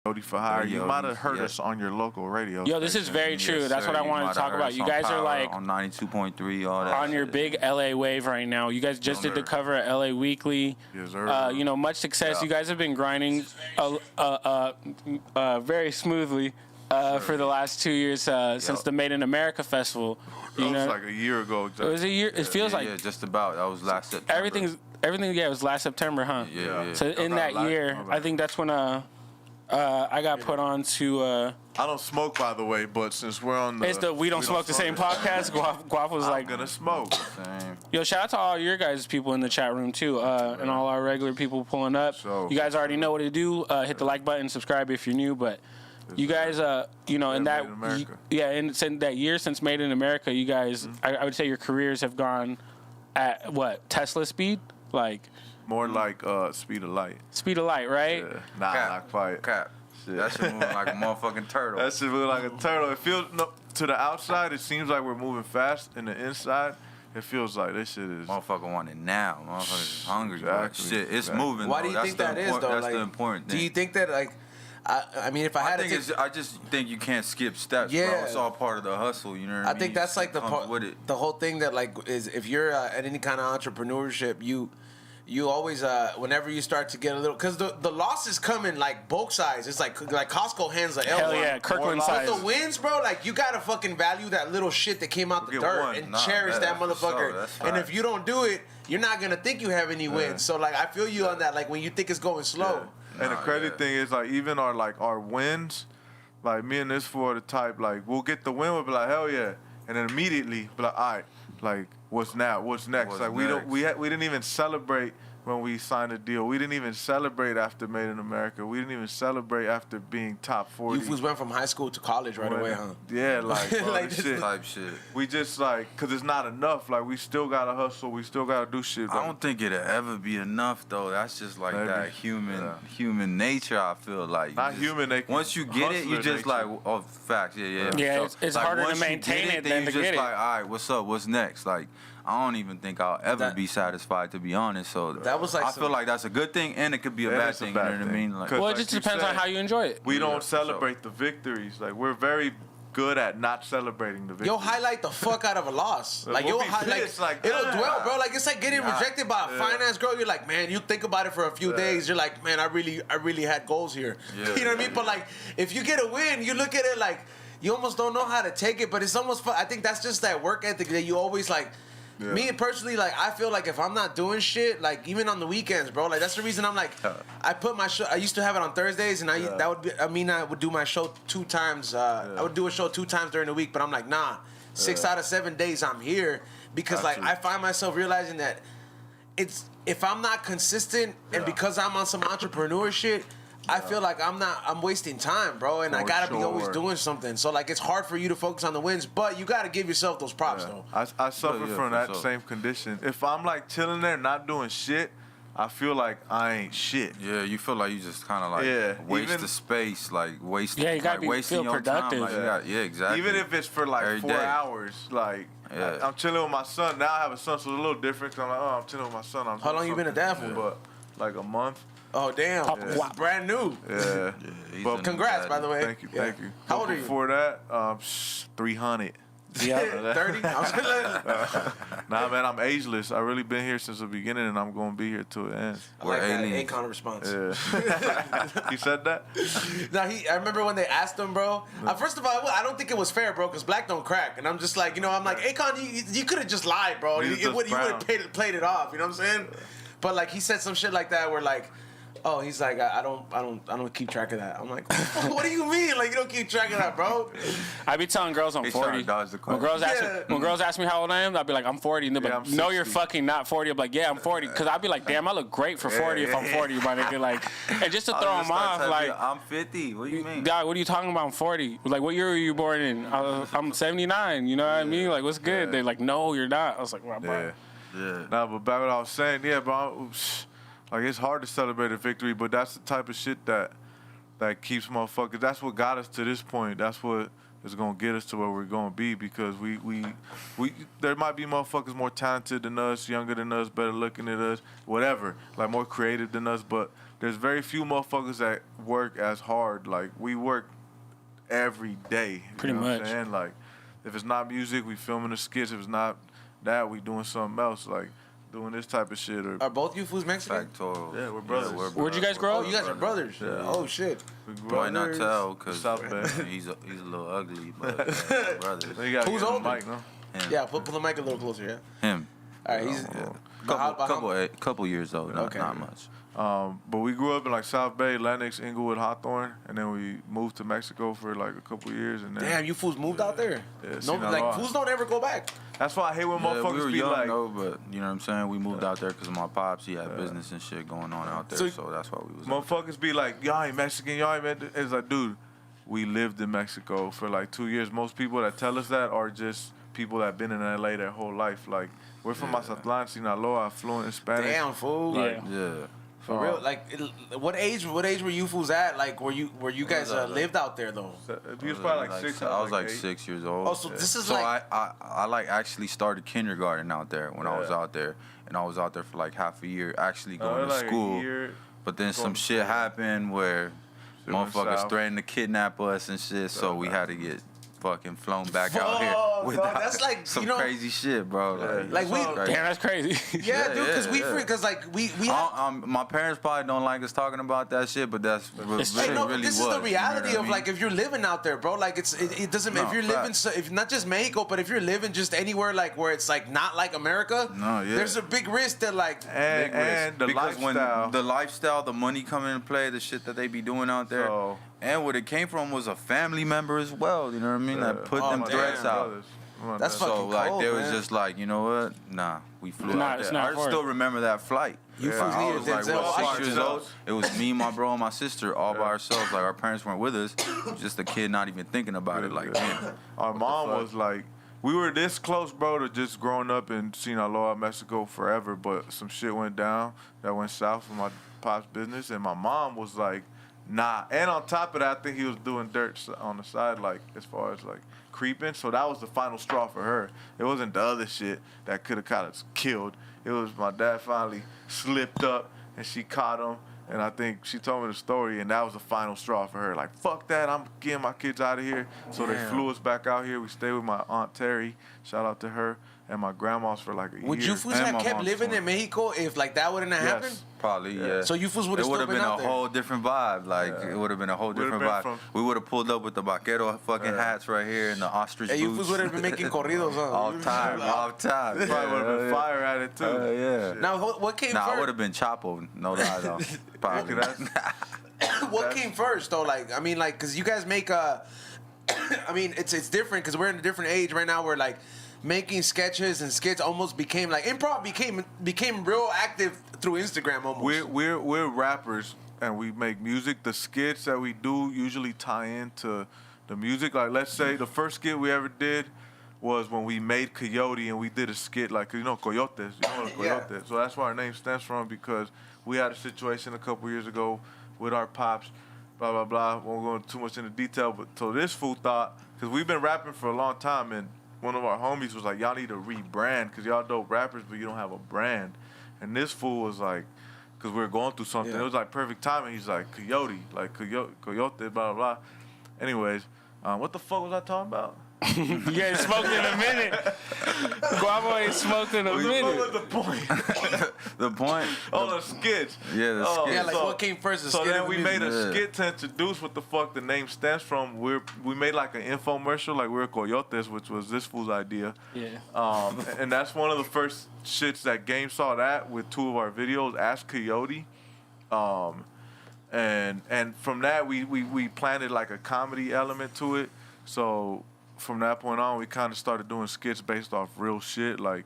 Coyote for hire. You might have heard us on your local radio. Yo, this is very true. That's what I wanted to talk about. You guys are like on 92.3, all that. On your big LA wave right now. You guys just did the cover at LA Weekly. Yes, sir. You know, much success. Yeah. You guys have been grinding very smoothly for the last 2 years since the Made in America festival. It was like a year ago. Exactly. It was a year. It feels like just about. That was last September. Everything. Yeah, it was last September, huh? Yeah. So in that year, I think that's when I got put on to. I don't smoke, by the way, but since we're on the. It's the We Don't Smoke the Same podcast. Guap was like. I'm gonna smoke. Yo, shout out to all your guys' people in the chat room, too, and all our regular people pulling up. So, you guys already know what to do. Hit the like button, subscribe if you're new, but. You guys, you know, in that, and in that year since Made in America, you guys, I would say your careers have gone at what, Tesla speed, like more like speed of light. Speed of light, right? Yeah. Not quite. Cap. That shit moving like a motherfucking turtle. That shit moving like a turtle. It feels to the outside, it seems like we're moving fast. In the inside, it feels like this shit is. Motherfucker want it now. Motherfucker is hungry. Exactly. Shit, it's moving. Why do you think that is, though? That's like, the important thing. Do you think that like? I mean, if I had I just think you can't skip steps, bro. It's all part of the hustle, you know what I mean? I think that's like the whole thing that like is if you're at any kind of entrepreneurship, you always whenever you start to get a little because the losses come in like both sides. It's like Costco hands the L. Hell yeah, Kirkland size. With the wins, bro, like you gotta fucking value that little shit that came out the dirt and cherish that motherfucker. And if you don't do it, you're not gonna think you have any wins. So like I feel you on that. Like when you think it's going slow. And the crazy thing is, like, even our wins, like, me and this fool are the type, like, we'll get the win, we'll be like, hell yeah. And then immediately, be like, all right, like, what's now? What's next? We didn't even celebrate when we signed a deal. We didn't even celebrate after Made in America. We didn't even celebrate after being top 40. You fools went from high school to college right away, huh? Yeah, like, bro, like this type shit. We just, like, because it's not enough. Like, we still got to hustle. We still got to do shit. I don't think it'll ever be enough, though. That's just, like, that human nature, I feel like. Not human nature. Once you get it, you just, like, oh, facts, yeah. Yeah, it's like, harder to maintain it than to get it. Just like, all right, what's up? What's next? Like, I don't even think I'll ever be satisfied, to be honest. So that was like I feel like that's a good thing, and it could be a bad thing. You know what I mean? Like, well, it just depends on how you enjoy it. We don't celebrate the victories. Like, we're very good at not celebrating the victories. Yo, highlight the fuck out of a loss. Like, it'll dwell, bro. Like, it's like getting rejected by a finance girl. You're like, man, you think about it for a few days. You're like, man, I really had goals here. Yeah. You know what I mean? But like, if you get a win, you look at it like you almost don't know how to take it. But it's almost fun. I think that's just that work ethic that you always like. Yeah. Me personally, like, I feel like if I'm not doing shit, like, even on the weekends, bro, like, that's the reason I'm like, I put my show, I used to have it on Thursdays, and I would do my show 2 times, I would do a show 2 times during the week, but I'm like, nah, 6 out of 7 days I'm here, because, like, I find myself realizing that if I'm not consistent, and because I'm on some entrepreneur shit, I feel like I'm wasting time, bro, and I gotta be always doing something. So like, it's hard for you to focus on the wins, but you gotta give yourself those props, though. I suffer from that same condition. If I'm like chilling there, not doing shit, I feel like I ain't shit. Yeah, you feel like you just kind of like waste the space, like wasting. Yeah, you gotta wasting feel productive. Time. Like, exactly. Even if it's for like 4 hours, like. Yeah. I'm chilling with my son. Now I have a son, so it's a little different. Cause I'm like, I'm chilling with my son. How long you been a dad for? But like a month. Oh damn! Yeah. Brand new. Yeah. But congrats, by the way. Thank you. How old are you? Before that, 300. Yeah, 30. Nah, man, I'm ageless. I really been here since the beginning, and I'm gonna be here till the end. I like that Akon response. Yeah. He said that. I remember when they asked him, bro. First of all, I don't think it was fair, bro, because black don't crack, and I'm just like, I'm like, Akon, you could have just lied, bro. You would have played it off. You know what I'm saying? But like, he said some shit like that where like, oh, he's like, I don't keep track of that. I'm like, what do you mean? Like, you don't keep track of that, bro? I be telling girls I'm 40. When girls ask me how old I am, I'll be like, I'm 40. And they'll be like, no, you're fucking not 40. I'm like, yeah, I'm 40. Because I'll be like, damn, I look great for 40 if I'm 40, my nigga. Like, and just to throw them off, like, I'm 50. What do you mean? God, what are you talking about? I'm 40. Like, what year were you born in? I'm 79. You know what I mean? Like, what's good? They're like, no, you're not. I was like, well, bro. Yeah. Nah, but back what I was saying, bro. Like, it's hard to celebrate a victory, but that's the type of shit that keeps motherfuckers. That's what got us to this point. That's what is gonna get us to where we're gonna be, because we there might be motherfuckers more talented than us, younger than us, better looking than us, whatever, like more creative than us, but there's very few motherfuckers that work as hard. Like, we work every day. Pretty much. What I'm saying? Like, if it's not music, we filming the skits. If it's not that, we doing something else, like doing this type of shit. Or are both you fools Mexican? Factorial. Yeah, we're brothers. Where'd you guys grow up? Oh, you guys are brothers. Yeah. Oh shit. Might not tell because South Bay. he's a little ugly, but brothers. Who's older? Mike, no? Him. Yeah, put the mic a little closer. Yeah. Him. All right, he's Couple years old, not much. But we grew up in like South Bay, Lenox, Inglewood, Hawthorne, and then we moved to Mexico for like a couple years. And then, damn, you fools moved out there. Yeah, No, like fools don't ever go back. That's why I hate when motherfuckers we were be young like, though, but you know what I'm saying. We moved out there because of my pops. He had business and shit going on out there, so that's why we was. Motherfuckers be like, y'all ain't Mexican, y'all ain't Mexican. It's like, dude, we lived in Mexico for like 2 years. Most people that tell us that are just people that been in LA their whole life. Like, we're from Mazatlan, Sinaloa, fluent in Spanish. Damn, fool. Like, Yeah. For real, like, what age were you fools at? Like, were you guys lived out there though? He was probably like 6. I was like 8. 6 years old. Oh, so this is so like I like actually started kindergarten out there when I was out there, and I was out there for like half a year actually going to like school. But then some shit happened where motherfuckers threatened to kidnap us and shit, so we had to get fucking flown back out here without that's like, some you know, crazy shit, bro. like we Damn, that's crazy. yeah, dude, because we have, my parents probably don't like us talking about that shit, but that's hey, no, really this is the reality of like if you're living out there, bro. Like it doesn't matter if you're living, if not just Mexico, but if you're living just anywhere like where it's like not like America. There's a big risk that like and the because lifestyle. when the lifestyle, the money coming into play, the shit that they be doing out there. So, and what it came from was a family member as well. You know what I mean? That put them threats out. That's So fucking like cold, they was man. just like, you know what? Nah, we flew out it's there. not I still remember that flight. You fools I needed was like, Denzel what, 6 years Washington. old? It was me, my bro, and my sister all by ourselves. Like our parents weren't with us. Just a kid not even thinking about it. Like, damn. Our mom was like, we were this close, bro, to just growing up in Sinaloa, Mexico forever, but some shit went down that went south for my pop's business, and my mom was like, nah. And on top of that, I think he was doing dirt on the side, like, as far as, like, creeping. So that was the final straw for her. It wasn't the other shit that could have kind of killed. It was my dad finally slipped up, and she caught him. And I think she told me the story, and that was the final straw for her. Like, fuck that, I'm getting my kids out of here. So they flew us back out here. We stayed with my Aunt Terry. Shout out to her. And my grandma's for like a year. Would you fools have kept living in Mexico if like that wouldn't have happened? Probably, yeah. So you fools would have It would still have been been out a there. whole different vibe. Like, it would have been a whole different vibe. We would have pulled up with the vaquero fucking hats right here and the ostrich boots. You fools would have been making corridos, huh? all time. Probably would have been fire at it, too. Yeah. Now, what came I first? would have been Chapo, no lie, though. Probably. What came first, though? Like, I mean, like, because you guys make I mean, it's different because we're in a different age right now where, like, making sketches and skits almost became like improv became real active through Instagram almost. We're rappers and we make music. The skits that we do usually tie into the music. Like, let's say the first skit we ever did was when we made Coyote, and we did a skit like, you know, Coyotes. You know what a Coyote is. So that's where our name stems from, because we had a situation a couple years ago with our pops, blah, blah, blah. Won't go too much into detail, but so this fool thought, because we've been rapping for a long time, and one of our homies was like, y'all need to rebrand because y'all dope rappers, but you don't have a brand. And this fool was like, because we were going through something. It was like perfect timing. He's like, Coyote, like Coyote, blah, blah, blah. Anyways, what the fuck was I talking about? You ain't smoked in a minute. Guavo ain't smoked in a minute. What was the point? The point? Oh, the skits. Yeah, the skits. Yeah, like what came first? The So skit then or we the made music? a skit to introduce what the fuck the name stems from. We made like an infomercial, like we're Coyotes, which was this fool's idea. Yeah. And that's one of the first shits that Game saw that with 2 of our videos, Ask Coyote. And from that we planted like a comedy element to it. So from that point on, we kind of started doing skits based off real shit. Like,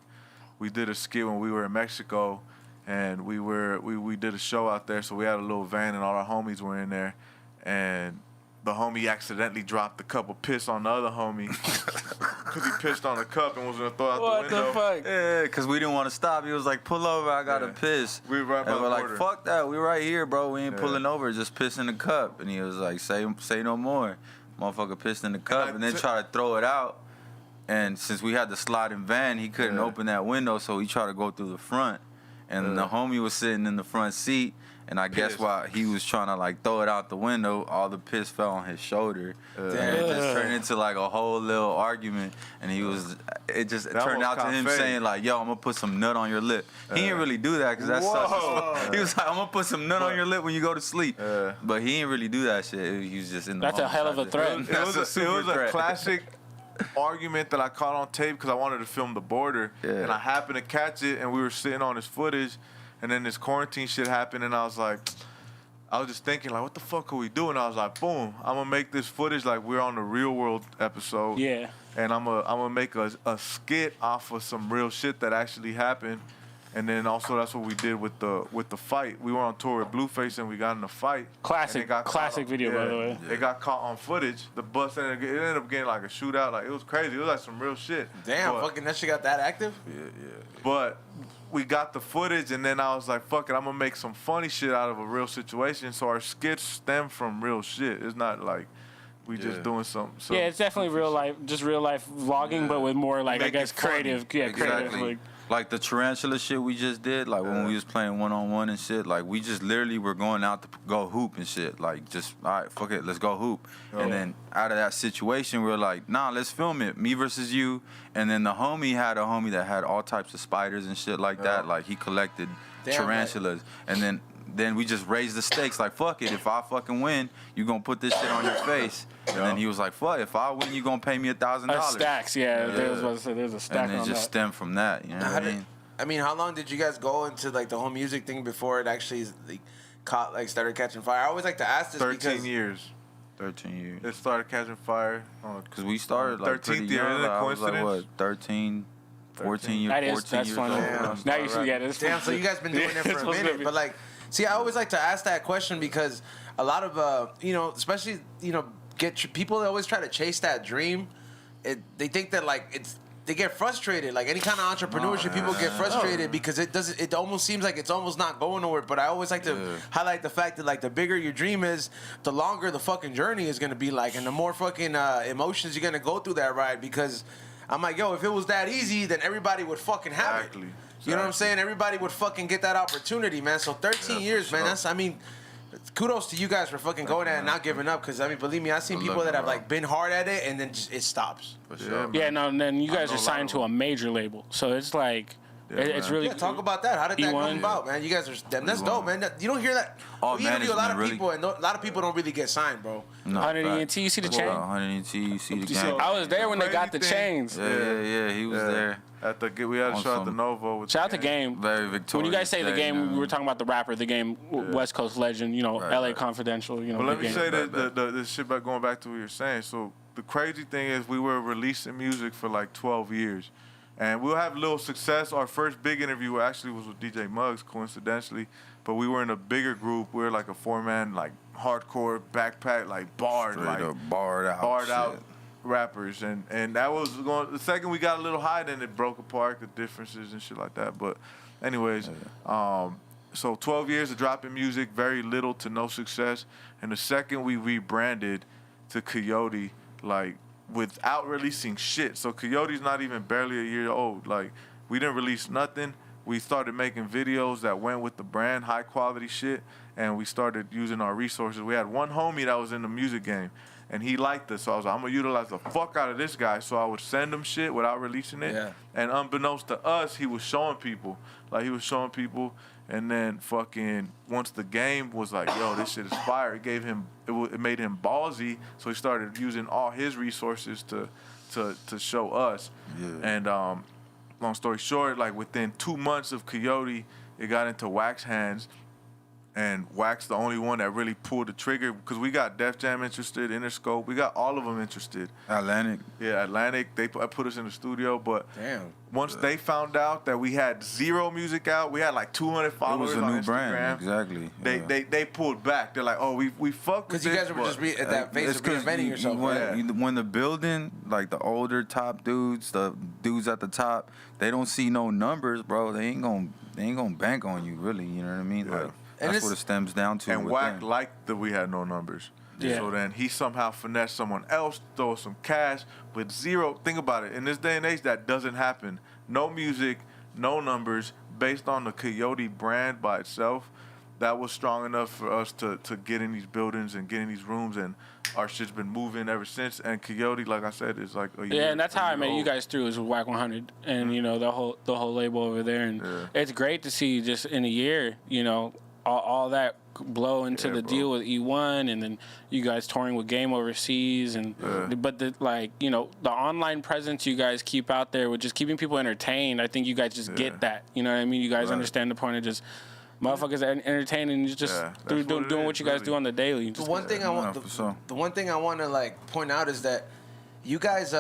we did a skit when we were in Mexico, and we did a show out there. So we had a little van, and all our homies were in there, and the homie accidentally dropped a cup of piss on the other homie because he pissed on the cup and was gonna throw it out What the window. the fuck? Yeah, because we didn't want to stop. He was like, pull over, I got to piss. We were right by and the we're border. like, fuck that, we right here, bro. We ain't pulling over, just piss in the cup. And he was like, say no more. motherfucker pissed in the cup and then tried to throw it out. And since we had the sliding van, he couldn't open that window, so he tried to go through the front. And the homie was sitting in the front seat, and I guess while he was trying to like throw it out the window, all the piss fell on his shoulder. And it just turned into like a whole little argument. And it turned out to him saying like, yo, I'm gonna put some nut on your lip. He didn't really do that because that's such he was like, I'm gonna put some nut on your lip when you go to sleep. But he didn't really do that shit. He was just in the That's a hell of a threat. It was a classic argument that I caught on tape because I wanted to film the border, and I happened to catch it, and we were sitting on his footage, and then this quarantine shit happened, and I was just thinking like, what the fuck are we doing? I was like, boom, I'm gonna make this footage like we're on the Real World episode, and I'm gonna make a skit off of some real shit that actually happened. And then also that's what we did with the fight. We were on tour with Blueface and we got in a fight. Classic video, by the way. It got caught on footage. The bus it ended up getting like a shootout. Like it was crazy. It was like some real shit. Damn, fucking that shit got that active? Yeah. But we got the footage and then I was like, fuck it, I'm gonna make some funny shit out of a real situation. So our skits stem from real shit. It's not like we just doing some it's definitely real life vlogging, but with more like, I guess, creative. Yeah, exactly. creative. Like the tarantula shit we just did, like when we was playing one-on-one and shit, like we just literally were going out to go hoop and shit. Like just, all right, fuck it, let's go hoop. And then out of that situation, we were like, nah, let's film it, me versus you. And then the homie had a homie that had all types of spiders and shit like that. Like he collected tarantulas. And then we just raised the stakes, like, fuck it, if I fucking win, you gonna put this shit on your face. And then he was like, fuck, if I win, you gonna pay me $1,000. Stacks, there's a stack on that. And it just stemmed from that, you know what I mean? I mean, how long did you guys go into, like, the whole music thing before it actually, like, started catching fire? I always like to ask this 13 years. 13 years. It started catching fire. Because we started, like, 13th year. I was like, what, 13, 14 years, 14 years old. Now you see, damn, so you guys been doing it for a minute. But, like, see, I always like to ask that question because a lot of, especially, people that always try to chase that dream. They think that they get frustrated. Like any kind of entrepreneurship, people get frustrated because it almost seems like it's almost not going nowhere. But I always like to highlight the fact that like the bigger your dream is, the longer the fucking journey is gonna be like, and the more fucking emotions you're gonna go through that ride. Because I'm like, yo, if it was that easy, then everybody would fucking have it. You know what I'm saying? Everybody would fucking get that opportunity, man. So 13 years, man. That's, kudos to you guys for fucking going at it and not giving up. Because, believe me, I've seen people that have, like, been hard at it and then just, it stops. For sure. And then you guys are signed to a major label. So it's like, it's really... Yeah, talk about that. How did that come about, man? You guys are... That's dope, man. You don't hear that. We interview a lot of people, and a lot of people don't really get signed, bro. No, 100 ENT, you see the chain? 100 ENT, you see the game. I was there when they got the chains. Yeah, he was there. We had a show at the Novo. Shout out to Game. Very victorious. When you guys say the Game, we were talking about the rapper, the Game, West Coast legend, LA Confidential, But let me say that the shit going back to what you're saying. So the crazy thing is we were releasing music for like 12 years. And we'll have little success. Our first big interview actually was with DJ Muggs, coincidentally. But we were in a bigger group. We were like a 4-man, like hardcore backpack, like barred, straight like up barred out rappers. And that was going. The second we got a little high, then it broke apart, the differences and shit like that. But anyways, so 12 years of dropping music, very little to no success. And the second we rebranded to Coyote, like, without releasing shit. So Coyote's not even barely a year old. Like, we didn't release nothing. We started making videos that went with the brand, high quality shit, and we started using our resources. We had one homie that was in the music game, and he liked us. So I was like, I'm gonna utilize the fuck out of this guy. So I would send him shit without releasing it. Yeah. And unbeknownst to us, he was showing people. And then fucking once the game was like, yo, this shit is fire, it made him ballsy. So he started using all his resources to show us. Yeah. And long story short, like within 2 months of Coyote, it got into Wax hands. And Wax the only one that really pulled the trigger because we got Def Jam interested, Interscope, we got all of them interested. Atlantic. Yeah, Atlantic. They put us in the studio, but once they found out that we had zero music out, we had like 200 followers on Instagram. It was a new brand, exactly. They pulled back. They're like, oh, we fuck with this. Because you guys were just at that phase of reinventing yourself. When the building, like the older top dudes, the dudes at the top, they don't see no numbers, bro. They ain't gonna bank on you, really. You know what I mean? Yeah. Like, that's what it stems down to. And Wack liked that we had no numbers. Yeah. So then he somehow finessed someone else, throw some cash with zero. Think about it. In this day and age, that doesn't happen. No music, no numbers, based on the Coyote brand by itself. That was strong enough for us to get in these buildings and get in these rooms, and our shit's been moving ever since. And Coyote, like I said, is like a year. Yeah, and that's how I met old. you guys through is with Whack 100, and you know the whole label over there, and it's great to see just in a year, you know, all that blow into the deal with E1, and then you guys touring with Game overseas, and but the you know the online presence you guys keep out there with just keeping people entertained. I think you guys just get that. You know what I mean? You guys understand the point of just. Motherfuckers are entertaining just through doing what you guys do on the daily. The one thing I want to like point out is that you guys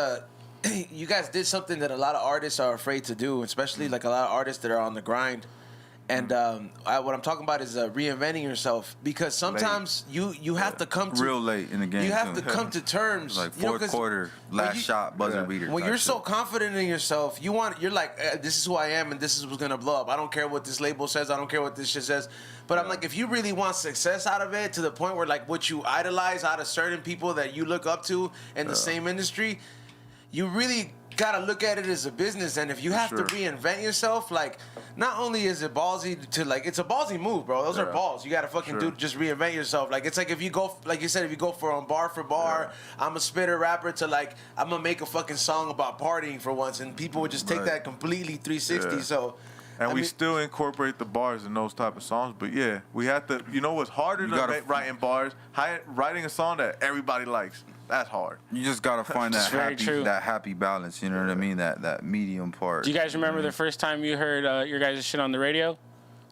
you guys did something that a lot of artists are afraid to do, especially like a lot of artists that are on the grind. And what I'm talking about is reinventing yourself, because sometimes you have to come to real late in the game. You have to come to terms. Like fourth quarter, last shot, buzzer beater. When you're so confident in yourself, you're like, this is who I am, and this is what's gonna blow up. I don't care what this label says. I don't care what this shit says. But I'm like, if you really want success out of it, to the point where like what you idolize out of certain people that you look up to in the same industry, you really gotta look at it as a business. And if you have to reinvent yourself, like, not only is it ballsy to like, it's a ballsy move, bro. Those are balls. You gotta fucking just reinvent yourself. Like, it's like if you go, like you said, if you go from bar for bar, I'm a spitter rapper, to like, I'm gonna make a fucking song about partying for once, and people would just take that completely 360. So. And we still incorporate the bars in those type of songs, but yeah, we have to. You know what's harder than writing bars? Writing a song that everybody likes. That's hard. You just gotta find that happy balance. You know what I mean? That medium part. Do you guys remember the first time you heard your guys' shit on the radio?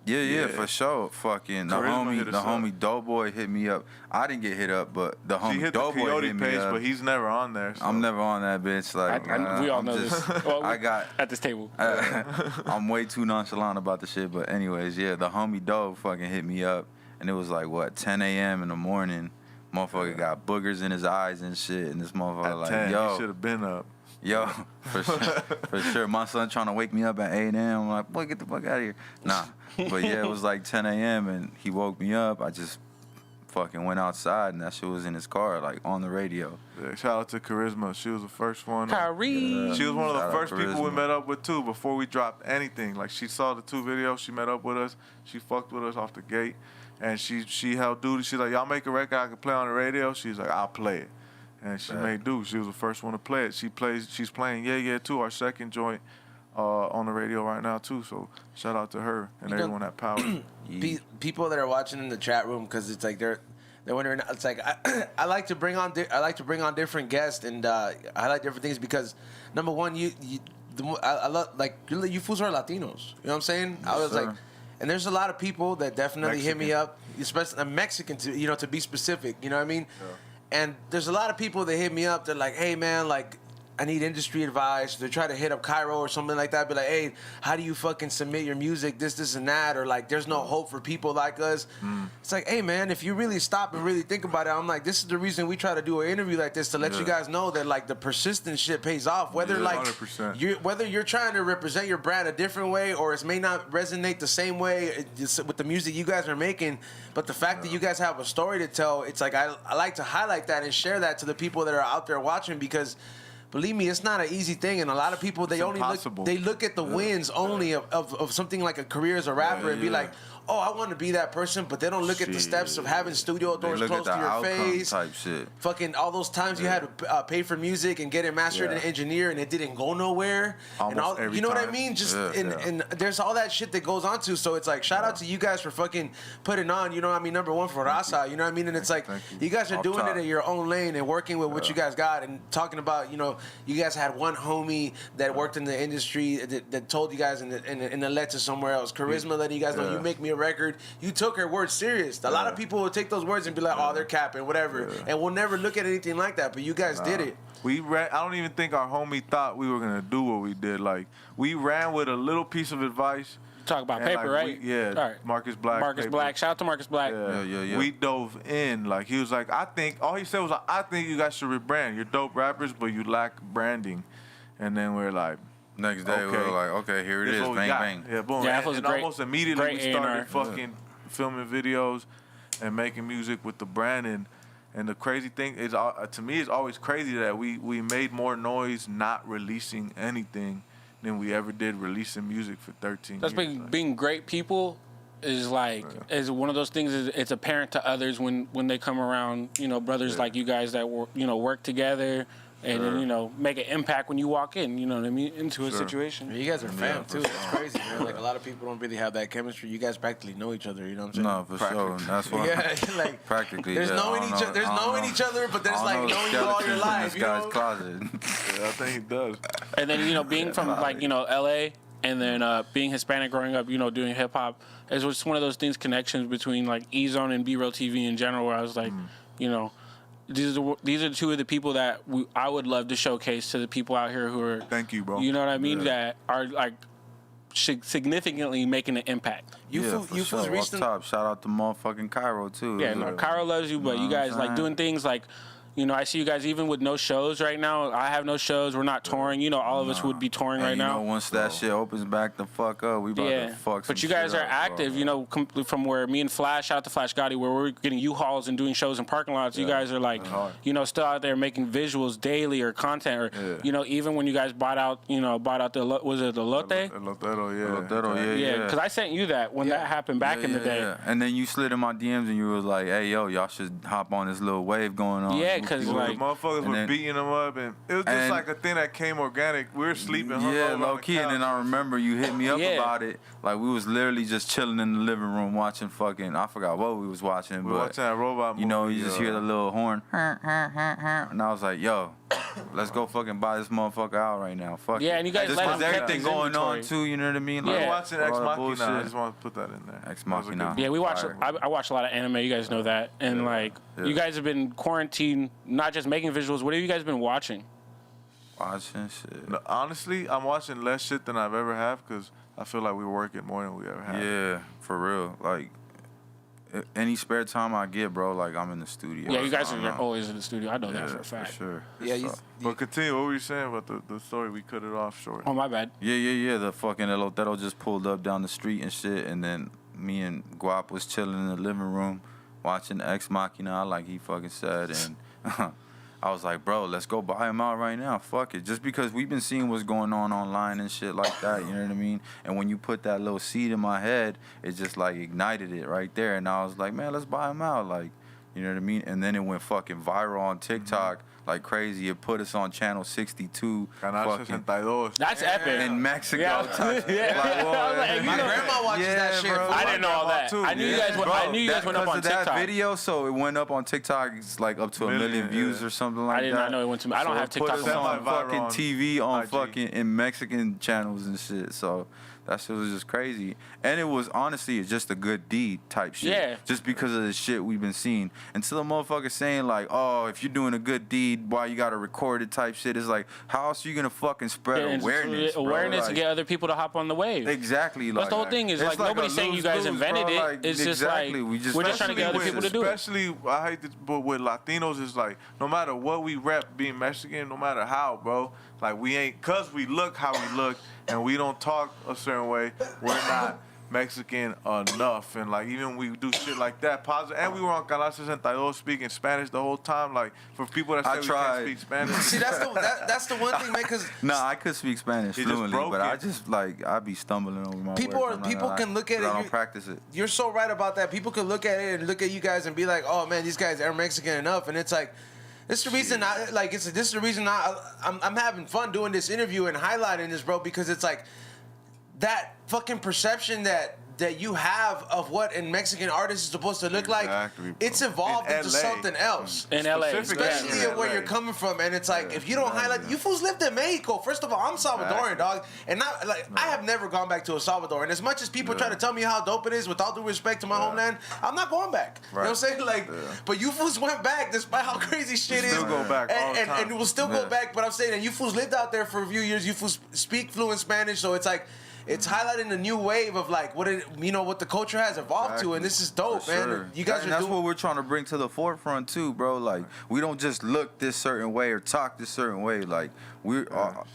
Yeah, for sure. Fucking the homie Doughboy hit me up. I didn't get hit up, but the homie Doughboy hit me up. But he's never on there. So. I'm never on that bitch. Like we all know this. Well, I got at this table. I'm way too nonchalant about the shit. But anyways, yeah, the homie Doe fucking hit me up, and it was like 10 a.m. in the morning. Motherfucker got boogers in his eyes and shit, and this motherfucker like, 10, yo, you should have been up. Yo, for sure. My son trying to wake me up at 8 a.m. I'm like, boy, get the fuck out of here. Nah. But yeah, it was like 10 a.m. and he woke me up. I just fucking went outside, and that shit was in his car, like on the radio. Yeah, shout out to Charisma. She was the first one. Kyrie. She was one of the first people we met up with too before we dropped anything. Like, she saw the 2 videos. She met up with us. She fucked with us off the gate. And she held duty. She's like, y'all make a record I can play on the radio? She's like, I'll play it. And she made do. She was the first one to play it. She's playing Yeah too, our second joint on the radio right now too. So shout out to her and everyone that power. People that are watching in the chat room, because it's like they're wondering. It's like I like to bring on different guests and highlight different things, because number one, I love, like, you fools are Latinos. You know what I'm saying? Yes, I was like. And there's a lot of people that definitely hit me up, especially Mexican, to be specific. You know what I mean? Yeah. And there's a lot of people that hit me up. They're like, hey, man, like, I need industry advice. They try to hit up Kiero or something like that. Be like, hey, how do you fucking submit your music, this, and that? Or like, there's no hope for people like us. It's like, hey, man, if you really stop and really think about it, I'm like, this is the reason we try to do an interview like this, to let you guys know that like the persistent shit pays off. Whether like 100%. whether you're trying to represent your brand a different way, or it may not resonate the same way with the music you guys are making, but the fact that you guys have a story to tell, it's like I like to highlight that and share that to the people that are out there watching, because believe me, it's not an easy thing, and a lot of people they look at the wins only of something like a career as a rapper and be like, oh, I want to be that person, but they don't look at the steps of having studio doors close to your face. Type shit. Fucking all those times you had to pay for music and get it mastered and engineer, and it didn't go nowhere. Almost every you know time. what I mean? Just and there's all that shit that goes on to. So it's like, shout out to you guys for fucking putting on. You know what I mean? Number one for Raza. You know what I mean? And it's like you guys are doing it in your own lane and working with what you guys got, and talking about, you guys had one homie that worked in the industry that told you guys in the letter somewhere else. Charisma letting you guys know, you make me a record. You took her words serious. A lot of people will take those words and be like, oh, they're capping, whatever. And we'll never look at anything like that, but you guys did it. I don't even think our homie thought we were going to do what we did. Like, we ran with a little piece of advice. Talk about paper, right? All right. Marcus Black. Shout out to Marcus Black. Yeah. We dove in. Like, he was like, all he said was like, I think you guys should rebrand. You're dope rappers, but you lack branding. And then we're like, next day, we were like, okay, here it is, bang, bang. Yeah, boom. Yeah, and almost immediately we started fucking filming videos and making music with the branding. And the crazy thing is, to me, it's always crazy that we made more noise not releasing anything than we ever did releasing music for 13 That's years. being great people is like is one of those things. It's apparent to others when they come around. You know, brothers like you guys that work together. And then, make an impact when you walk in, you know what I mean, into a situation. You guys are fam, too. It's crazy, man. Like, a lot of people don't really have that chemistry. You guys practically know each other, you know what I'm saying? No, for sure. That's why. Like, practically. There's knowing each other. There's knowing each other, but there's, like, knowing you all your life, This guy's closet. I think he does. And then, being from, L.A., and then being Hispanic growing up, doing hip-hop, it was just one of those things, connections between, like, E-Zone and BRoll TV in general, where I was like, these are two of the people that I would love to showcase to the people out here who are. Thank you, bro. You know what I mean? That are like significantly making an impact. You fools reached top. Shout out to motherfucking Kiero too. Yeah, no, Kiero loves you, but you guys like doing things like. I see you guys even with no shows right now. I have no shows. We're not touring. All of us would be touring right now. Once that shit opens back the fuck up, we about to fuck some But you guys are active, from where me and Flash, shout out to Flash Gotti, where we're getting U-Hauls and doing shows in parking lots. You guys are like, still out there making visuals daily or content. Or, even when you guys bought out the, was it the Lotte? Lotero, yeah. Because I sent you that when that happened back in the day. Yeah. And then you slid in my DMs and you was like, hey, yo, y'all should hop on this little wave going on. Yeah. Because like motherfuckers were beating them up, and it was just like a thing that came organic. We were sleeping, low key, and then I remember you hit me up about it. Like we was literally just chilling in the living room watching fucking. I forgot what we was watching, but watching that robot movie, you just hear the little horn, and I was like, yo, let's go fucking buy this motherfucker out right now. Fuck yeah, and you guys just because everything going on too. You know what I mean? Like, watching Ex Machina. I just want to put that in there. Ex Machina. Yeah, we watch. I watch a lot of anime. You guys know that, and you guys have been quarantined, not just making visuals. What have you guys been watching? Watching shit. No, honestly, I'm watching less shit than I've ever have because I feel like we're working more than we ever have. Yeah, for real. Like any spare time I get, bro, like I'm in the studio. Yeah, you guys are always in the studio. I know that for a fact. For sure. Yeah, but continue. What were you saying about the story? We cut it off short. Oh, my bad. Yeah. The fucking Lotero just pulled up down the street and shit, and then me and Guap was chilling in the living room watching Ex Machina, like he fucking said, and I was like, bro, let's go buy him out right now. Fuck it. Just because we've been seeing what's going on online and shit like that, you know what I mean? And when you put that little seed in my head, it just like ignited it right there. And I was like, man, let's buy him out. Like, you know what I mean? And then it went fucking viral on TikTok like crazy. It put us on channel 62. That's epic. In Mexico. Yeah. Like, my grandma watches that shit. Bro, I didn't know all that. I knew you guys went up on TikTok. That video, so it went up on TikTok. It's like up to 1 million views or something like that. I did not know it went to. I don't have TikTok. Put us on fucking TV on fucking in Mexican channels and shit. So that shit was just crazy. And it was honestly just a good deed type shit. Yeah. Just because of the shit we've been seeing. Until the motherfucker saying like, oh, if you're doing a good deed, why you gotta record it type shit. It's like, how else are you gonna fucking spread awareness? Awareness to get other people to hop on the wave. Exactly. That's the whole thing is like nobody's saying you guys invented it. Like, it's just like we're just trying to get other people to do it. Especially, I hate this, but with Latinos, it's like no matter what we rep being Mexican, no matter how, bro. Like we ain't, cause we look how we look and we don't talk a certain way, we're not Mexican enough. And like even we do shit like that, positive. And we were on Canal 62 speaking Spanish the whole time. Like for people that say we can't speak Spanish. See, that's the one thing, man. Cause I could speak Spanish fluently, but I just like I be stumbling over my words. People can look at it. I don't practice it. You're so right about that. People can look at it and look at you guys and be like, oh man, these guys are Mexican enough, and it's like. This is the reason I'm having fun doing this interview and highlighting this, bro, because it's like that fucking perception that you have of what a Mexican artist is supposed to look like, it's evolved into something else. In LA. Especially where you're coming from. And it's like, if you don't highlight, you fools lived in Mexico. First of all, I'm Salvadoran, dog. And I have never gone back to El Salvador. And as much as people try to tell me how dope it is, with all due respect to my homeland, I'm not going back. You know what I'm saying? Like, but you fools went back despite how crazy shit is. Still go back all the time. And we'll still go back. But I'm saying, and you fools lived out there for a few years. You fools speak fluent Spanish. So it's like, it's highlighting a new wave of like what the culture has evolved to, and this is dope, man. Sure. You guys that's what we're trying to bring to the forefront too, bro. Like we don't just look this certain way or talk this certain way. Like we're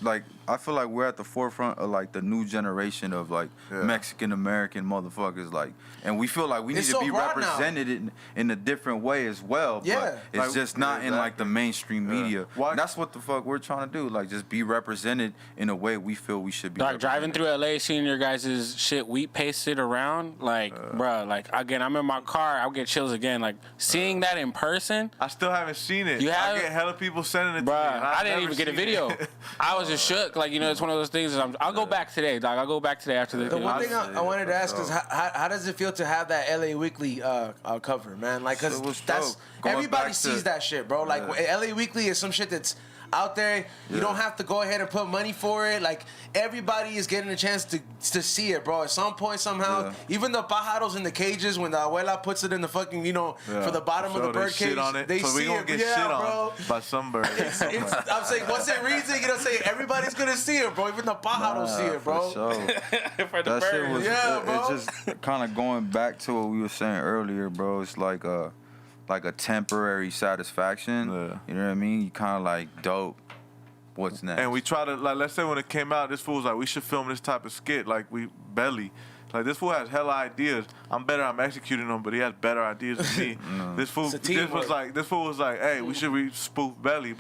like I feel like we're at the forefront of like the new generation of like Mexican American motherfuckers. Like, and we feel like we need to be represented in a different way as well. But it's like, just not in like the mainstream media. That's what the fuck we're trying to do. Like just be represented in a way we feel we should be. Like driving through LA, seeing your guys' shit wheat pasted around, like, bro, like again, I'm in my car, I'll get chills again. Like seeing that in person. I still haven't seen it. You have? I get hella people sending it to me. I didn't even get a video. I was just shook. Like, you know, it's one of those things. I'll go back today, dog. I'll go back today after the. The one thing I wanted to ask is how does it feel to have that LA Weekly cover, man? Like, cause that's everybody sees that shit, bro. Like, LA Weekly is some shit that's out there. You don't have to go ahead and put money for it. Like everybody is getting a chance to see it, bro. At some point, somehow, even the pájaros in the cages, when the abuela puts it in the fucking, for the bottom of the bird cage, they so see we gonna it. Get shit on by some bird. I'm saying, what's it reason? Say everybody's gonna see it, bro. Even the pájaros see it, bro. For sure. For the birds. Bro. It's just kind of going back to what we were saying earlier, bro. It's like a temporary satisfaction. You know what I mean? You kind of like, dope. What's next? And we try to, like, let's say when it came out, this fool was like, we should film this type of skit. Like, Belly. Like, this fool has hella ideas. I'm better at executing them, but he has better ideas than me. This fool was like, hey, we should spoof Belly.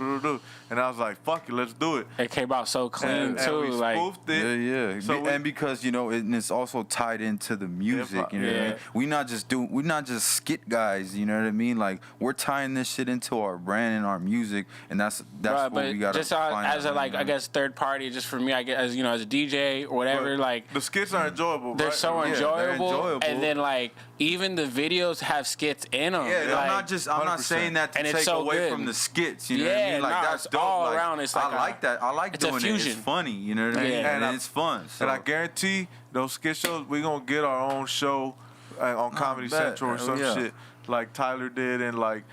And I was like, fuck it, let's do it. It came out so clean, too. And we spoofed it. Yeah. So and because, and it's also tied into the music, you know what I mean? We're not just skit guys, you know what I mean? Like, we're tying this shit into our brand and our music, and that's what we got to find as a, like, I guess, third party, just for me, I guess, as a DJ or whatever, like. The skits are enjoyable, right? So enjoyable, and then like even the videos have skits in them. Yeah, like, I'm not saying that to take away from the skits. You know what I mean? Like that's dope. All around. It's like I like that. I like doing it. It's funny. You know what I mean? And it's fun. And I guarantee those skit shows, we gonna get our own show on Comedy Central or some shit like Tyler did, and like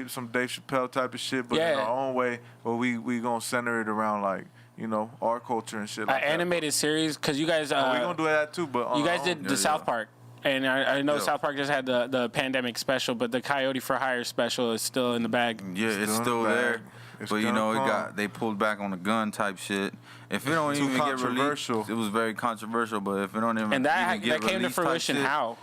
some Dave Chappelle type of shit, but in our own way. Where we gonna center it around like. Our culture and shit like that. Animated series, because you guys... we're going to do that too, but... You guys did the South Park, and I know South Park just had the pandemic special, but the Coyote for Hire special is still in the bag. Yeah, it's still there. But, they pulled back on the gun type shit. If it don't even get released... It was very controversial, but if it don't even get released... And that came to fruition how?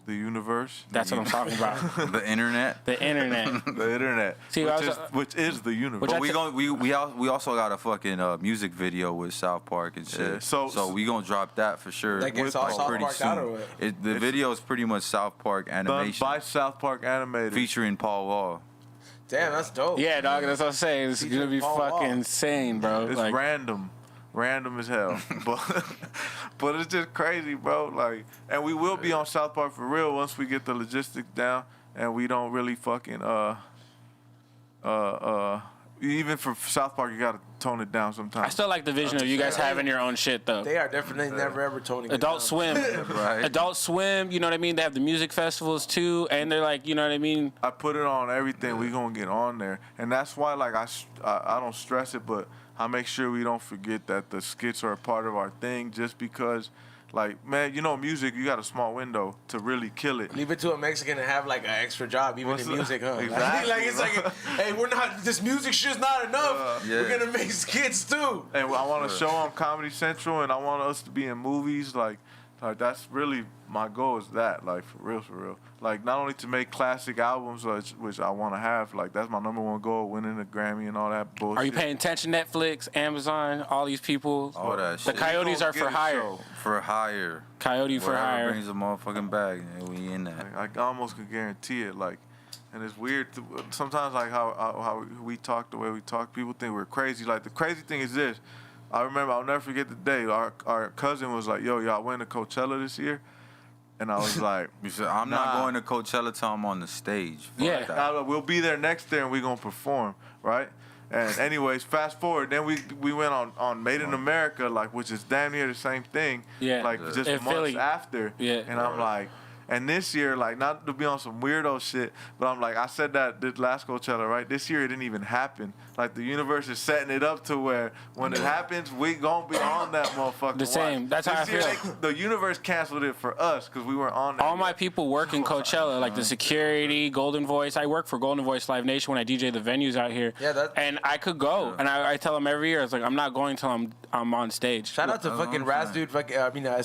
The universe. That's what I'm talking about. The internet. The internet. The internet. See, which is the universe. But we also got a fucking music video with South Park and shit. Yeah. So we gonna drop that for sure. That gets all South Park out of it. The video is pretty much South Park animation. Done by South Park animated. Featuring Paul Wall. Damn, that's dope. Yeah, dog. That's what I'm saying. It's gonna be fucking insane, bro. It's like, random as hell, but it's just crazy, bro. Like, and we will be on South Park for real once we get the logistics down, and we don't really fucking even for South Park, you gotta tone it down sometimes. I still like the vision of you guys having your own shit though. They are definitely never ever toning it Adult down. Swim, right? Adult Swim, you know what I mean? They have the music festivals too, and they're like, you know what I mean? I put it on everything. We gonna get on there, and that's why like I don't stress it, but I make sure we don't forget that the skits are a part of our thing, just because, like, man, music, you got a small window to really kill it. Leave it to a Mexican to have, like, an extra job, even in music, huh? Exactly. Like, it's like, hey, this music shit's not enough. We're going to make skits, too. And I want to show on Comedy Central, and I want us to be in movies, like that's really my goal is that, like, for real. Like, not only to make classic albums, which I want to have, like, that's my number one goal, winning a Grammy and all that bullshit. Are you paying attention? Netflix, Amazon, all these people. All that shit. The Coyotes are for hire. For hire. Coyote for hire. Brings a motherfucking bag, and we in that. Like, I almost could guarantee it, like, and it's weird. Sometimes, like, how we talk, the way we talk, people think we're crazy. Like, the crazy thing is this. I remember, I'll never forget the day. Our cousin was like, yo, y'all went to Coachella this year? And I was like, you said, I'm not going to Coachella till I'm on the stage. We'll be there next year and we're going to perform, right? And anyways, fast forward, then we went on Made in America, like, which is damn near the same thing. Yeah. Like, just months Philly. after. Yeah. And I'm like, And this year, like, not to be on some weirdo shit, but I'm like, I said that the last Coachella, right? This year it didn't even happen. Like, the universe is setting it up to where when it happens, we gonna be on that motherfucker. The same. That's how I feel. The universe canceled it for us because we weren't on that. All my people work in Coachella, like the security, Golden Voice. I work for Golden Voice Live Nation when I DJ the venues out here. Yeah, and I could go, and I tell them every year, it's like, I'm not going till I'm on stage. Shout out to fucking Raz dude,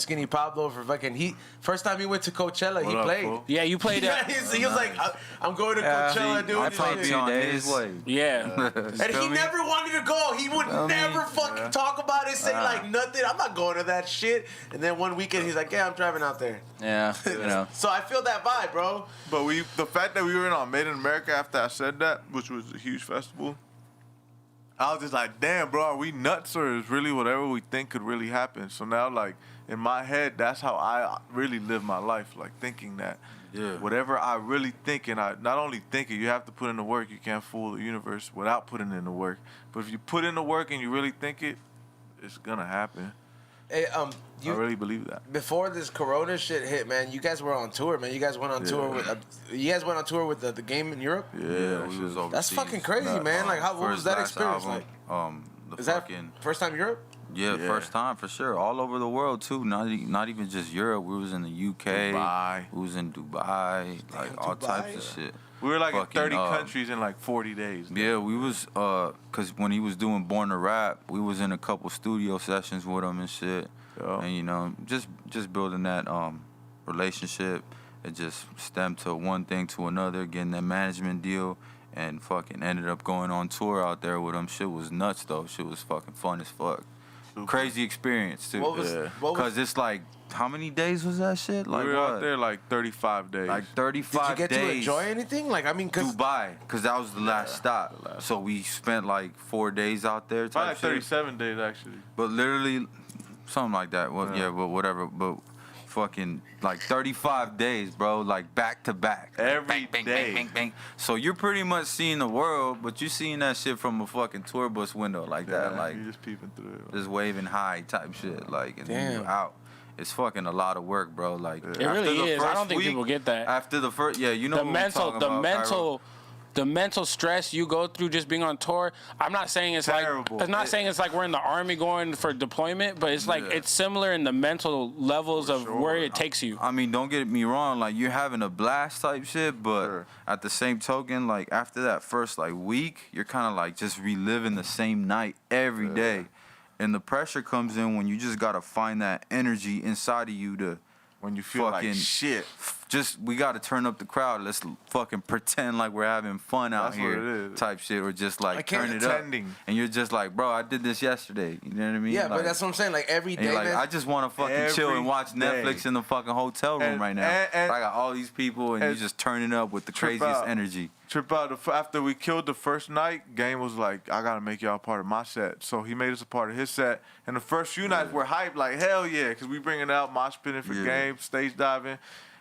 Skinny Pablo for fucking first time he went to Coachella, he played. Fool? Yeah, you played it. He was like, I'm going to Coachella, dude. I probably on his way. Yeah. And he never wanted to go. He would never fucking talk about it, say like nothing. I'm not going to that shit. And then one weekend he's like, yeah, I'm driving out there. Yeah, you know. So I feel that vibe, bro. But the fact that we were on Made in America after I said that, which was a huge festival, I was just like, damn, bro, are we nuts or is really whatever we think could really happen? So now, like, in my head, that's how I really live my life, like thinking that. Yeah. Whatever I really think, and I not only think it, you have to put in the work. You can't fool the universe without putting in the work. But if you put in the work and you really think it, it's gonna happen. Hey, I really believe that. Before this Corona shit hit, man, you guys were on tour, man. You guys went on tour with the game in Europe. Yeah, we was overseas. That's fucking crazy, man. Like, what was that experience like? Is that first time Europe? Yeah, first time for sure. All over the world too. Not even just Europe. We was in the UK. Dubai. We was in Dubai. Like all types of shit. We were like in 30 countries in like 40 days. Yeah, we was cause when he was doing Born to Rap, we was in a couple studio sessions with him and shit. Yeah. And you know, just building that relationship. It just stemmed to one thing to another, getting that management deal. And fucking ended up going on tour out there with him. Shit was nuts though. Shit was fucking fun as fuck. Crazy experience too. Cause it's like, how many days was that shit? Like we were out there like 35 days. Like 35 days. Did you get to enjoy anything? Like, I mean, Dubai, cause that was the last stop. So we spent like 4 days out there. Probably like 37 days actually. But literally, something like that. Well, yeah, but whatever. But fucking like 35 days, bro. Like back to back. Every bang, day. Bang, bang, bang. So you're pretty much seeing the world, but you're seeing that shit from a fucking tour bus window like that. Like you're just peeping through it. Just waving high type shit. Like, and then you're out. It's fucking a lot of work, bro. Like it really is. I don't think people get that. After the first, you know, the mental stress you go through just being on tour. I'm not saying it's terrible. Like saying it's like we're in the army going for deployment, but it's like it's similar in the mental levels of where it takes you. I mean, don't get me wrong, like you're having a blast type shit, but at the same token, like after that first like week, you're kind of like just reliving the same night every day. And the pressure comes in when you just gotta find that energy inside of you to when you feel like shit. Just we gotta turn up the crowd. Let's fucking pretend like we're having fun out here, type shit, or just like turn it up. And you're just like, bro, I did this yesterday. You know what I mean? Yeah, like, but that's what I'm saying. Like every day, like, I just want to fucking chill and watch Netflix in the fucking hotel room right now. And I got all these people, and you just turning up with the craziest energy. Trip out after we killed the first night, Game was like, I gotta make y'all part of my set. So he made us a part of his set. And the first few nights were hyped, like hell yeah, because we bringing out mosh pitting for Game, stage diving.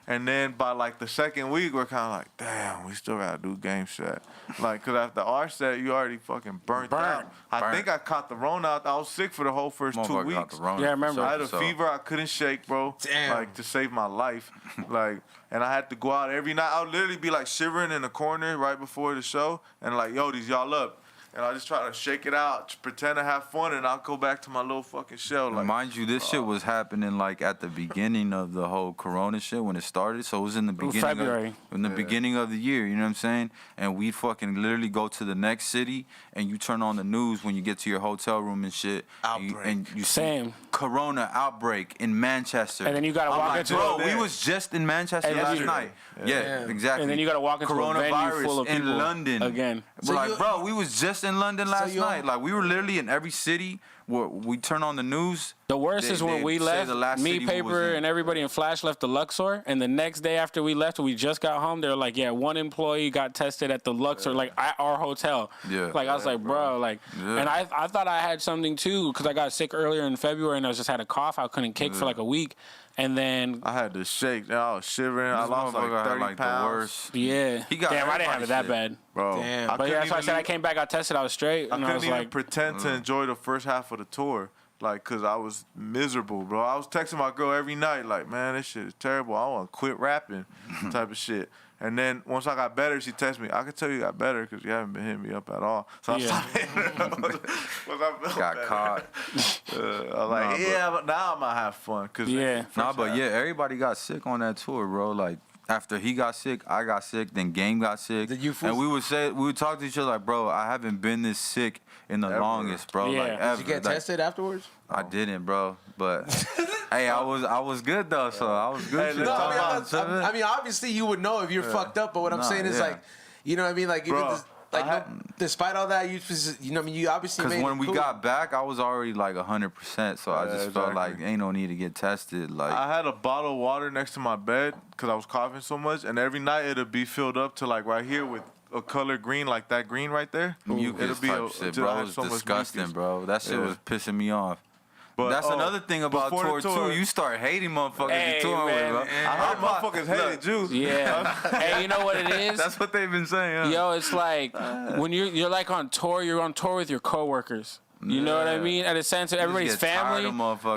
And then by like the second week, we're kind of like, damn, we still gotta do Game set. Like, cause after our set, you already fucking burnt out. I think I caught the Rona. I was sick for the whole first 2 weeks. Yeah, I remember. I had a fever I couldn't shake, bro. Damn. Like to save my life. Like, and I had to go out every night. I would literally be like shivering in the corner right before the show, and like, yo, these y'all up. And I just try to shake it out, pretend to have fun, and I'll go back to my little fucking shell. Like, mind you, this shit was happening like at the beginning of the whole Corona shit when it started. So it was in the beginning, February. Beginning of the year. You know what I'm saying? And we'd fucking literally go to the next city, and you turn on the news when you get to your hotel room and shit. Outbreak. And you Same. see Corona outbreak in Manchester. And then you gotta walk into bro, we was just in Manchester last night. Yeah, exactly. And then you gotta walk into a venue full of people in London again. We're like, bro, we was just in London last night. Like, we were literally in every city where we turn on the news. The worst is when we left, me, Paper, and everybody in Flash left the Luxor, and the next day after we left, we just got home, they were like, yeah, one employee got tested at the Luxor, like, at our hotel. Yeah. Like, I was like, bro, like, and I thought I had something, too, because I got sick earlier in February, and I just had a cough. I couldn't kick for, like, a week. And then I had to shake. I was shivering. I lost like 30 pounds. Yeah. Damn, I didn't have it that bad. Bro. Damn. But yeah, that's why I said I came back, I tested, I was straight. I couldn't even pretend to enjoy the first half of the tour like, cause I was miserable, bro. I was texting my girl every night, like, man, this shit is terrible. I want to quit rapping, type of shit. And then once I got better, she texted me, I can tell you got better because you haven't been hitting me up at all. So I stopped hitting her up. Once I felt Got better. caught. I was like, but now I'm going to have fun. Cause everybody got sick on that tour, bro. Like, after he got sick, I got sick, then Game got sick. And we would talk to each other like, bro, I haven't been this sick in the longest, bro. Yeah. Like, ever. Did you get tested afterwards? I didn't, bro. But hey, I was good though, so I was good. Hey, I mean, obviously you would know if you're fucked up, but what I'm saying is like, you know what I mean? Like, even despite all that, you know what I mean? You obviously made it when we cool. got back, I was already like 100%, so I just felt like ain't no need to get tested. Like, I had a bottle of water next to my bed because I was coughing so much, and every night it'd be filled up to like right here with a color green, like that green right there. Mucus type shit, bro. It was disgusting, bro. That shit was pissing me off. But that's another thing about tour too. You start hating motherfuckers you touring with, bro. I heard motherfuckers hated Jews. Yeah. Hey, you know what it is? That's what they've been saying. Huh? Yo, it's like when you're like on tour, you're on tour with your coworkers. You know what I mean? At a sense of everybody's family,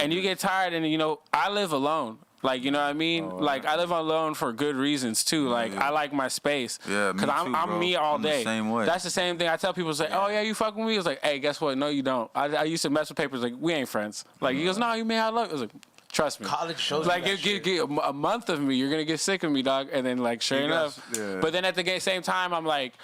and you get tired. And you know, I live alone. Like, you know what I mean? Like, I live alone for good reasons, too. Like, I like my space. Yeah, because I'm me all day. The same way. That's the same thing. I tell people, say, oh, yeah, you fuck with me? It's like, hey, guess what? No, you don't. I used to mess with papers. Like, we ain't friends. Like, he goes, no, you may have luck. I was like, trust me. College shows like, get a month of me. You're going to get sick of me, dog. And then, like, sure enough. But then at the same time, I'm like,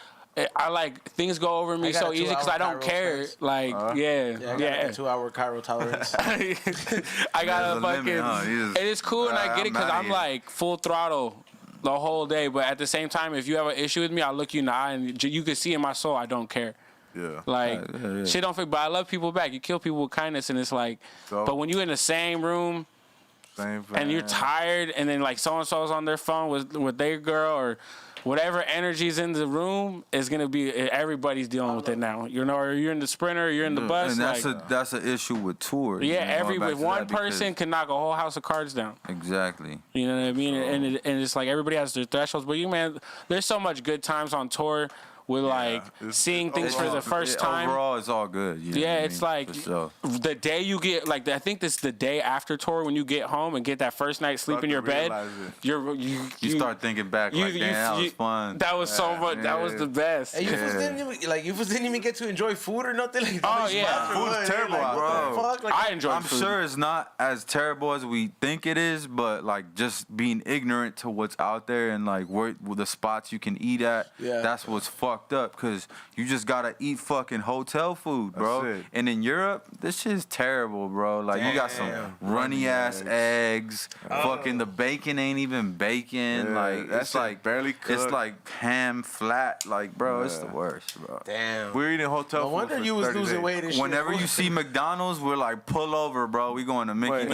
I like things go over me so easy because I don't care. Space. Like, I got a 2-hour Kiero tolerance. I got a fucking. It is cool and I get it because I'm like full throttle the whole day. But at the same time, if you have an issue with me, I'll look you in the eye and you can see in my soul I don't care. Yeah. Like, shit don't fit. But I love people back. You kill people with kindness, and it's like. But when you're in the same room. And you're tired, and then like so and so's on their phone with their girl or. Whatever energy's in the room is gonna be everybody's dealing with it now. You know, or you're in the Sprinter, or you're in the bus. And that's an issue with tours. Yeah, with one person can knock a whole house of cards down. Exactly. You know what I mean? And it's like everybody has their thresholds. But there's so much good times on tour. With seeing things for the first time. Overall, it's all good. It's like the day you get I think this is the day after tour when you get home and get that first night sleep in your bed. You start thinking back damn, that was fun. That was so much. That was the best. Hey, you didn't even get to enjoy food or nothing. Like, food's terrible, bro. I enjoy. I'm sure it's not as terrible as we think it is, but like just being ignorant to what's out there and like where the spots you can eat at. Yeah. That's what's fucked up because you just gotta eat fucking hotel food, bro. And in Europe, this shit's terrible, bro. Like you got some runny ass eggs. Fucking the bacon ain't even bacon. Like it's like barely cooked. It's like ham flat. Like bro, it's the worst, bro. Damn. We're eating hotel food. No wonder you was losing weight and shit. Whenever you see McDonald's, we're like, pull over, bro. We going to Mickey.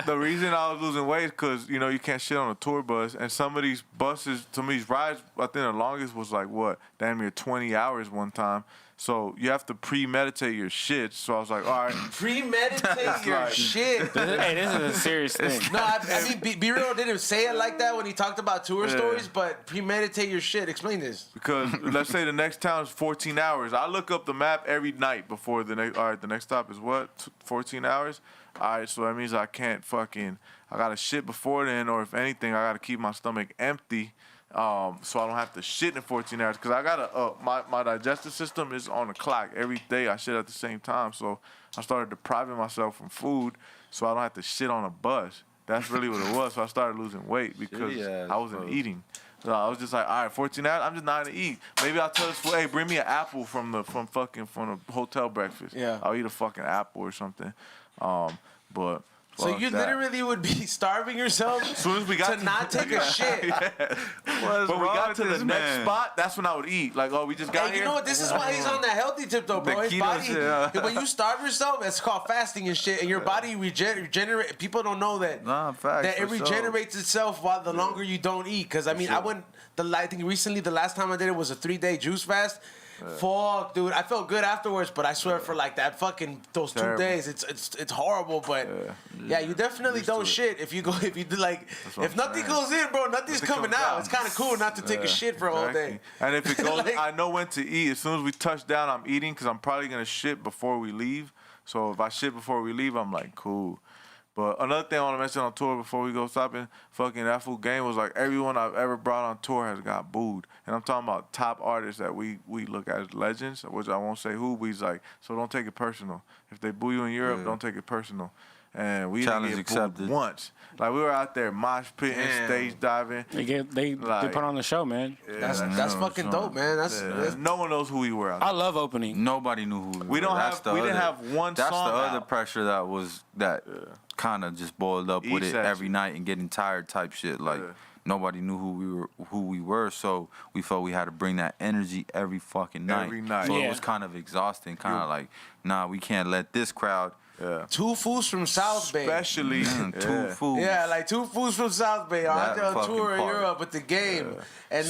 The reason I was losing weight is because you can't shit on a tour bus, and some of these buses, some of these rides, I think the longest was like damn near 20 hours one time. So you have to premeditate your shit. So I was like, all right. Premeditate your shit. Hey, this is a serious thing. No, I mean, BRoll didn't say it like that when he talked about tour stories, but premeditate your shit. Explain this. Because let's say the next town is 14 hours. I look up the map every night before the next. All right, the next stop is what? 14 hours? All right, so that means I can't I got to shit before then, or if anything, I got to keep my stomach empty. So I don't have to shit in 14 hours because I got my digestive system is on the clock every day. I shit at the same time, so I started depriving myself from food so I don't have to shit on a bus. That's really what it was. So I started losing weight because I wasn't eating. So I was just like, all right, 14 hours, I'm just not gonna eat. Maybe I'll tell this fool, hey, bring me an apple from the hotel breakfast. Yeah, I'll eat a fucking apple or something. But. So you literally would be starving yourself as soon as we got to not take a shit. But we got to the next spot, that's when I would eat. Like, we just got here. You know what? This is why he's on that healthy tip, though, bro. His body, when you starve yourself, it's called fasting and shit, and your body regenerate. People don't know that. That it regenerates itself while the longer you don't eat. Because, I mean, I think recently, the last time I did it was a 3-day juice fast. fuck, dude. I felt good afterwards, but I swear for like that fucking those Terrible. 2 days, it's horrible. But yeah, you definitely don't shit if you do like if nothing goes in, bro, nothing's coming out. It's kind of cool not to take a shit for a whole day. And if it goes, Like- I know when to eat. As soon as we touch down, I'm eating because I'm probably gonna shit before we leave. So if I shit before we leave, I'm like, cool. But another thing I want to mention on tour before we go stopping, fucking that fool game was like everyone I've ever brought on tour has got booed. And I'm talking about top artists that we look at as legends, which I won't say who, but he's like, so don't take it personal. If they boo you in Europe, don't take it personal. And we didn't get booed once. Like we were out there mosh pitting, stage diving. They put on the show, man. Yeah, that's fucking dope, man. That's no one knows who we were out there. I love opening. Nobody knew who we were. Didn't have one That's song the other out. pressure that kind of just boiled up with Eats it at every you. night and getting tired type shit. Like nobody knew who we were, so we felt we had to bring that energy every fucking night. Every night. So Yeah. it was kind of exhausting. Kind of like, nah, we can't let this crowd. two fools from South Bay. Especially Two fools. Yeah, like two fools from South Bay are out That there on fucking tour in part. Europe with the game, and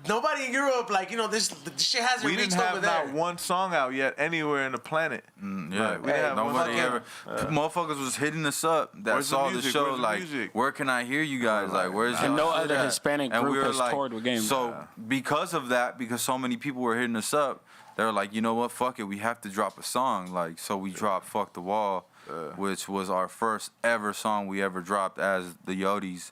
nobody in Europe, like this shit hasn't we reached didn't over have there. not one song out yet anywhere in the planet. Yeah, we didn't have nobody one ever. Motherfuckers was hitting us up that Where's the saw the music? show. Where's the like, music? where can I hear you guys? Like, where's And your no shit other at? Hispanic And group we were has like, toured with Game. So because of that, because so many people were hitting us up, they were like, you know what? Fuck it, we have to drop a song. Like, so we dropped "Fuck the Wall," which was our first ever song we ever dropped as the Yotes,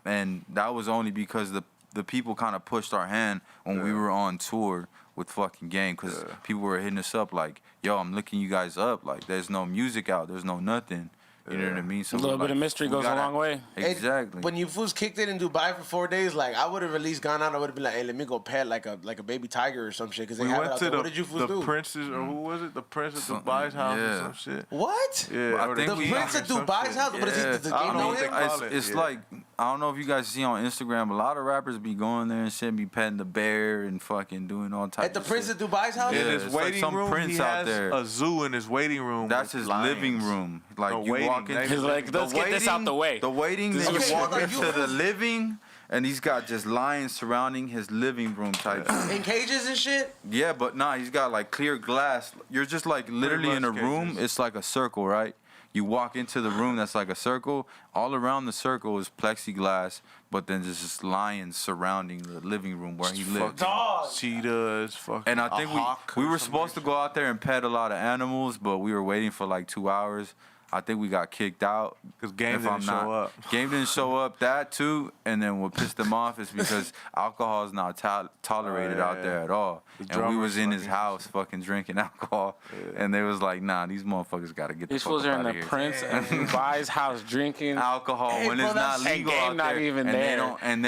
and that was only because the people kind of pushed our hand when we were on tour with fucking Game, because people were hitting us up like, yo, I'm looking you guys up. Like, there's no music out, there's no nothing. You know what I mean? So A little we're bit of like, mystery we goes a gotta- long way. Exactly. When you fools kicked it in Dubai for 4 days, like I would have at least gone out. I would have been like, hey, let me go pet like a baby tiger or some shit. Because they We have it went out to there. What did you fools the do? Princess, or who was it? The Prince of Dubai's house or some shit. What? Yeah, I or think The we- Prince of Dubai's house? But does the I game don't know know what him? they call it. It's like, I don't know if you guys see on Instagram, a lot of rappers be going there and shit, be petting the bear and fucking doing all types At the of Prince shit. of Dubai's house? Yeah, In his it's like waiting some room, prince he out has there. a zoo in his waiting room. That's with his lions. living room. Like, No, you waiting. walk into He's like, let's get this out the way. The waiting, This then is you what- walk like, into you- the living, and he's got just lions surrounding his living room type. In cages and shit? Yeah, but nah, he's got like clear glass. You're just like literally in a much room. cages. It's like a circle, right? You walk into the room that's like a circle. All around the circle is plexiglass, but then there's just lions surrounding the living room where he lives. Dog. Cheetahs, fucking. And I think a hawk we or were some supposed to go out there and pet a lot of animals, but we were waiting for like 2 hours. I think we got kicked out. 'Cause Game if didn't I'm show not- up. Game didn't show up, that too. And then what pissed them off is because alcohol is not tolerated out there at all. And we drummers was in his fucking- house fucking drinking alcohol. And they was like, nah, these motherfuckers got to get the These fuck fools up are in out the of here. Prince of Dubai's house drinking. Alcohol Hey, when bro, it's not that's- legal And Game out not there. even and there.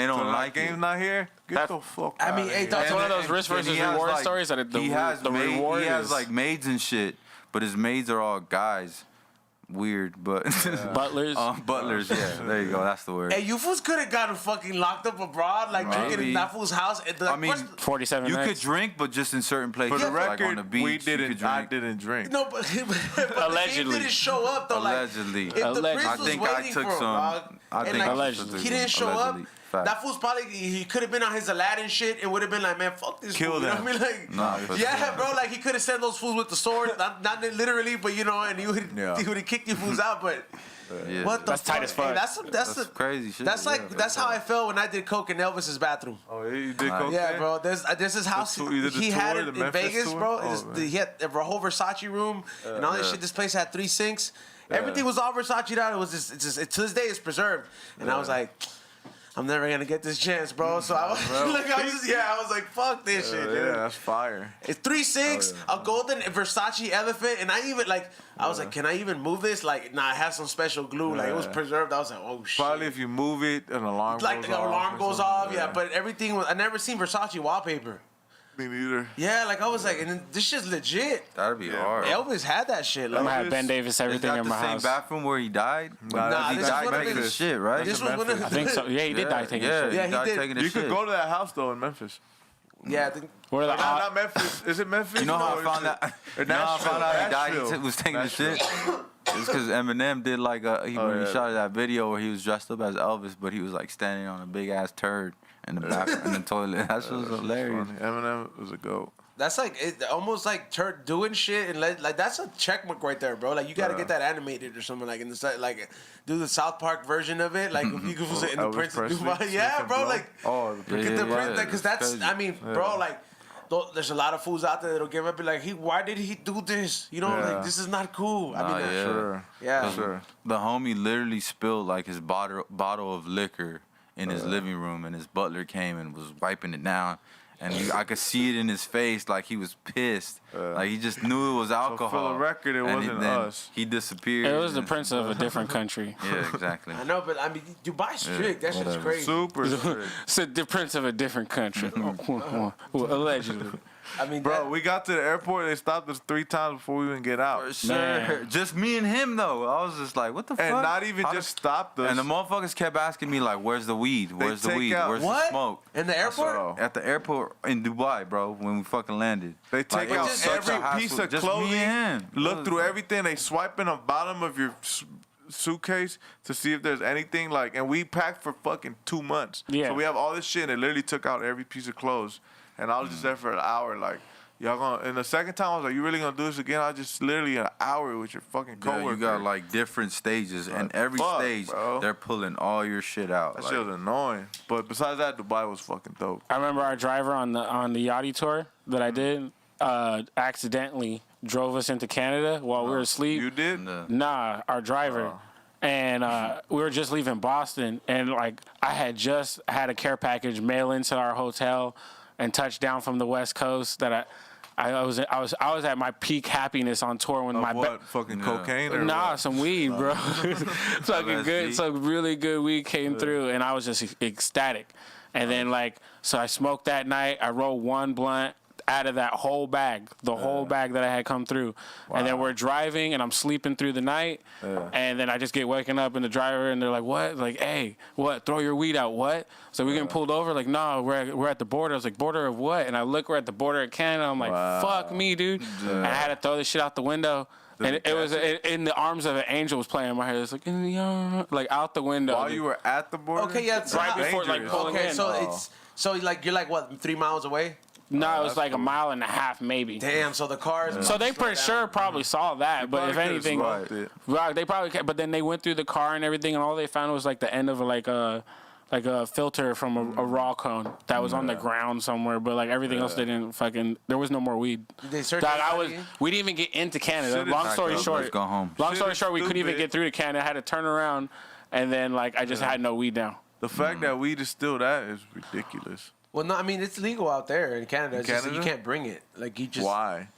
They don't So, like Game's it. not here. Get That- the fuck I out mean, of hey, here. that's one of those risk and versus he has, reward like- stories that he has the reward he has is like maids and shit, but his maids are all guys. Weird, but butlers. butlers. Yeah, there you go. That's the word. Hey, you fools could have gotten fucking locked up abroad, like drinking in Maybe. that fool's house. I mean, 47 you nights. could drink, but just in certain places. For the like on record, the beach, we you didn't. could I drink. didn't drink. No, but the Allegedly. game didn't show up though. Allegedly. Like, if the Allegedly. prince I was think I waiting took for him, some. dog, I and think like, I Allegedly. he didn't show Allegedly. up. Fact. That fool's probably he could have been on his Aladdin shit and would have been like, man, fuck this Kill fool. You know them. what I mean? Like, Nah, for yeah, sure. bro. Like he could have sent those fools with the sword, not literally, but you know, and he would have kicked you fools out. But Yeah. what the That's tight fuck? as fuck. Hey, that's That's crazy shit. That's like Yeah, that's how I felt when I did coke in Elvis's bathroom. Oh, you did Nice. cocaine? Yeah, bro. There's his house. tour- you did the He had tour, it the in Memphis Vegas, tour? bro. Oh, man. He had a whole Versace room and all this shit. This place had 3 sinks. Everything was all Versace out. It was just to this day it's preserved. And I was like, I'm never gonna get this chance, bro. So I was I was like, fuck this shit, Yeah, dude. that's fire. It's 3 sinks, a golden Versace elephant, and I even I was like, can I even move this? Like, nah, I have some special glue. Like it was Yeah. preserved. I was like, oh shit. Probably if you move it, an alarm like goes the off. alarm or goes something. off, yeah. But everything was. I never seen Versace wallpaper. Me neither. Yeah, like I was like, and then this shit's legit. That'd be hard. Elvis had that shit. I'm Like, gonna have Ben Davis Is everything that in the my same house. bathroom where he died? Nah, he this died is one of taking the- his shit, right? this was one of I think so. Yeah, he did die taking shit. Yeah, he died did. taking his You shit. could go to that house though in Memphis. yeah, I think. What are the Nah, not Memphis. Is it Memphis? You know how No, I found it's- out? or You know how I found out he died? Nashville. He was taking the Nashville. shit. It's because Eminem did like when he yeah. shot that video where he was dressed up as Elvis, but he was like standing on a big ass turd in the bathroom in the toilet. That shit was hilarious. Funny. Eminem was a goat. that's like almost like doing shit and like that's a check mark right there, bro. Like you got to get that animated or something like in the like do the South Park version of it, like if you could in the Prince of Dubai, yeah, bro. Like get the Prince, because that's crazy. I mean, bro, like. There's a lot of fools out there that'll give up. Be like, why did he do this? You know, like this is not cool. I mean, sure. The homie literally spilled like his bottle of liquor in his living room, and his butler came and was wiping it down. And I could see it in his face, like he was pissed. Like he just knew it was alcohol. So for the record, it wasn't us. He disappeared. It was the prince of a different country. Yeah, exactly. I know, but I mean, Dubai's strict. That shit's crazy. Super strict. It's the prince of a different country. Well, allegedly. I mean, bro, we got to the airport. They stopped us 3 times before we even get out. For sure. Just me and him though. I was just like, what the fuck? And not even just stopped us. And the motherfuckers kept asking me like, where's the weed? Where's the weed? Where's the smoke? In the airport? At the airport in Dubai, bro. When we fucking landed. They take out every piece of clothing. Look through everything. They swipe in the bottom of your suitcase to see if there's anything like. And we packed for fucking 2 months. Yeah. So we have all this shit. And they literally took out every piece of clothes. And I was just there for an hour, like, y'all gonna. And the second time, I was like, you really gonna do this again? I just literally an hour with your fucking coworker. Yeah, you got like different stages, and every stage, bro, they're pulling all your shit out. That shit was annoying. But besides that, Dubai was fucking dope. I remember our driver on the Yachty tour that I did accidentally drove us into Canada while we were asleep. You did? Nah, our driver. And we were just leaving Boston, and like I had just had a care package mail into our hotel and touched down from the West Coast. That I was at my peak happiness on tour when fucking cocaine or nah, what? Some weed, bro. Fucking good, some really good weed came through, and I was just ecstatic. And then so I smoked that night. I rolled one blunt out of that whole bag, whole bag that I had come through. Wow. And then we're driving, and I'm sleeping through the night. And then I just get waking up in the driver, and they're like, what? Like, hey, what? Throw your weed out, what? So we getting pulled over? Like, no, we're at the border. I was like, border of what? And I look, we're at the border of Canada. I'm like, fuck me, dude. And I had to throw this shit out the window. And it was in the arms of an angel was playing in my head. It's like in the arm, like out the window. While you were at the border? Okay, yeah. Right before pulling in. So you're like what, 3 miles away? No, it was like 1.5 miles maybe. Damn, so the cars. So they for sure probably saw that, but if anything, they probably. But then they went through the car and everything, and all they found was like the end of like a filter from a raw cone that was on the ground somewhere. But like everything else, they didn't fucking. There was no more weed. They searched. We didn't even get into Canada. Long story short, let's go home. Long story short, we couldn't even get through to Canada. I had to turn around, and then I just had no weed now. The fact that weed is still that is ridiculous. Well, no, I mean, it's legal out there in Canada. It's just that you can't bring it. Like, you just... Why?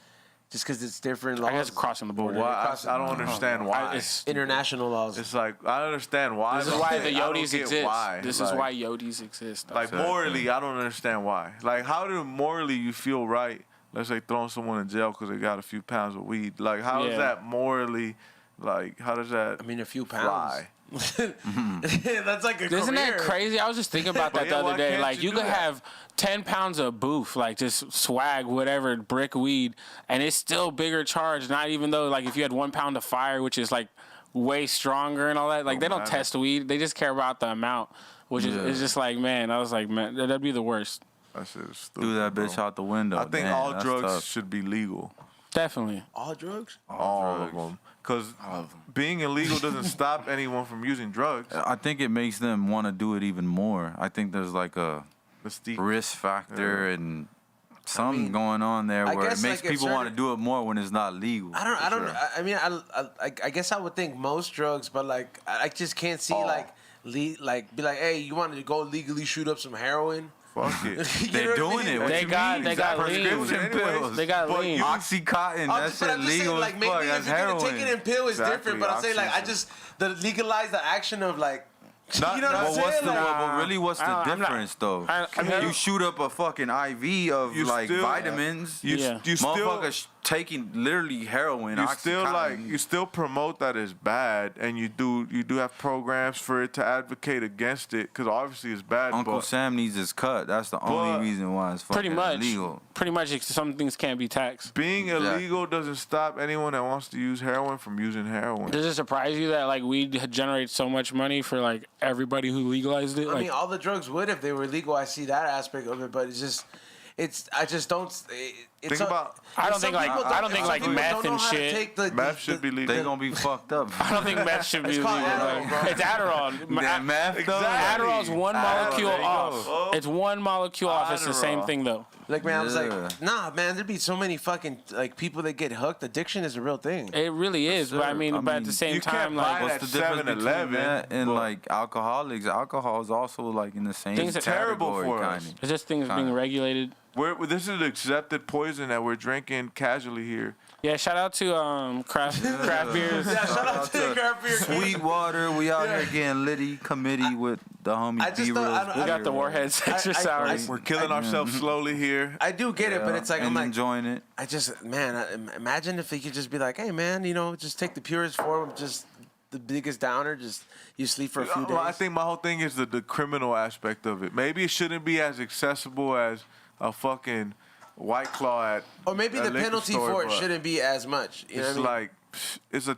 Just because it's different laws. I guess crossing the border. Why? I don't understand why. It's international laws. It's like, I understand why. This is why the Yotis exist. This is why Yotis exist. Like, morally, I don't understand why. Like, how do morally you feel right, let's say, throwing someone in jail because they got a few pounds of weed? Like, how is that morally, like, how does that I mean, a few pounds. fly? That's like a Isn't career. that crazy? I was just thinking about that the other day. Like, you could have 10 pounds of boof, like just swag, whatever, brick weed, and it's still bigger charge. Not even though, like, if you had 1 pound of fire, which is like way stronger and all that. Like, they don't test weed. They just care about the amount, which is it's just like, man, I was like, man, that'd be the worst. That shit is stupid. Threw that bitch out the window. I think all drugs should be legal. Definitely. All drugs? All of them. Because being illegal doesn't stop anyone from using drugs. I think it makes them want to do it even more. I think there's like a risk factor and something going on there where it makes people want to do it more when it's not legal. I mean, I guess I would think most drugs, but like I just can't see be like, hey, you wanted to go legally shoot up some heroin? Fuck it. They're doing it. They got prescription pills. They got lean. Oxycontin. That shit legal like, as fuck. That's heroin. Take it in pill is different, but I'm saying like the legalize the action of like. You know what I'm saying? What's the difference though? I mean, you shoot up a fucking IV of vitamins. You motherfuckers taking literally heroin. You still promote that it's bad, and you do have programs for it to advocate against it because obviously it's bad. Uncle Sam needs his cut. That's the only reason why it's fucking illegal. Pretty much, some things can't be taxed. Being illegal doesn't stop anyone that wants to use heroin from using heroin. Does it surprise you that like weed generates so much money for like everybody who legalized it? I mean, all the drugs would if they were legal. I see that aspect of it, but I just don't. Think about. I don't think like meth and shit. Meth should be legal. They gonna be fucked up. I don't think meth should be legal. It's Adderall. Meth. Exactly. Adderall's one molecule off. It's one molecule off. It's the same thing though. Like, man, I was like, nah, man, there'd be so many fucking like people that get hooked. Addiction is a real thing. It really is, but I mean, at the same time, like, what's the difference between that and like alcoholics? Alcohol is also like in the same things are terrible for us. It's just things being regulated. This is an accepted poison that we're drinking casually here. Yeah, shout out to craft beers. Yeah, shout out to the craft beer. Sweetwater, we out here getting litty committee with the homie BRoll. We got the Warheads extra sours. We're killing ourselves slowly here. I do get it, but it's like I'm like enjoying it. I just imagine if they could just be like, hey man, just take the purest form, just the biggest downer, just you sleep for a few days. I think my whole thing is the criminal aspect of it. Maybe it shouldn't be as accessible as a fucking White Claw at or maybe the penalty for it shouldn't be as much. You know what I mean?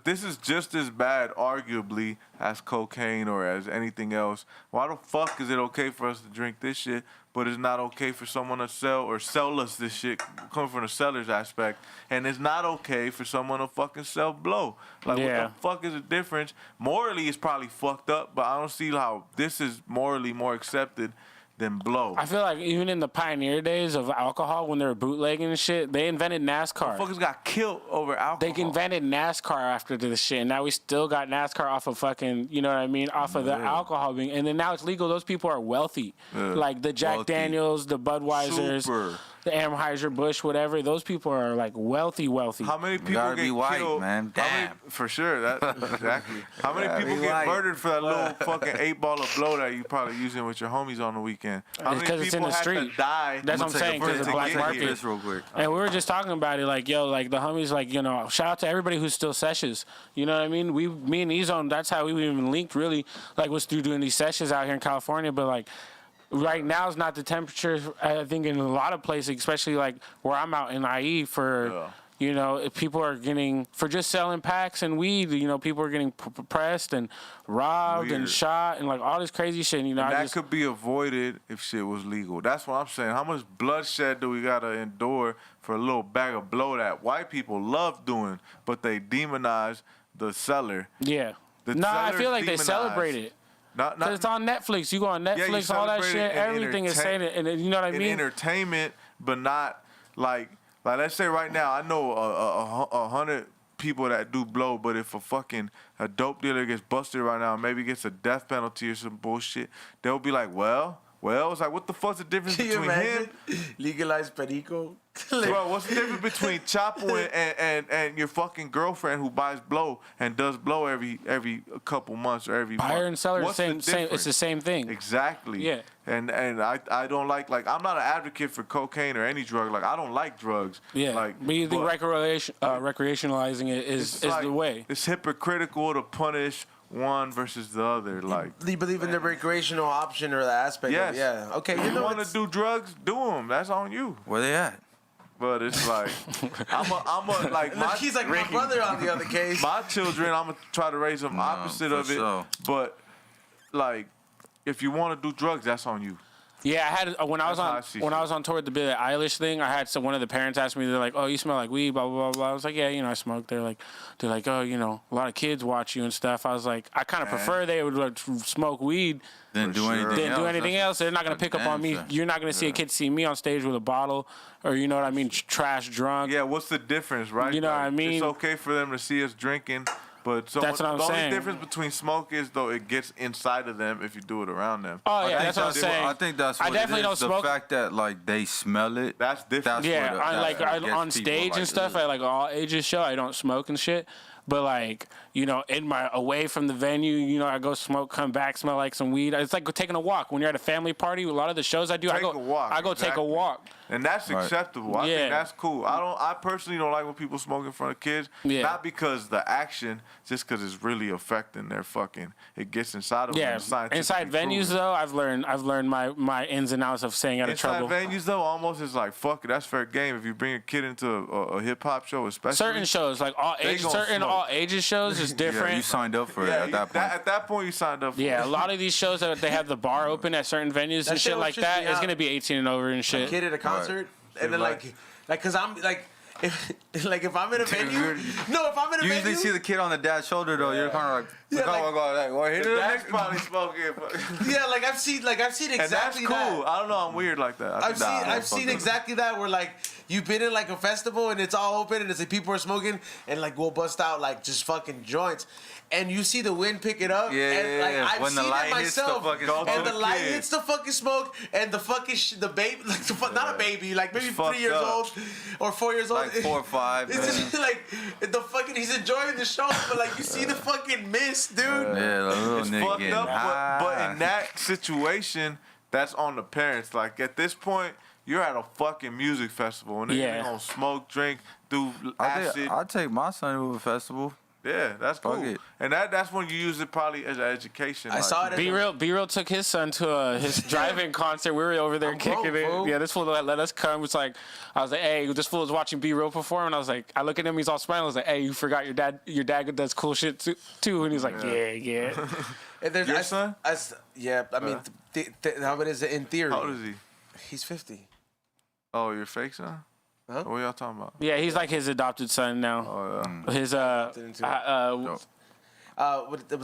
This is just as bad, arguably, as cocaine or as anything else. Why the fuck is it okay for us to drink this shit, but it's not okay for someone to sell us this shit, coming from the seller's aspect, and it's not okay for someone to fucking sell blow? Like, what the fuck is the difference? Morally, it's probably fucked up, but I don't see how this is morally more accepted than blow. I feel like even in the pioneer days of alcohol, when they were bootlegging and shit, they invented NASCAR. Motherfuckers got killed over alcohol. They invented NASCAR after this shit, and now we still got NASCAR off of fucking, you know what I mean, off of the alcohol being, and then now it's legal. Those people are wealthy, like the Jack Daniels, the Budweisers, the Anheuser-Busch, whatever. Those people are like wealthy. How many people get white, killed? Man. Damn. For sure, exactly. How many people get murdered for that little fucking 8-ball of blow that you probably using with your homies on the weekend? How many people it's in the street. To die? That's what I'm saying, because it's black market. Real quick. And we were just talking about it, like, yo, like the homies, like, shout out to everybody who's still sessions. You know what I mean? Me and E-Zone, that's how we even linked, really, like, was through doing these sessions out here in California. But like, right now is not the temperature, I think, in a lot of places, especially like where I'm out in IE for, if people are getting, for just selling packs and weed, people are getting pressed and robbed and shot and like all this crazy shit. And that could be avoided if shit was legal. That's what I'm saying. How much bloodshed do we got to endure for a little bag of blow that white people love doing, but they demonize the seller? Yeah. I feel like they celebrate it. Because it's on Netflix. You go on Netflix, all that shit, everything is saying it. And you know what I mean? In entertainment, but not like let's say right now, I know 100 people that do blow, but if a dope dealer gets busted right now, maybe gets a death penalty or some bullshit, they'll be like, well, it's like, what the fuck's the difference between him? Legalize perico. Bro, what's the difference between Chapo and your fucking girlfriend who buys blow and does blow every couple months or every buyer month? and seller, same. It's the same thing. Exactly. Yeah. And I don't like I'm not an advocate for cocaine or any drug. Like, I don't like drugs. Yeah. But you think recreationalizing it is the way? It's hypocritical to punish one versus the other. Like, you believe in the recreational option or the aspect? Yes. Okay. You want to do drugs? Do them. That's on you. Where they at? But it's like, he's like my brother on the other case. My children, I'm gonna try to raise them opposite of it. Sure. But like, if you want to do drugs, that's on you. Yeah, I had when I was on tour with the Billie Eilish thing. I had one of the parents ask me, they're like, "Oh, you smell like weed," blah blah blah blah. I was like, "Yeah, I smoke." They're like, "Oh, a lot of kids watch you and stuff." I was like, "I kind of prefer they would smoke weed than do anything else. They're not gonna pick up on me. You're not gonna see a kid see me on stage with a bottle, or you know what I mean, trash drunk." Yeah, what's the difference, right? You know what I mean? It's okay for them to see us drinking. But that's what I'm saying. The only difference between smoke is, though, it gets inside of them if you do it around them. Oh, yeah, that's what I'm saying. I think that's what definitely it is. don't smoke. The fact that, like, they smell it. That's different. On stage and stuff, at, like, all ages show, I don't smoke and shit. But, like, in my away from the venue, I go smoke, come back, smell like some weed. It's like taking a walk. When you're at a family party, a lot of the shows I do, I go take a walk. And that's acceptable. I think that's cool. I personally don't like when people smoke in front of kids. Yeah. Not because the action, just because it's really affecting their it gets inside of them. Yeah. Inside venues, though, I've learned my ins and outs of staying out of trouble. Inside venues, though, almost is like, fuck it, that's fair game. If you bring a kid into a hip-hop show, especially. Certain shows, like all ages shows is different. Yeah, you signed up for it at that point. At that point, you signed up for it. Yeah, a lot of these shows that they have the bar open at certain venues and shit like that, it's going to be 18 and over and shit. A kid at a concert? and then like, cause I'm like. If I'm in a venue, if I'm in a venue, you usually see the kid on the dad's shoulder though. You're kind of like, that's probably smoking. Yeah, like I've seen exactly and that's cool. that. I don't know, I'm weird like that. I've seen exactly that where like you've been in like a festival and it's all open and it's like people are smoking and like we'll bust out like just fucking joints. And you see the wind pick it up, and like I've seen it myself, and the light hits the fucking smoke, and the fucking the baby, like not a baby, like maybe 3 years old or 4 years old, like 4 or 5. It's just like the fucking he's enjoying the show, but like you see the fucking mist, dude. Yeah, the little it's nigga fucked getting up, high. but in that situation, that's on the parents. Like at this point, you're at a fucking music festival, and they're gonna smoke, drink, do acid. I'll take my son to a festival. Yeah, that's cool. And that's when you use it probably as an education. I saw it. BRoll took his son to his drive-in concert. We were over there kicking it. Yeah, this fool let us come. It's like I was like, hey, this fool was watching BRoll perform, and I was like, I look at him, he's all smiling. I was like, hey, you forgot your dad does cool shit too. And he's like, yeah. And your son? I mean, how it is in theory. How old is he? He's 50. Oh, your fake son? Huh? What y'all talking about? Yeah, he's like his adopted son now. Oh yeah. His the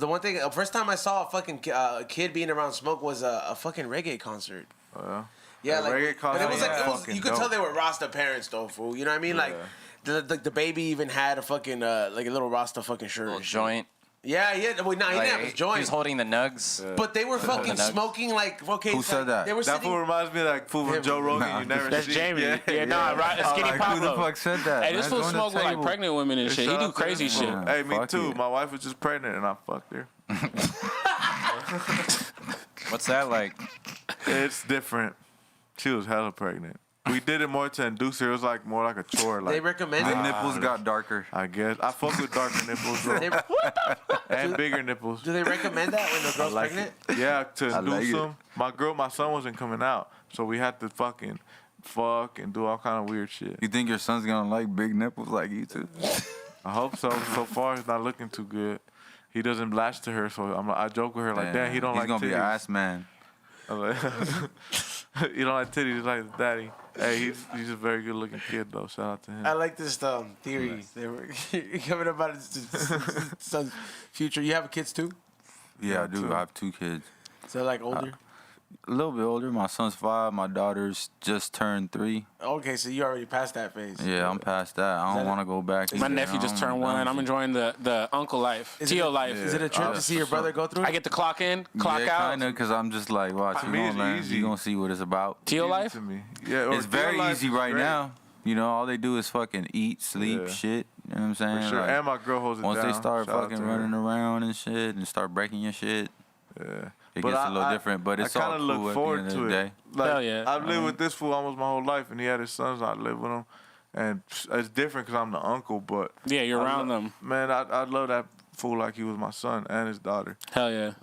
one thing, first time I saw a fucking kid being around smoke was a fucking reggae concert. Oh yeah. Yeah, like, reggae concert. But it was you could tell they were Rasta parents though, fool. You know what I mean? Like the baby even had a fucking like a little Rasta fucking shirt. A little joint. Yeah. Well, nah, he didn't have his joint. He was holding the nugs. Yeah. But they were fucking smoking like, okay. Who said that? They were that fool reminds me of like fool from Joe Rogan. You never that's see. Jamie. Yeah, Skinny Pablo. Who the fuck said that? Hey, this fool smoke with like pregnant women and shit. He do crazy shit. Hey, me too. My wife was just pregnant and I fucked her. What's that like? It's different. She was hella pregnant. We did it more to induce her. It was like more like a chore. Like they recommend the nipples got darker. I guess I fuck with darker nipples, bro. And bigger nipples. Do they recommend that when the girl's pregnant? Yeah, to induce them. My son wasn't coming out, so we had to fucking fuck and do all kind of weird shit. You think your son's gonna like big nipples like you too? I hope so. So far, it's not looking too good. He doesn't latch to her, so I joke with her like, "Damn, he don't like titties." He's gonna be an ass man. You don't like titties, like his daddy. Hey, he's a very good looking kid though. Shout out to him. I like this theory. They were coming about his son's future. You have kids too? Yeah, I do. I have 2 kids. So like older? A little bit older. My son's 5. My daughter's just turned 3. Okay, so you already passed that phase. Yeah, I'm past that. I don't want to go back. My nephew just turned 1. I'm enjoying the uncle life, Tio life. Is it a trip to see your brother go through it? I get to clock in, clock out. Kinda, because I'm just like, watch, you gonna learn. You gonna see what it's about. Tio life? To me. Yeah, it's very easy right now. You know, all they do is fucking eat, sleep, shit. You know what I'm saying? For sure. Like, and my girl holds it once down. they start fucking running around and shit and start breaking your shit. Yeah. It gets a little different, but it's all cool look forward at the end to of the it. day. Like, hell yeah. I've lived with this fool almost my whole life, and he had his sons. I live with him, and it's different because I'm the uncle. But yeah, you're around them. Man, I love that fool like he was my son and his daughter. Hell yeah.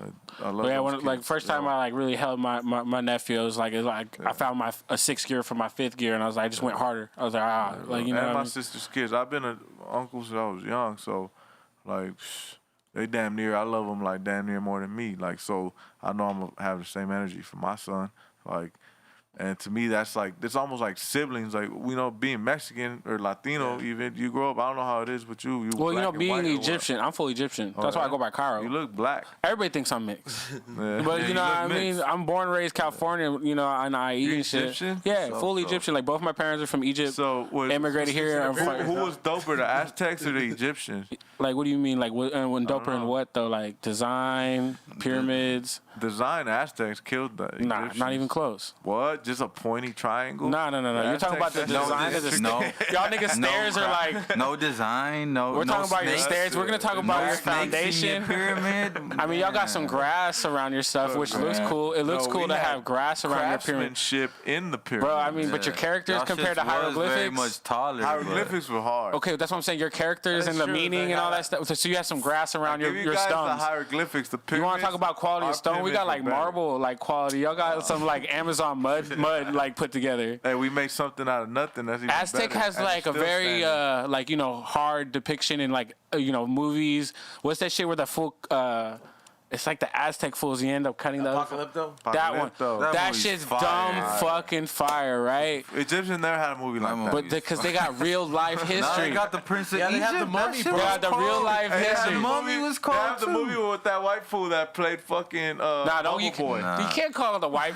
I love those kids. Like first time I like really held my nephew, it was like I found a 6th gear for my 5th gear, and I was like, I just went harder. I was like, like you know. And my sister's kids. I've been an uncle since I was young, so like. They damn near, I love them like damn near more than me. Like, so I know I'm going to have the same energy for my son. Like, and to me, that's like, it's almost like siblings. Like, you know, being Mexican or Latino, even, you grow up, I don't know how it is with you. Well, you know, being Egyptian, I'm full Egyptian. That's why I go by Kiero. You look black. Everybody thinks I'm mixed. But, you know what I mean? I'm born and raised California, you know, and I eat and shit. Egyptian? Yeah, full Egyptian. Like, both my parents are from Egypt. So, immigrated here. Who was doper, the Aztecs or the Egyptians? Like, what do you mean? Like, when doper and what, though? Like, design, pyramids. Design, Aztecs killed the Egyptians. Nah, not even close. What? Just a pointy triangle? No. You're talking about the design of the stairs. Y'all niggas stairs are like... No design, We're talking about your stairs. We're going to talk about your foundation. Pyramid. I mean, y'all got some grass around your stuff, which looks cool. It looks cool to have grass around your pyramid. Craftsmanship in the pyramid. Bro, I mean, but your characters compared to hieroglyphics... very much taller. Hieroglyphics were hard. Okay, that's what I'm saying. Your characters and the meaning and all that stuff. So you have some grass around your stones. The hieroglyphics, the pyramids. You want to talk about quality of stone? We got like marble like quality. Y'all got some like Amazon mud like put together. Hey, we make something out of nothing. That's even Aztec better. has like a very like, you know, hard depiction in like, you know, movies. What's that shit where the full It's like the Aztec fools. You end up cutting the Apocalypto? that one. Apocalypto. That shit's dumb fucking fire, right? Egyptians never had a movie like that. But because they got real life history. Now they got the Prince of Yeah, they Egypt. have the mummy, bro. They got the real life history. The mummy was called They have the movie with that white fool that played fucking You Boy. can't call it the white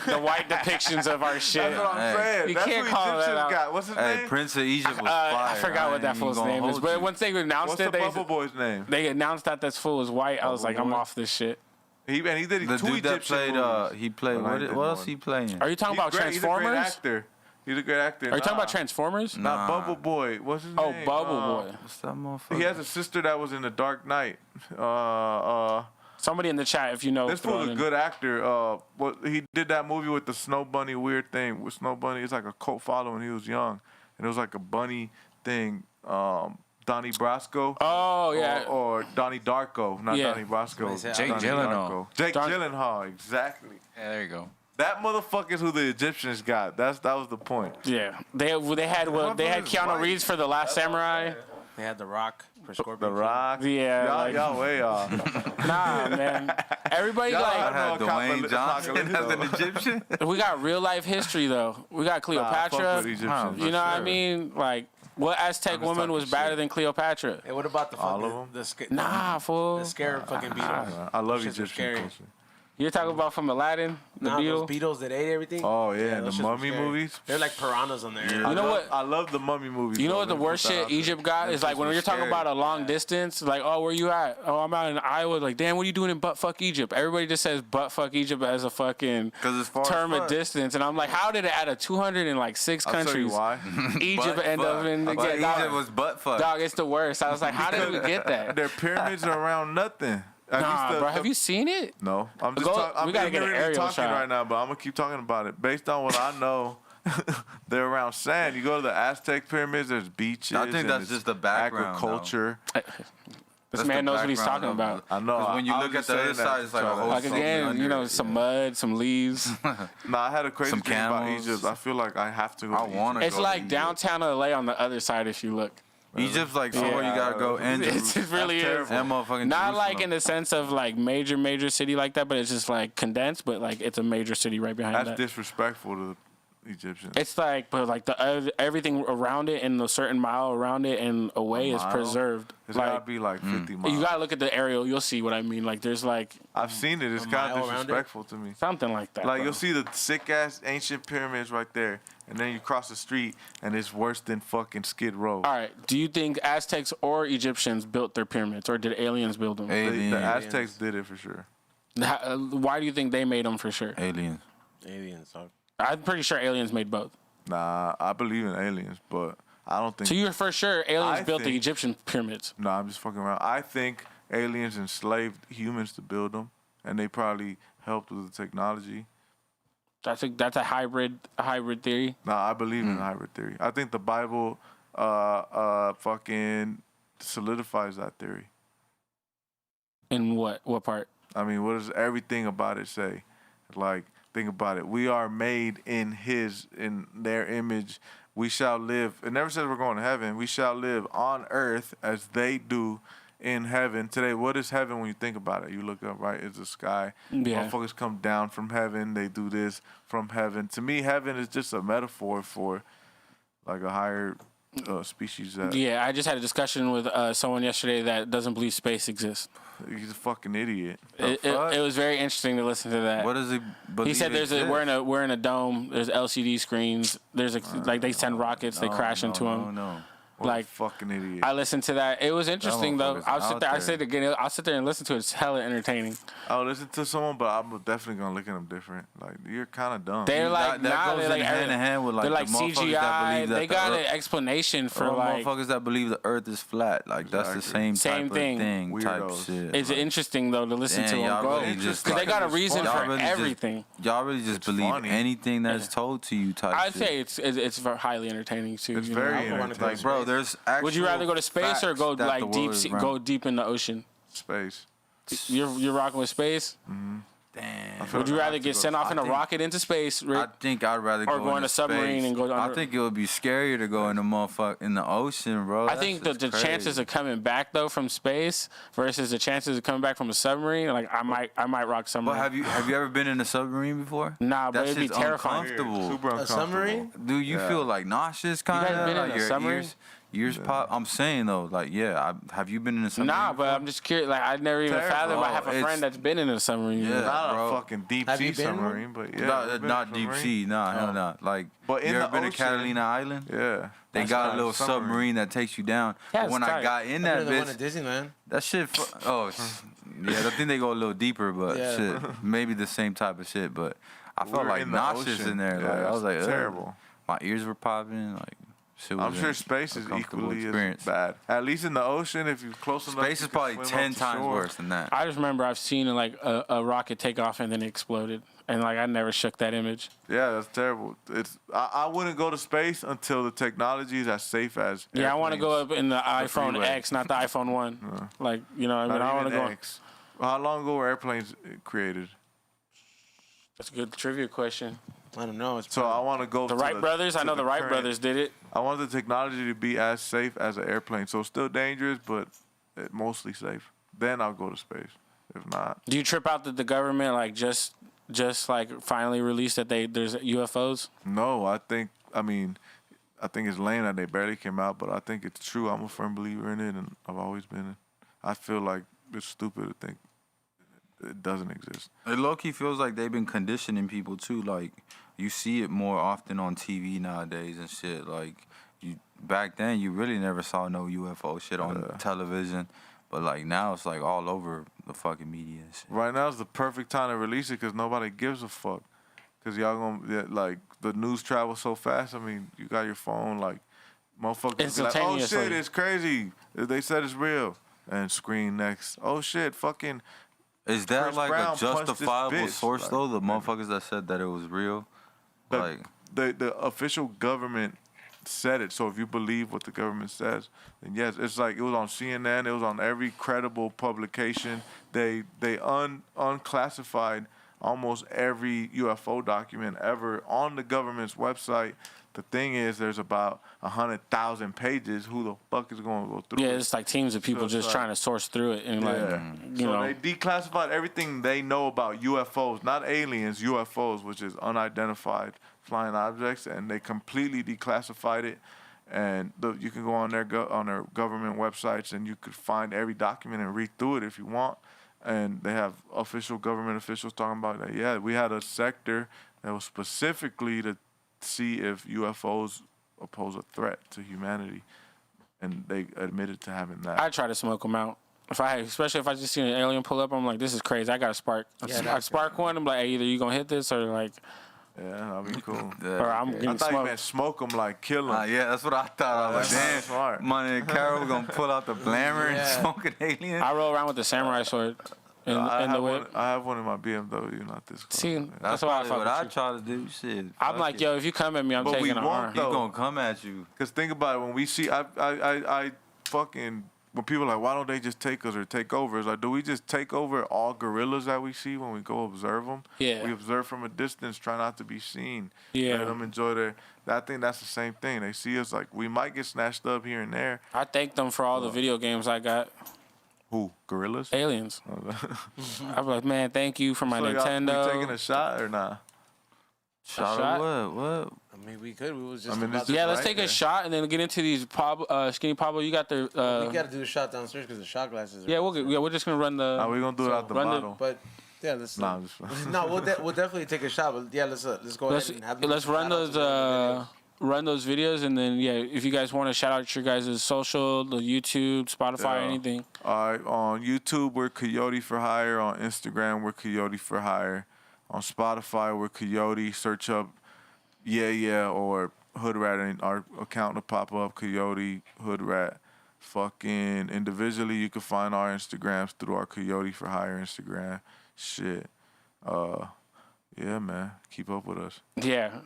depictions of our shit. That's what I'm saying. You That's can't what call that Egyptians out. got. What's his Hey, name? Prince of Egypt was fire. I forgot what that fool's name is, but once they announced What's it, the Bubble Boy's name? they announced that this fool was white. I was like, I'm off this shit. He did The two dude that Egyptian played, movies. he played, what else he playing? Are you talking about Transformers? He's a great actor. He's a great actor. Are you talking about Transformers? Not Bubble Boy. What's his Oh, name? Bubble Boy. What's that motherfucker? He has a sister that was in The Dark Knight. Somebody in the chat, if you know. This fool's a good actor. He did that movie with the Snow Bunny weird thing. With Snow Bunny, it's like a cult following when he was young. And it was like a bunny thing. Donnie Brasco. Oh, yeah. Or Donnie Darko. Not Yeah. Donnie Brasco. Jake Donnie Gyllenhaal. Darko. Jake Gyllenhaal, exactly. Yeah, there you go. That motherfucker's who the Egyptians got. That was the point. Yeah. They had Keanu Reeves for The Last Samurai. They had The Rock for Scorpion. The Rock. Yeah. Y'all way off. Nah, man. Everybody Y'all I like had Dwayne Johnson as an Egyptian. we got real life history though. We got Fuck Cleopatra. with Egyptians, You for know what I sure. mean? Like, what Aztec woman talking was better shit. than Cleopatra? Hey, what about the All of fucking them? Nah, fool. the scare fucking beetles? I love Shits are Egyptian scary. culture. You're talking about from Aladdin, the Nah, beetle. those beetles that ate everything. Oh yeah, those the shits were mummy scary. movies. They're like piranhas on there. You know what? I love the mummy movies. You know though. what the Let's worst put that shit out there. Egypt got is like when you're talking about a long distance, like, oh, where you at? Oh, I'm out in Iowa. Like, damn, what are you doing in buttfuck Egypt? Everybody just says buttfuck Egypt as a fucking 'Cause it's far as term of fuck. distance, and I'm like, how did it out of 206 I'll tell you countries, why. Egypt Butt end fuck. up in? But Yeah, Egypt dog, was butt fuck. dog, it's the worst. I was like, how did we get that? Their pyramids are around nothing. At Nah, least bro, have you seen it? No, I'm just Go- talking. we gotta get an aerial talking shot. right now, but I'm gonna keep talking about it. Based on what I know, they're around sand. You go to the Aztec pyramids. There's beaches. I think and that's it's just the background, agriculture. This That's man the knows what he's background talking of about. I know. 'Cause when you I look was at the just other saying side, that it's to like a try to- whole Like something again, under you know, it, some yeah. mud, some leaves. No, I had a crazy Some thing about camels. Egypt. I feel like I have to go. I to wanna Egypt. It's go like to Egypt. downtown LA on the other side if you look. Egypt's like somewhere you gotta go and It really is. and motherfucking Not like Jerusalem. in the sense of like major city like that, but it's just like condensed, but like it's a major city right behind That's that. disrespectful to the Egyptians. It's like, but like everything around it and a certain mile around it and away is mile? preserved. It's Like gotta be like 50 miles. you gotta look at the aerial, you'll see what I mean. Like there's like I've seen it. It's A kind mile of around it? disrespectful to me. something like that. Like bro. you'll see the sick ass ancient pyramids right there, and then you cross the street, and it's worse than fucking Skid Row. All right. Do you think Aztecs or Egyptians built their pyramids, or did aliens build them? Aliens. The Aztecs did it for sure. Why do you think they made them for sure? Aliens. Aliens, dog. I'm pretty sure aliens made both. Nah, I believe in aliens, but I don't think. So you're for sure aliens I built the think- Egyptian pyramids. Nah, I'm just fucking around. I think aliens enslaved humans to build them, and they probably helped with the technology. That's a hybrid theory. Nah, I believe in hybrid theory. I think the Bible fucking solidifies that theory. In what part? I mean, what does everything about it say? Like, think about it. We are made in their image. We shall live. It never says we're going to heaven. We shall live on earth as they do in heaven. Today, what is heaven when you think about it? You look up, right? It's the sky. Yeah. Motherfuckers come down from heaven. They do this from heaven. To me, heaven is just a metaphor for like a higher species. That Yeah, I just had a discussion with someone yesterday that doesn't believe space exists. he's a fucking idiot. It was very interesting to listen to that. What does he believe? He said exists? we're in a dome. There's LCD screens. There's like they send rockets. They crash into them. No. What Like, a fucking idiot. I listened to that. It was interesting though. motherfucker's I'll sit out there. I there. said again. I'll sit there and listen to it. It's hella entertaining. I'll listen to someone, but I'm definitely gonna look at them different. Like, you're kind of dumb. They're like that nah. goes They're like hand in hand with, like, they're like the motherfuckers that CGI. believe that They the got earth- an explanation for Or like. motherfuckers that believe the earth is flat. Like, that's the Exactly. same type thing. of thing. Type Weirdos. shit. It's Like, interesting though to listen damn, to them y'all go really just, because they got a like, reason y'all for really just- everything. Y'all really just believe funny. anything that's told to you type I'd shit. say it's highly entertaining too. It's you know? very I wanna entertaining. Like, bro, there's actual Would you rather go to space or go facts that the like world deep is sea, round. go deep in the ocean? Space. You're rocking with space. Damn. Would you rather get sent off in a rocket into space, Rick? I think I'd rather go go in a submarine and go under. I think it would be scarier to go in the ocean, bro. I think the chances of coming back though from space versus the chances of coming back from a submarine, like I might rock submarine. But have you ever been in a submarine before? Nah, but it'd be terrifying. Uncomfortable. Super uncomfortable. A submarine? Do you feel like nauseous kind of? You guys been in like a submarine? Ears pop. I'm saying though, like have you been in a submarine? Nah, but I'm just curious. Like I never even fathomed. I have a friend that's been in a submarine. Yeah, not bro. a fucking deep sea submarine, but yeah, not deep sea. Nah, hell no. Like, but you in ever the been to ocean, Catalina Island? Yeah, They got a little submarine that takes you down. Yeah, When I got in that The one bitch, at Disneyland. that shit. Yeah, I think they go a little deeper, but Yeah. shit, maybe the same type of shit. But I felt like nauseous in there. Yeah, Like I was like, terrible. My ears were popping. Like. I'm sure space is equally as bad. At least in the ocean, if you're close enough. Space is probably 10 times worse than that. I just remember I've seen like a rocket take off and then it exploded, and like I never shook that image. Yeah, that's terrible. I wouldn't go to space until the technology is as safe as. Yeah, I want to go up in the iPhone freeway. X, not the iPhone 1. Like, you know what I mean? I want to go. X. How long ago were airplanes created? That's a good trivia question. I don't know. So I want to go. The Wright brothers. I know the Wright brothers did it. I want the technology to be as safe as an airplane. So still dangerous, but mostly safe. Then I'll go to space. If not, do you trip out that the government like just like finally released that there's UFOs? No, I think it's lame that they barely came out, but I think it's true. I'm a firm believer in it, and I've always been. I feel like it's stupid to think it doesn't exist. It low-key feels like they've been conditioning people too. Like you see it more often on TV nowadays and shit. Like back then, you really never saw no UFO shit on television, but like now it's like all over the fucking media and shit. Right now is the perfect time to release it because nobody gives a fuck. Because y'all gonna like the news travels so fast. I mean, you got your phone, like motherfuckers be like, oh shit, it's crazy. They said it's real. And screen next. Oh shit, fucking. Is that Chris like Brown a justifiable source like, though? The motherfuckers that said that it was real, the official government said it. So if you believe what the government says, then yes, it's like it was on CNN. It was on every credible publication. They unclassified almost every UFO document ever on the government's website. The thing is, there's about 100,000 pages. Who the fuck is going to go through it? Yeah, it's like teams of people just trying to source through it. And you know. They declassified everything they know about UFOs, not aliens, UFOs, which is unidentified flying objects, and they completely declassified it. And you can go on their government websites, and you could find every document and read through it if you want. And they have official government officials talking about that. Yeah, we had a sector that was specifically to see if UFOs pose a threat to humanity, and they admitted to having that. I try to smoke them out. Especially if I just see an alien pull up, I'm like, this is crazy. I got to spark. I spark one. I'm like, hey, either you gonna hit this or like. Yeah, that'd be cool. Or I'm getting smoked. I thought you meant smoke them, like kill them. Yeah, that's what I thought. I was like, damn, smart. Money and Kiero gonna pull out the blammer and smoke an alien. I roll around with the samurai sword. I have one in my BMW, not this car. See, that's why I try to do. Shit. I'm like, yo, if you come at me, I'm taking an arm. He's gonna come at you. Cause think about it, when we see, I fucking, when people are like, why don't they just take us or take over? It's like, do we just take over all gorillas that we see when we go observe them? Yeah. We observe from a distance, try not to be seen. Yeah. Let them enjoy their. I think that's the same thing. They see us like we might get snatched up here and there. I thank them for all the video games I got. Who? Gorillas? Aliens. I'm like, man, thank you for my Nintendo. We taking a shot or not? Shot? What? I mean, we could. We was just. Let's take a shot and then get into these Skinny Pablo. You got the. We got to do a shot downstairs because the shot glasses. We're just gonna run the. We're gonna do it out the bottle. But yeah, let's. No, we'll definitely take a shot. But yeah, let's go ahead and have. Let's run those. Run those videos, and then if you guys want to shout out your guys' social, the YouTube, Spotify, anything. All right, on YouTube we're Coyote for Hire. On Instagram we're Coyote for Hire. On Spotify we're Coyote. Search up or Hood Rat, and our account will pop up. Coyote, Hood Rat. Fucking individually, you can find our Instagrams through our Coyote for Hire Instagram. Shit, yeah, man, keep up with us. Yeah,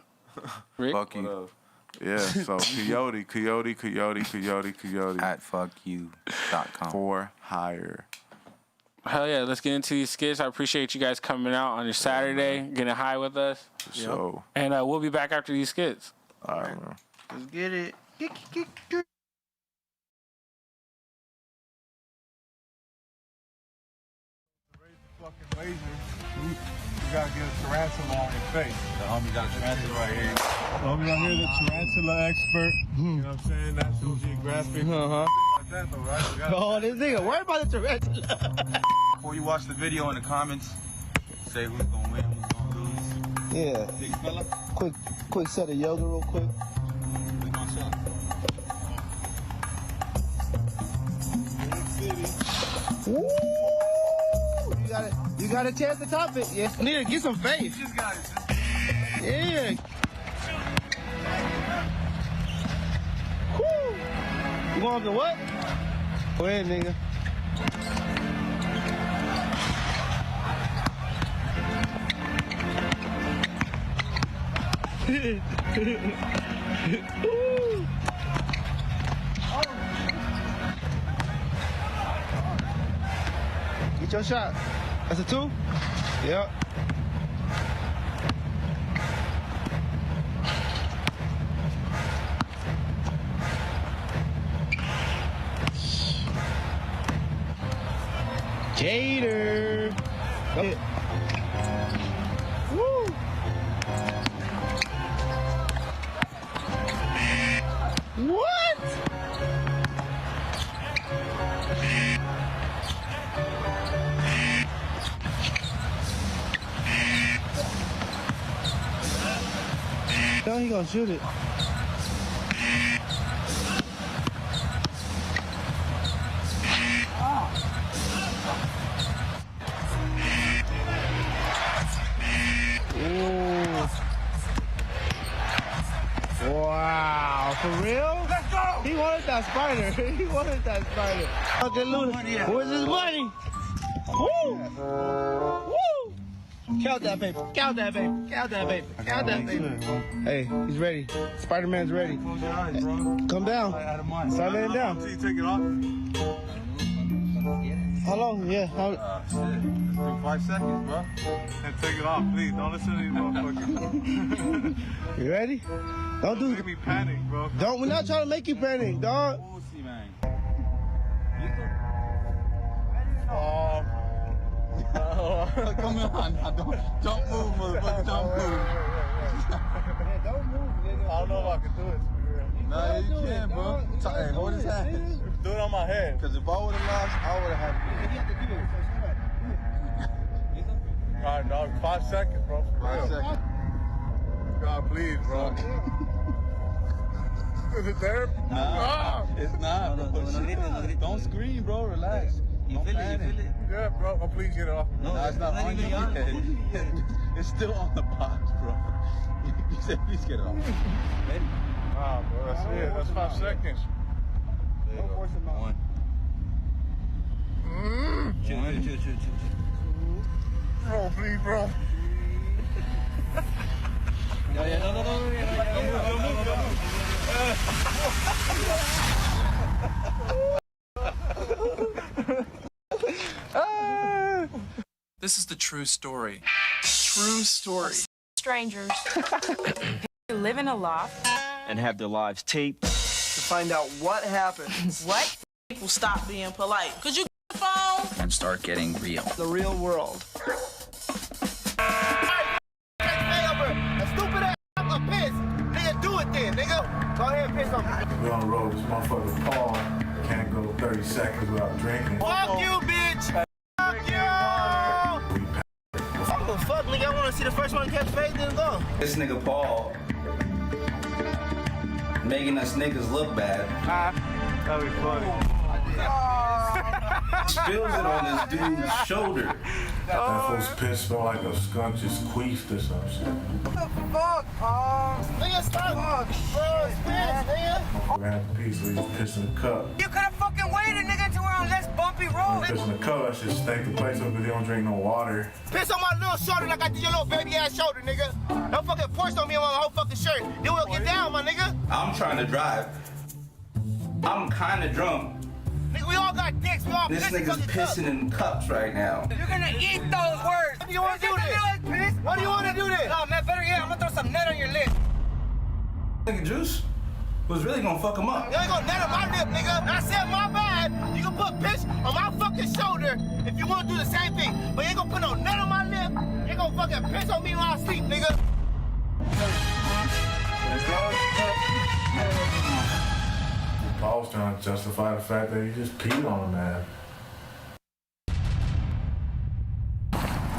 Rick? Fuck you. Yeah, so Coyote. At fuckyou.com. For hire. Hell yeah, let's get into these skits. I appreciate you guys coming out on your Saturday, getting high with us. So, and we'll be back after these skits. All right, man. Let's get it. Fucking laser. You gotta get a tarantula on your face. The homie got a tarantula right here. The homie right here, the tarantula expert. You know what I'm saying? National Geographic. Like that, though, right? Oh, this nigga, worry about the tarantula. Before you watch the video in the comments, say who's gonna win, who's gonna lose. Yeah. Big fella. Quick set of yoga real quick. Woo! You got a chance to top it. Yes, need to get some faith. You just got it. Yeah. Woo! You want the what? Go ahead, nigga. Get your shot. That's a 2? Yep. Gator. Woo. What? No, he gonna shoot it. Ooh. Wow, for real? Let's go! He wanted that spider. He wanted that spider. Okay, Luna, where's his money? Woo! Woo! Count that paper. Count that paper. Count that paper. Count that paper. Hey, he's ready. Spider-Man's ready. Close your eyes, bro. Come down. Start laying down. Until you take it off. How long? Yeah. How... Shit. 5 seconds, bro. And take it off, please. Don't listen to these motherfuckers. You ready? Don't do Make me panic, bro. Don't. We're not trying to make you panic, dog. Pussy, man. Oh. Come on, don't move, motherfucker, don't move. Yeah, don't move, nigga. I don't know if I can do it. Nah, you can, bro. Hey, hold his hand. Do it on my head. Because if I would have lost, I would have had All right, dog. 5 seconds, bro. 5 seconds. God, please, bro. Is it there? Nah, it's not. No, don't scream, bro. Relax. Don't panic. Yeah, bro. Oh, please get it off. No, it's not on you yet. It's still on the box, bro. You said please get it off. Ready? Wow, bro. That's it. That's 5 seconds. Don't force him out. 1. Chill. Bro, please, bro. No. This is the true story. True story. Strangers who live in a loft and have their lives taped To find out what happens. What? People stop being polite. Could you get the phone? and start getting real. The real world. We're on the road. This motherfucker Paul can't go 30 seconds without drinking. Fuck you, bitch! Fuck you! Fuck the fuck, nigga. I want to see the first one catch fade, then go. This nigga Paul making us niggas look bad. That'd be funny. Spills it on this dude's shoulder. That fool's piss smell like a skunk just queefed or some shit. What the fuck, Paul? Nigga, stop. Bro, it's piss, nigga. Ran a piece where he was pissing the cup. You could have fucking waited, nigga, until we're on less bumpy road. Pissing the cup, that shit stank the place up because they don't drink no water. Piss on my little shoulder like I did your little baby ass shoulder, nigga. Don't fucking force on me on my whole fucking shirt. Then we'll get down, my nigga. I'm trying to drive. I'm kind of drunk. Nigga, we all got dicks. We all This nigga's pissing in cups right now. You're gonna eat those words. What do you want to do this? What do you want to do this? No, man, better yet, I'm gonna throw some net on your lip. Nigga Juice was really gonna fuck him up. You ain't gonna net on my lip, nigga. I said my bad. You can put bitch on my fucking shoulder if you want to do the same thing. But you ain't gonna put no net on my lip. You ain't gonna fucking piss on me while I sleep, nigga. I was trying to justify the fact that he just peed on a man.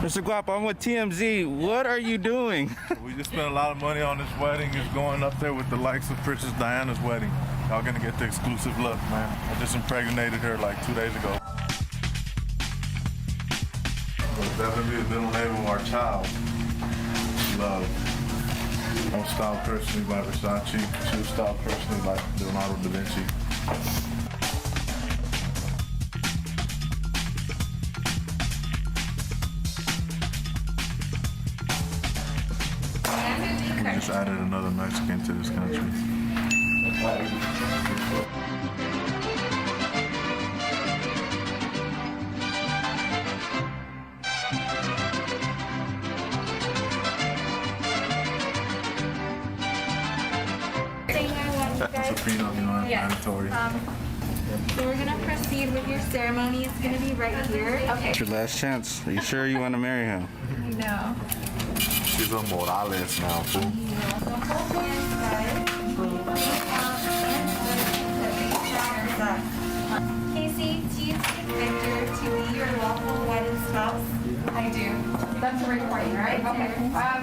Mr. Guap, I'm with TMZ. What are you doing? We just spent a lot of money on this wedding. It's going up there with the likes of Princess Diana's wedding. Y'all gonna get the exclusive look, man. I just impregnated her like 2 days ago. It's definitely the middle name of our child. Love. I'm styled personally by Versace. She was styled personally by Leonardo da Vinci. We just added another Mexican to this country. Soprano, you know, mandatory. So we're gonna proceed with your ceremony. It's gonna be right here. Okay. It's your last chance. Are you sure you want to marry him? No. She's a Morales now, fool. Casey, do you take Victor to be your lawful wedded spouse? I do. That's a recording, right? Okay.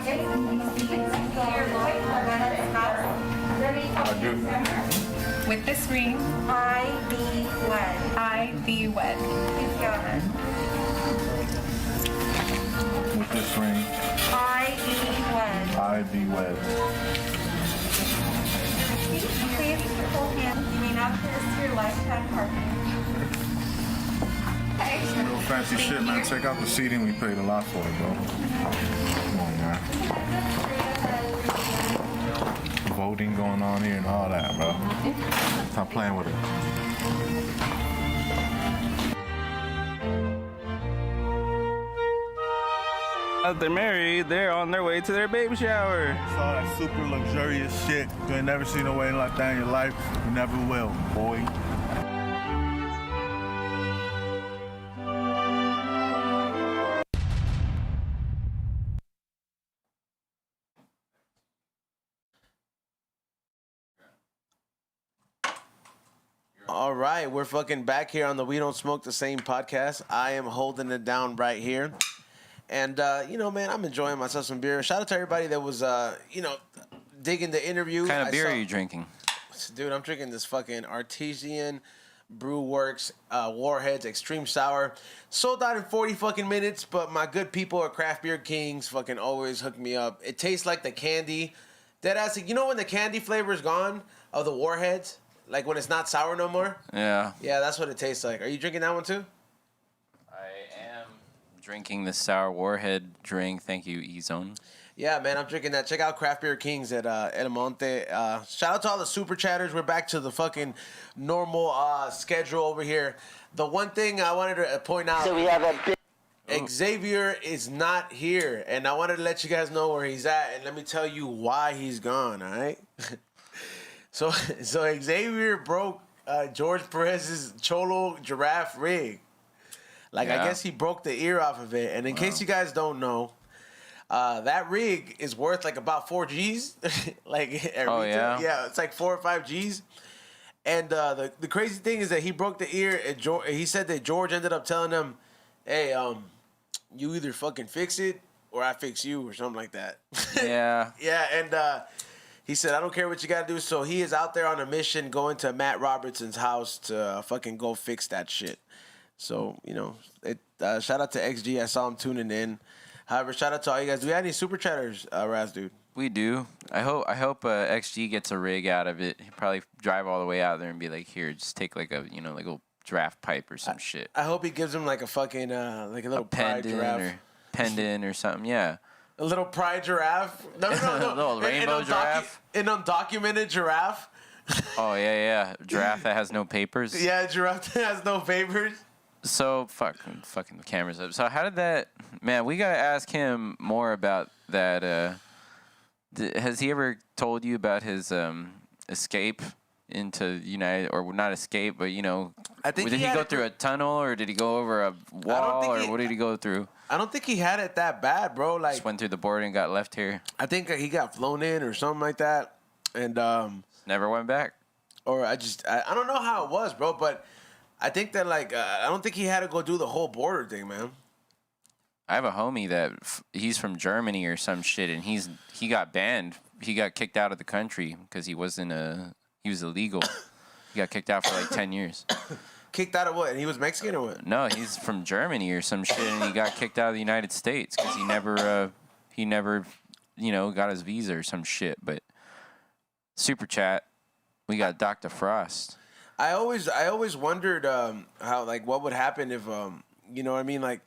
Casey, to be your lawful wedded spouse. I do. With this ring, I be wed. I be wed. Please go ahead. With this ring, I be wed. I be wed. Please hold hands. You may now kiss your lifetime partner. Okay. Real fancy shit, man. Check out the seating. We paid a lot for it, bro. Come on, man. Voting going on here and all that, bro. Stop playing with it. As they're married, they're on their way to their baby shower. Saw that super luxurious shit. You ain't never seen a wedding like that in your life. You never will, boy. All right, we're fucking back here on the We Don't Smoke the Same podcast. I am holding it down right here. And, you know, man, I'm enjoying myself some beer. Shout out to everybody that was, you know, digging the interview. What kind of beer are you drinking? Dude, I'm drinking this fucking Artesian Brew Works Warheads Extreme Sour. Sold out in 40 fucking minutes, but my good people at Craft Beer Kings fucking always hook me up. It tastes like the candy. Deadass, you know when the candy flavor is gone of the Warheads? Like when it's not sour no more? Yeah. Yeah, that's what it tastes like. Are you drinking that one too? I am drinking the Sour Warhead drink. Thank you, E-Zone. Yeah, man, I'm drinking that. Check out Craft Beer Kings at El Monte. Shout out to all the super chatters. We're back to the fucking normal schedule over here. The one thing I wanted to point out. So we have a Xavier is not here, and I wanted to let you guys know where he's at, and let me tell you why he's gone, all right? So Xavier broke George Perez's Cholo giraffe rig. Like, I guess he broke the ear off of it. And in case you guys don't know, that rig is worth like about 4 G's. Like, yeah, it's like 4 or 5 G's. And the crazy thing is that he broke the ear, and he said that George ended up telling him, hey, you either fucking fix it or I fix you or something like that. Yeah. Yeah, and he said, I don't care what you got to do. So he is out there on a mission going to Matt Robertson's house to fucking go fix that shit. So, you know, shout out to XG. I saw him tuning in. However, shout out to all you guys. Do we have any super chatters, Raz, dude? We do. I hope XG gets a rig out of it. He'll probably drive all the way out there and be like, here, just take like a, like a draft pipe or some shit. I hope he gives him like a fucking, like a little pride giraffe. Pendant or something, yeah. A little pride giraffe? No. A little rainbow giraffe? An undocumented giraffe? Oh, yeah. Giraffe that has no papers? Yeah, giraffe that has no papers. So fucking the camera's up. So how did that? Man, we gotta ask him more about that. Has he ever told you about his escape into United, or not escape, but did he go through a tunnel, or did he go over a wall, or what did he go through? I don't think he had it that bad, bro. Like, just went through the border and got left here. I think he got flown in or something like that, and never went back. Or I don't know how it was, bro. But I think that I don't think he had to go do the whole border thing, man. I have a homie that he's from Germany or some shit, and he got banned. He got kicked out of the country because he was illegal. He got kicked out for like 10 years. Kicked out of what? And he was Mexican or what? No, he's from Germany or some shit, and he got kicked out of the United States because he never got his visa or some shit. But super chat, we got Dr. Frost. I always wondered how what would happen if you know what I mean, like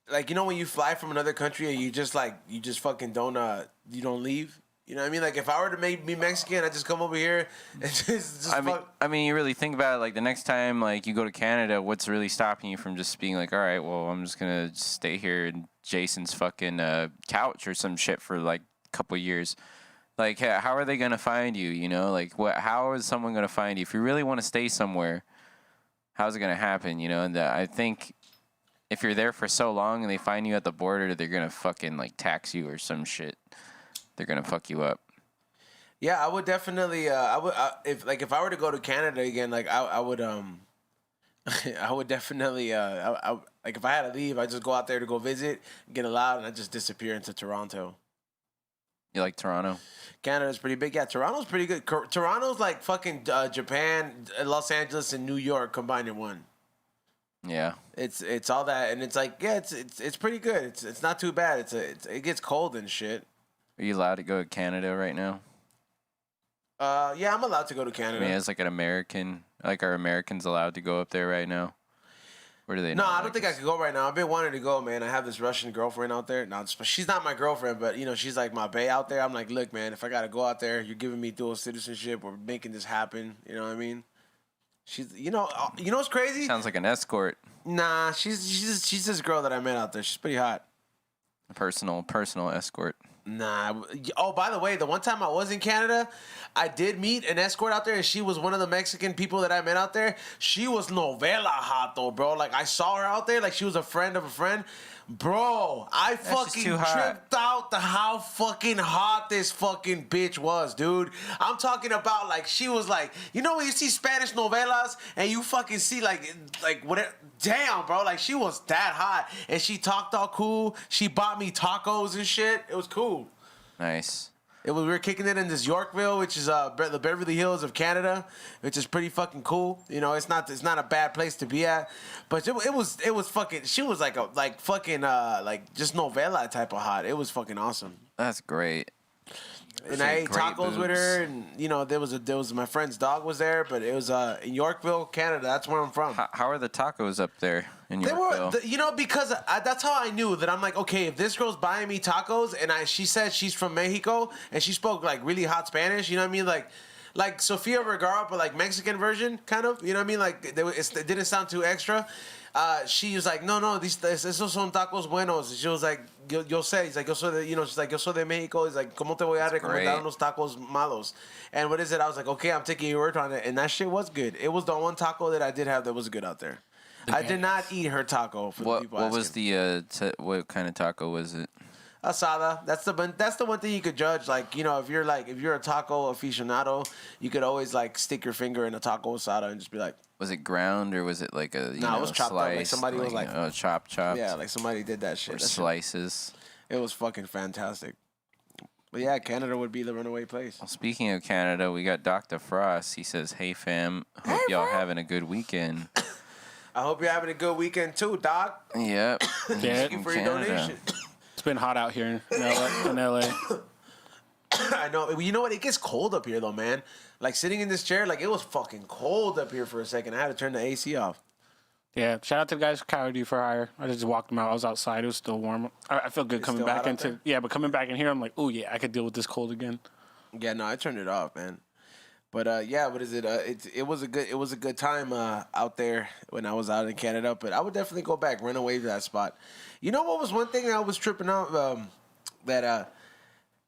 when you fly from another country and you just fucking don't you don't leave. You know what I mean? Like, if I were to be Mexican, I just come over here and just I mean, you really think about it, like, the next time, like, you go to Canada, what's really stopping you from just being like, all right, well, I'm just going to stay here in Jason's fucking couch or some shit for, like, a couple years. Like, how are they going to find you, Like, how is someone going to find you? If you really want to stay somewhere, how's it going to happen, And I think if you're there for so long and they find you at the border, they're going to fucking, like, tax you or some shit. They're gonna fuck you up. Yeah, I would definitely. If I were to go to Canada again, I would I would definitely. If I had to leave, I'd just go out there to go visit, get allowed, and I just disappear into Toronto. You like Toronto? Canada's pretty big. Yeah, Toronto's pretty good. Toronto's like fucking Japan, Los Angeles, and New York combined in one. Yeah, it's all that, and it's like it's pretty good. It's not too bad. It gets cold and shit. Are you allowed to go to Canada right now? Yeah, I'm allowed to go to Canada. I mean, as like an American, are Americans allowed to go up there right now? Where do they? No, I don't think I could go right now. I've been wanting to go, man. I have this Russian girlfriend out there. No, she's not my girlfriend, but she's like my bae out there. I'm like, look, man, if I gotta go out there, you're giving me dual citizenship. We're making this happen. You know what I mean? She's, what's crazy? Sounds like an escort. Nah, she's this girl that I met out there. She's pretty hot. A personal escort. Nah. Oh, by the way, the one time I was in Canada, I did meet an escort out there, and she was one of the Mexican people that I met out there. She was novela hot, though, bro. Like, I saw her out there, like she was a friend of a friend. Bro, I fucking tripped out to how fucking hot this fucking bitch was, dude. I'm talking about, like, she was like, when you see Spanish novelas and you fucking see, like what? Damn, bro. Like, she was that hot. And she talked all cool. She bought me tacos and shit. It was cool. Nice. We were kicking it in this Yorkville, which is the Beverly Hills of Canada, which is pretty fucking cool. It's not a bad place to be at, but it was fucking. She was like just novela type of hot. It was fucking awesome. That's great. And I ate tacos with her, and there was my friend's dog was there, but it was in Yorkville, Canada. That's where I'm from. How are the tacos up there in Yorkville? They were, because that's how I knew that I'm like, okay, if this girl's buying me tacos, and she said she's from Mexico, and she spoke like really hot Spanish, you know what I mean, like Sofia Vergara, but like Mexican version, kind of, you know what I mean, like it didn't sound too extra. She was like, no, esos son tacos buenos. She was like, yo sé. He's like, yo soy de, she's like, yo soy de Mexico. He's like, ¿cómo te voy a recomendar unos tacos malos? And what is it? I was like, okay, I'm taking your word on it. And that shit was good. It was the one taco that I did have that was good out there. I did not eat her taco for the people asking. What was the, what kind of taco was it? Asada. That's the one thing you could judge. Like, if you're a taco aficionado, you could always like stick your finger in a taco asada and just be like, was it ground or was it like a it was chopped slice, up. Like somebody was like chopped. Yeah, like somebody did that shit. Or slices. It was fucking fantastic. But yeah, Canada would be the runaway place. Well, speaking of Canada, we got Dr. Frost. He says, "Hey fam, hope y'all having a good weekend." I hope you're having a good weekend too, Doc. Yep. Thank you for your donation. It's been hot out here in LA. I know. You know what? It gets cold up here, though, man. Like, sitting in this chair, like, it was fucking cold up here for a second. I had to turn the AC off. Yeah, shout out to the guys from Coyote for hire. I just walked them out. I was outside. It was still warm. I feel good coming back into... Yeah, but coming back in here, I'm like, oh, yeah, I could deal with this cold again. Yeah, no, I turned it off, man. But yeah, what is it? It was a good time out there when I was out in Canada. But I would definitely go back, run away to that spot. You know what was one thing that I was tripping out that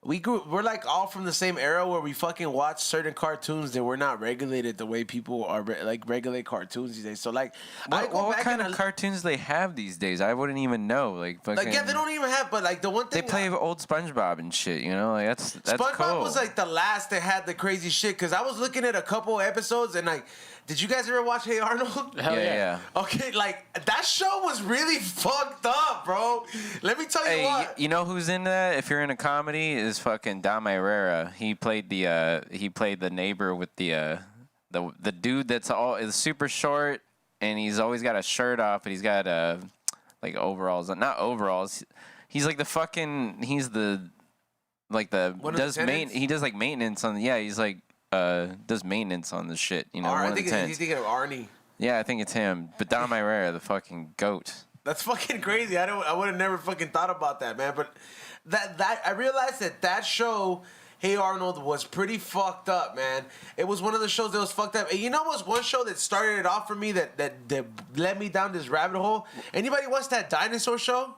we're like all from the same era where we fucking watch certain cartoons that were not regulated the way people are like regulate cartoons these days. So like, what kind of cartoons they have these days? I wouldn't even know. Like yeah, they don't even have. But like the one thing they play old SpongeBob and shit. You know, like that's SpongeBob cool. was like the last that had the crazy shit. Because I was looking at a couple episodes and like. Did you guys ever watch Hey Arnold? Hell yeah. Okay, like that show was really fucked up, bro. Let me tell you what. You know who's in that? If you're in a comedy, is fucking Dom Irrera. He played the neighbor with the dude that's is super short and he's always got a shirt off and he's got like overalls, not overalls. He's like he does like maintenance on he's like. Does maintenance on the shit, you know. I think he's thinking of Arnie. Yeah, I think it's him. But Dom Irrera, the fucking goat. That's fucking crazy. I would have never fucking thought about that, man. But that I realized that show, Hey Arnold, was pretty fucked up, man. It was one of the shows that was fucked up. And you know what's one show that started it off for me that led me down this rabbit hole? Anybody watch that dinosaur show?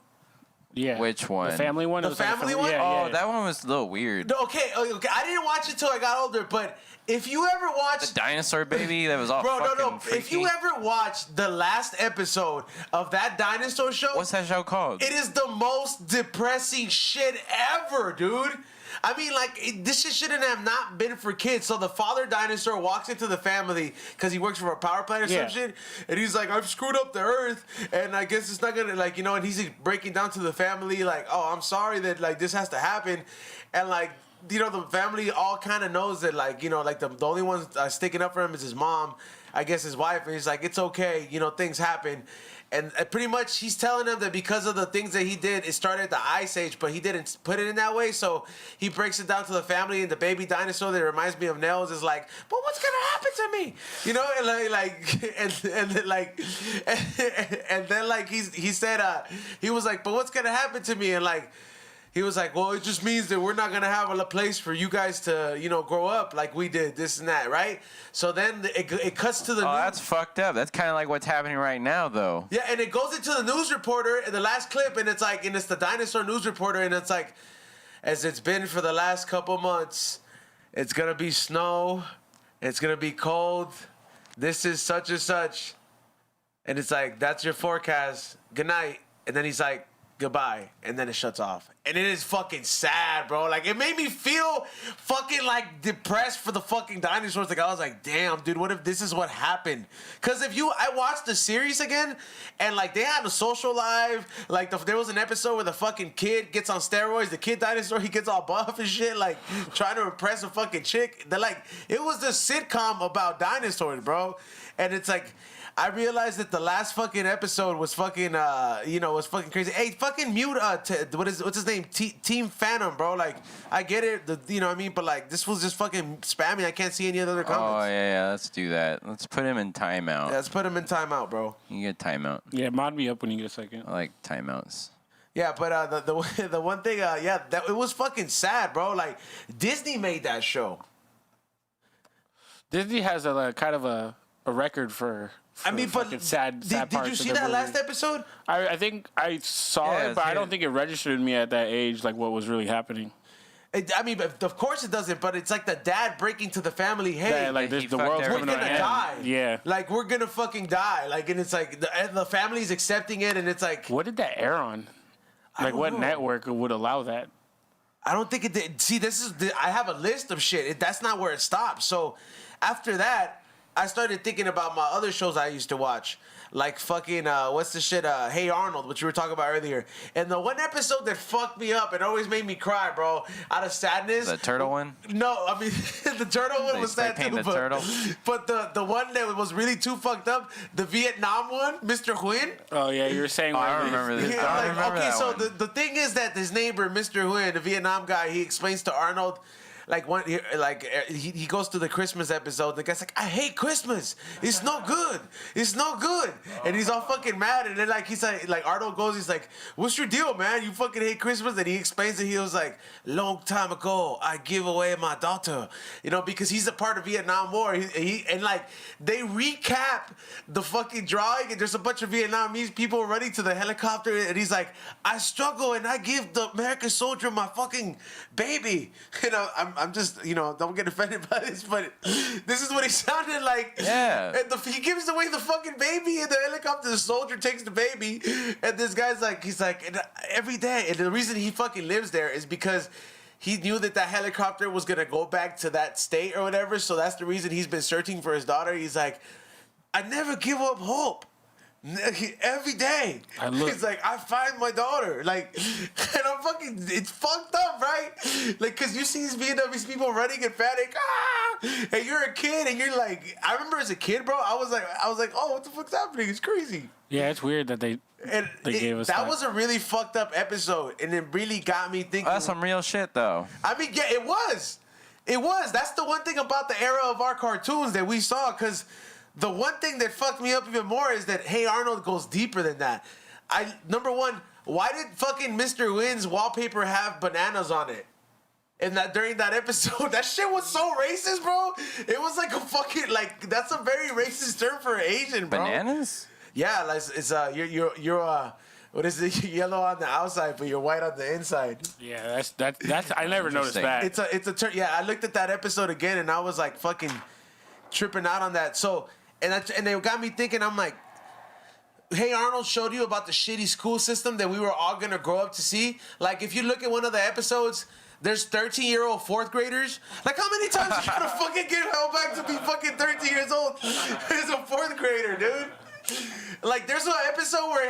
Yeah. Which one? The family one? The family one? Yeah. That one was a little weird. Okay. I didn't watch it till I got older, but if you ever watched... The dinosaur baby? That was all fucking freaky. If you ever watched the last episode of that dinosaur show... What's that show called? It is the most depressing shit ever, dude. I mean, like, this shit shouldn't have not been for kids. So the father dinosaur walks into the family because he works for a power plant or some shit. And he's like, I've screwed up the earth. And I guess it's not going to, like, you know, and he's breaking down to the family, like, oh, I'm sorry that, like, this has to happen. And, like, you know, the family all kind of knows that, like, you know, like, the only one sticking up for him is his mom, I guess his wife. And he's like, it's okay. You know, things happen. And pretty much he's telling them that because of the things that he did, it started the Ice Age, but he didn't put it in that way. So he breaks it down to the family, and the baby dinosaur that reminds me of Nels is like, but what's going to happen to me? You know, and then he said, he was like, but what's going to happen to me? And like, he was like, well, it just means that we're not going to have a place for you guys to, you know, grow up like we did, this and that, right? So then it cuts to the news. That's fucked up. That's kind of like what's happening right now, though. Yeah, and it goes into the news reporter in the last clip, and it's like, and it's the dinosaur news reporter, and it's like, as it's been for the last couple months, it's going to be snow, it's going to be cold, this is such and such. And it's like, that's your forecast. Good night. And then he's like, goodbye, and then it shuts off. And it is fucking sad, bro. Like, it made me feel fucking, like, depressed for the fucking dinosaurs. Like, I was like, damn, dude, what if this is what happened? Because I watched the series again, and, like, they had a social life. Like, there was an episode where the fucking kid gets on steroids. The kid dinosaur, he gets all buff and shit, like, trying to impress a fucking chick. They're like, it was the sitcom about dinosaurs, bro. And it's like, I realized that the last fucking episode was fucking, was fucking crazy. Hey, fucking mute, what's his name? Team Phantom, bro. Like, I get it, you know what I mean? But, like, this was just fucking spamming. I can't see any other comments. Oh, yeah, let's do that. Let's put him in timeout. Yeah, let's put him in timeout, bro. You get timeout. Yeah, mod me up when you get a second. I like timeouts. Yeah, but the one thing, it was fucking sad, bro. Like, Disney made that show. Disney has a kind of a record for but sad parts. Did you see that last episode? I think I saw it, but I don't think it registered in me at that age, like what was really happening. Of course it doesn't, but it's like the dad breaking to the family, hey, like the world's we're gonna die. Yeah. Like, we're gonna fucking die. Like, and it's like the family's accepting it, and it's like, what did that air on? Like, what network would allow that? I don't think it did. See, I have a list of shit. That's not where it stops. So after that, I started thinking about my other shows I used to watch. Like fucking, what's the shit? Hey Arnold, which you were talking about earlier. And the one episode that fucked me up, it always made me cry, bro, out of sadness. The turtle one? No, I mean, the turtle one was sad too. But the one that was really too fucked up, the Vietnam one, Mr. Huynh. Oh, yeah, you were saying I don't remember this. Yeah, I don't remember that so one. the thing is that his neighbor, Mr. Huynh, the Vietnam guy, he explains to Arnold, he goes to the Christmas episode. The guy's like, I hate Christmas. It's no good. It's no good. And he's all fucking mad. And then he's like Arnold goes, he's like, what's your deal, man? You fucking hate Christmas? And he explains it. He was like, long time ago, I give away my daughter, because he's a part of Vietnam War. They recap the fucking drawing, and there's a bunch of Vietnamese people running to the helicopter, and he's like, I struggle and I give the American soldier my fucking baby. I'm just, don't get offended by this, but this is what he sounded like. Yeah. And he gives away the fucking baby in the helicopter. The soldier takes the baby, and this guy's like, he's like, and every day, and the reason he fucking lives there is because he knew that helicopter was gonna go back to that state or whatever. So that's the reason he's been searching for his daughter. He's like, I never give up hope. Every day, he's like, I find my daughter, and I'm fucking, it's fucked up, right? Cause you see these Vietnamese people running in panic, and you're a kid, and you're like, I remember as a kid, bro, I was like, oh, what the fuck's happening? It's crazy. Yeah, it's weird that they gave us that. Was a really fucked up episode, and it really got me thinking. That's some real shit, though. I mean, yeah, it was. That's the one thing about the era of our cartoons that we saw, cause the one thing that fucked me up even more is that Hey Arnold goes deeper than that. Number one, why did fucking Mr. Wynn's wallpaper have bananas on it? And during that episode, that shit was so racist, bro. It was like a fucking that's a very racist term for Asian, bro. Bananas? Yeah, it's you're what is it? You're yellow on the outside, but you're white on the inside. Yeah, that's I never noticed that. It's a term. Yeah, I looked at that episode again, and I was like fucking tripping out on that. So. And they got me thinking, I'm like, Hey Arnold showed you about the shitty school system that we were all going to grow up to see. If you look at one of the episodes, there's 13-year-old fourth graders. How many times you gotta fucking get held back to be fucking 13 years old as a fourth grader, dude? There's an episode where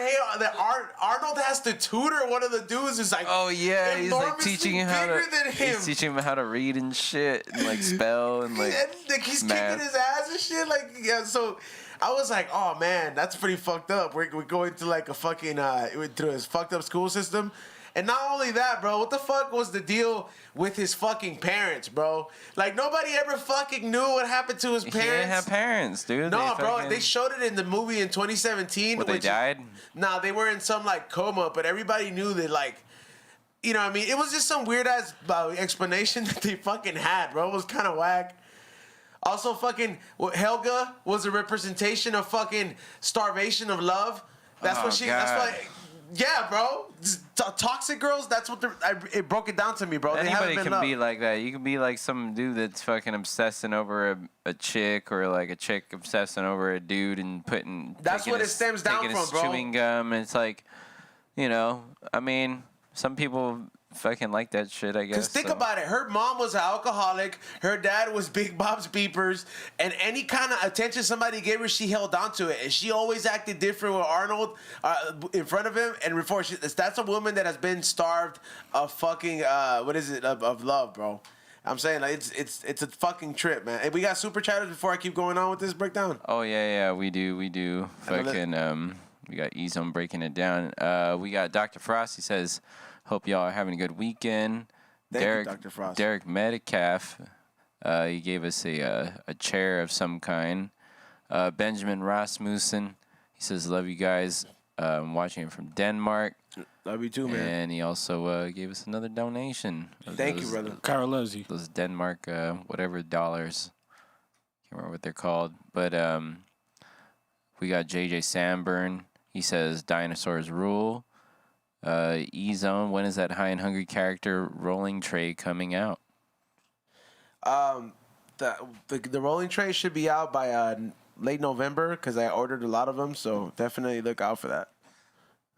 Arnold has to tutor one of the dudes who's like, oh yeah, he's teaching him he's teaching him how to read and shit, and spell and he's math. Kicking his ass and shit. So I was like, oh man, that's pretty fucked up. We're going to a fucking through his fucked up school system. And not only that, bro, what the fuck was the deal with his fucking parents, bro? Nobody ever fucking knew what happened to his parents. He didn't have parents, dude. No, bro, they showed it in the movie in 2017. They died? Nah, they were in some, coma, but everybody knew that, you know what I mean? It was just some weird-ass explanation that they fucking had, bro. It was kind of whack. Also, fucking, Helga was a representation of fucking starvation of love. That's what she, God. that's why... Yeah, bro. Toxic girls, that's what it broke it down to me, bro. Anybody can be like that. You can be some dude that's fucking obsessing over a chick, or a chick obsessing over a dude and that's what it stems down from, bro. Chewing gum, and it's I mean, some people fucking like that shit, I guess. Because think about it. Her mom was an alcoholic. Her dad was Big Bob's Beepers. And any kind of attention somebody gave her, she held on to it. And she always acted different with Arnold in front of him. And before that's a woman that has been starved of fucking, of love, bro. I'm saying it's a fucking trip, man. Hey, we got super chatters before I keep going on with this breakdown. Oh, yeah, we do. Fucking, we got E-Zone breaking it down. We got Dr. Frost. He says... Hope y'all are having a good weekend. Thank you, Dr. Frost. Derek Metcalf, he gave us a chair of some kind. Benjamin Rasmussen, he says, love you guys. I'm watching it from Denmark. Love you too, man. And he also gave us another donation. Thank you, brother. Carl loves you. Those Denmark, whatever dollars. Can't remember what they're called. But we got JJ Sanborn. He says, dinosaurs rule. E-Zone, when is that High and Hungry character rolling tray coming out? The rolling tray should be out by late November, because I ordered a lot of them, so definitely look out for that.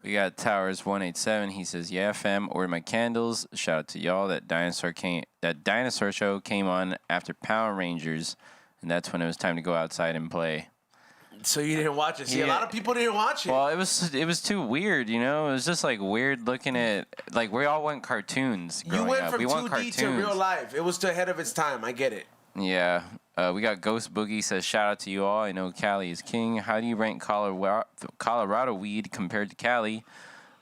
We got Towers 187. He says, yeah, fam, ordered my candles. Shout out to y'all. That dinosaur show came on after Power Rangers, and that's when it was time to go outside and play. So you didn't watch it. See, a lot of people didn't watch it. Well, it was too weird, you know? It was just weird looking at, we all want cartoons growing up. You went up. from we 2D to real life. It was too ahead of its time. I get it. Yeah. We got Ghost Boogie says, shout out to you all. I know Cali is king. How do you rank Colorado weed compared to Cali?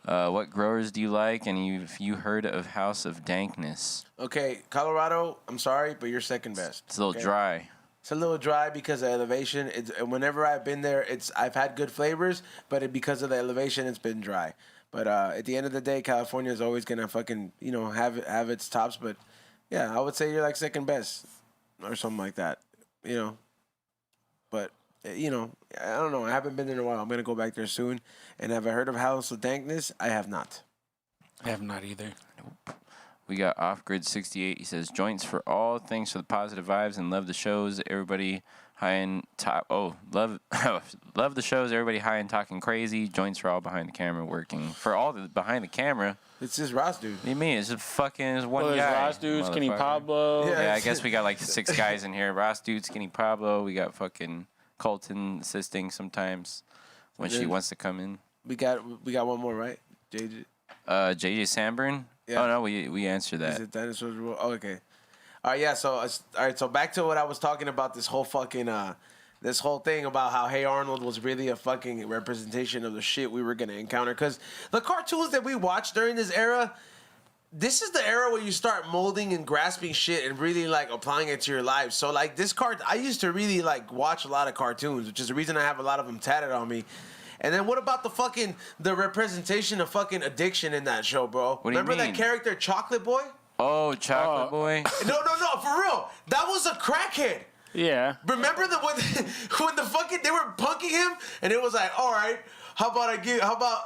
What growers do you like? And if you heard of House of Dankness? Okay, Colorado, I'm sorry, but you're second best. It's a little dry. It's a little dry because of elevation. Whenever I've been there, I've had good flavors, but because of the elevation, it's been dry. But at the end of the day, California is always gonna fucking have its tops. But yeah, I would say you're like second best or something like that. But I don't know. I haven't been there in a while. I'm gonna go back there soon. And have I heard of House of Dankness? I have not. I have not either. Nope. We got Off Grid 68. He says joints for all. Thanks for the positive vibes and love the shows. Everybody high and top. Oh, love the shows. Everybody high and talking crazy. Joints for all behind the camera working. For all the behind the camera. It's just Ross dude. What do you mean? It's just fucking one guy. There's Ross dude, Skinny Pablo. Yeah, I guess we got like 6 guys in here. Ross dude, Skinny Pablo. We got fucking Colton assisting sometimes when she wants to come in. We got one more, right? JJ. JJ Sanborn. Yeah. Oh no, we answered that. Is it dinosaurs? Oh, okay. All right, yeah. So all right. So back to what I was talking about. This whole fucking this whole thing about how Hey Arnold was really a fucking representation of the shit we were gonna encounter. Because the cartoons that we watched during this era, this is the era where you start molding and grasping shit and really like applying it to your life. So like this I used to really like watch a lot of cartoons, which is the reason I have a lot of them tatted on me. And then what about the representation of fucking addiction in that show, bro? What do you Remember mean? that character, Chocolate Boy? Oh, Chocolate Boy. No, for real. That was a crackhead. Yeah. Remember when the fucking they were punking him and it was like, all right, how about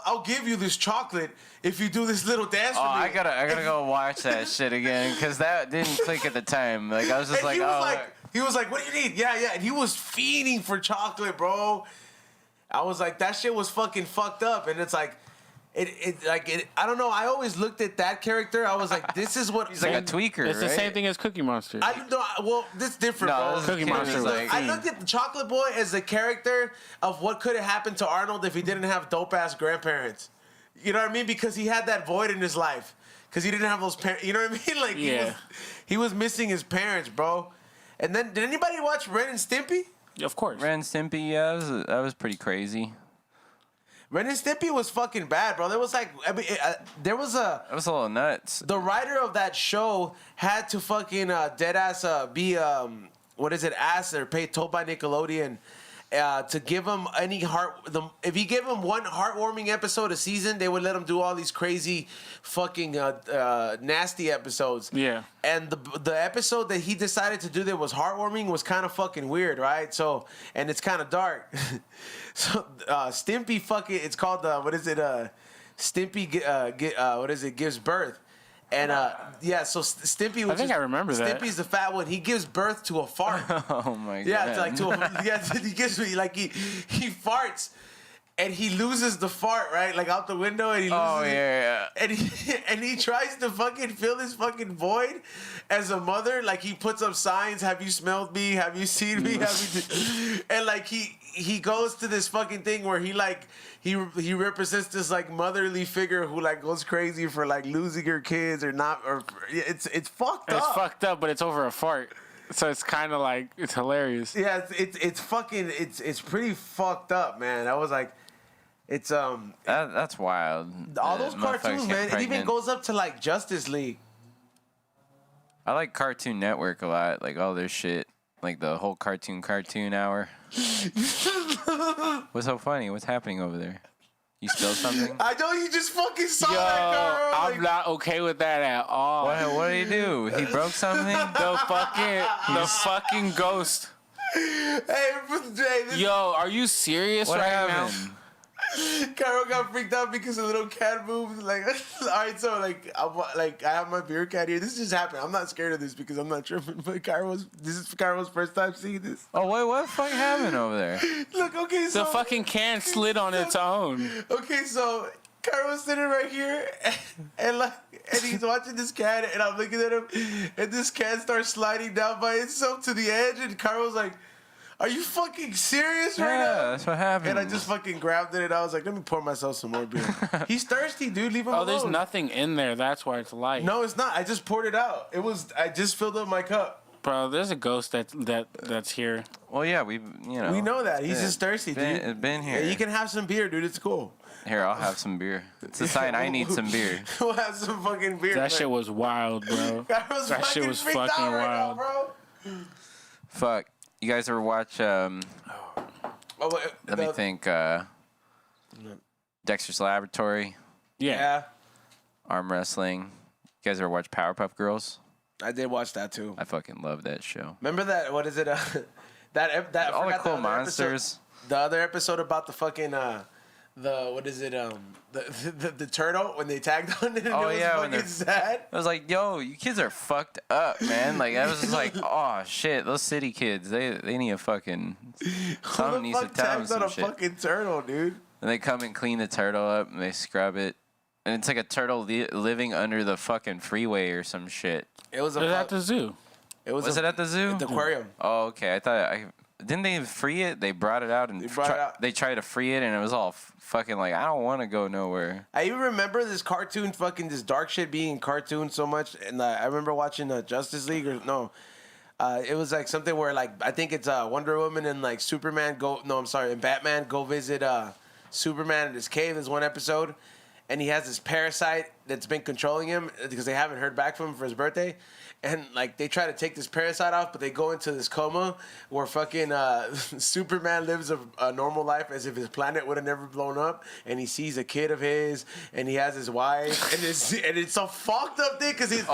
I'll give you this chocolate if you do this little dance for me. I gotta go watch that shit again because that didn't click at the time. Like I was just like, he was like, what do you need? Yeah, and he was feeding for chocolate, bro. I was like, that shit was fucking fucked up, and it's like, I don't know. I always looked at that character. I was like, this is what he's like a tweaker. It's the same thing as Cookie Monster. Well, this is different, bro. Cookie Monster. I looked at the Chocolate Boy as the character of what could have happened to Arnold if he didn't have dope ass grandparents. You know what I mean? Because he had that void in his life. Because he didn't have those parents. You know what I mean? Like he was missing his parents, bro. And then, did anybody watch Ren and Stimpy? Of course. Ren and Stimpy, yeah, that was pretty crazy. Ren and Stimpy was fucking bad, bro. There was like, there was a... It was a little nuts. The writer of that show had to fucking deadass be, asked or told by Nickelodeon to give him any if he gave him one heartwarming episode a season, they would let him do all these crazy fucking nasty episodes. Yeah. And the episode that he decided to do that was heartwarming was kind of fucking weird, right? So, and it's kind of dark. So Stimpy fucking, it's called Stimpy gives birth. And so Stimpy. I think I remember that. Stimpy's the fat one. He gives birth to a fart. Oh my god. Yeah, it's like he gives me like he farts, and he loses the fart right, like out the window, and he loses it. And he tries to fucking fill this fucking void as a mother. Like he puts up signs: "Have you smelled me? Have you seen me? And like he goes to this fucking thing where he represents this like motherly figure who like goes crazy for like losing her kids or not, or it's fucked up. It's fucked up, but it's over a fart. So it's kind of like, it's hilarious. Yeah, it's fucking it's pretty fucked up, man. I was like, it's that's wild. All those cartoons, man. It even goes up to like Justice League. I like Cartoon Network a lot, like all their shit, like the whole cartoon hour. What's so funny? What's happening over there? You spilled something? I know you just fucking saw that, girl. I'm not okay with that at all. What did he do? He broke something? The fucking ghost. Hey, yo, are you serious what right happened? now? Cairo got freaked out because a little cat moved. Like, all right, so I have my beer cat here. This just happened. I'm not scared of this because I'm not tripping. But this is Cairo's first time seeing this. Oh wait, what the fuck happened over there? Look, okay, so the fucking can slid on its own. Okay, so Cairo's sitting right here, and he's watching this cat, and I'm looking at him, and this cat starts sliding down by itself to the edge, and Cairo's like, are you fucking serious right now? Yeah, that's what happened. And I just fucking grabbed it and I was like, let me pour myself some more beer. He's thirsty, dude. Leave him alone. Oh, there's nothing in there. That's why it's light. No, it's not. I just poured it out. I just filled up my cup. Bro, there's a ghost that's here. Well, yeah, we know that. He's just thirsty, dude. It's been here. Yeah, you can have some beer, dude. It's cool. Here, I'll have some beer. It's a sign I need some beer. We'll have some fucking beer. That shit was wild, bro. That shit was fucking wild. Now, bro. Fuck. You guys ever watch, let me think, Dexter's Laboratory? Yeah. Arm wrestling. You guys ever watch Powerpuff Girls? I did watch that too. I fucking love that show. Remember that? What is it? That all the cool monsters. The other episode about the fucking what is it? The turtle when they tagged on it. And Oh it was yeah, fucking sad. I was like, yo, you kids are fucked up, man. Like I was just like, oh shit, those city kids, they need a fucking. Someone needs to tell them some shit. Fucking turtle, dude. And they come and clean the turtle up and they scrub it. And it's like a turtle living under the fucking freeway or some shit. It was at the zoo. Was it at the zoo? The aquarium. Oh, okay. I thought didn't they free it? They brought it out and they tried to free it and it was all fucking like I don't want to go nowhere. I even remember this cartoon, fucking this dark shit being cartoon so much, and I remember watching Justice League or no. It was like something where like I think it's Wonder Woman and like Superman and Batman go visit Superman in his cave. There's one episode, and he has this parasite that's been controlling him because they haven't heard back from him for his birthday. And like they try to take this parasite off, but they go into this coma where fucking Superman lives a normal life as if his planet would have never blown up, and he sees a kid of his, and he has his wife, and it's so fucked up thing because he's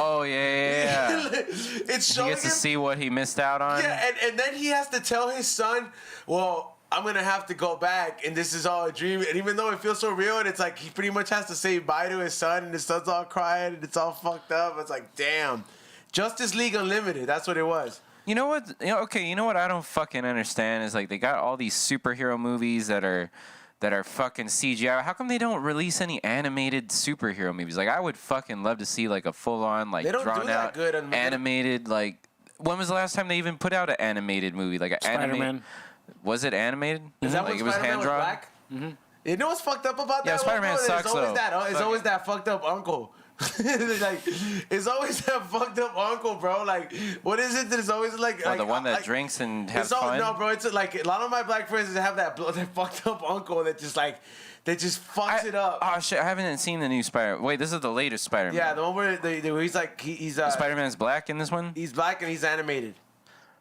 it's showing he gets to see what he missed out on. Yeah, and then he has to tell his son, well, I'm gonna have to go back, and this is all a dream. And even though it feels so real, and it's like he pretty much has to say bye to his son, and his son's all crying, and it's all fucked up. It's like, damn. Justice League Unlimited, that's what it was. You know what? You know what I don't fucking understand is like they got all these superhero movies that are fucking CGI. How come they don't release any animated superhero movies? Like I would fucking love to see like a full on like drawn out animated like. When was the last time they even put out an animated movie like an animated? Was it animated? Is that like when it was hand drawn? Mm-hmm. You know what's fucked up about that? Yeah, Spider-Man sucks though. It's always that fucked up uncle. Like it's always that fucked up uncle, bro. Like, what is it that is always like the one that drinks and has fun? No, bro. It's like a lot of my black friends have that fucked up uncle that just fucks it up. Oh shit! I haven't seen the new Spider. Wait, this is the latest Spider-Man. Yeah, the one where he's like he's Spider-Man's black in this one. He's black and he's animated.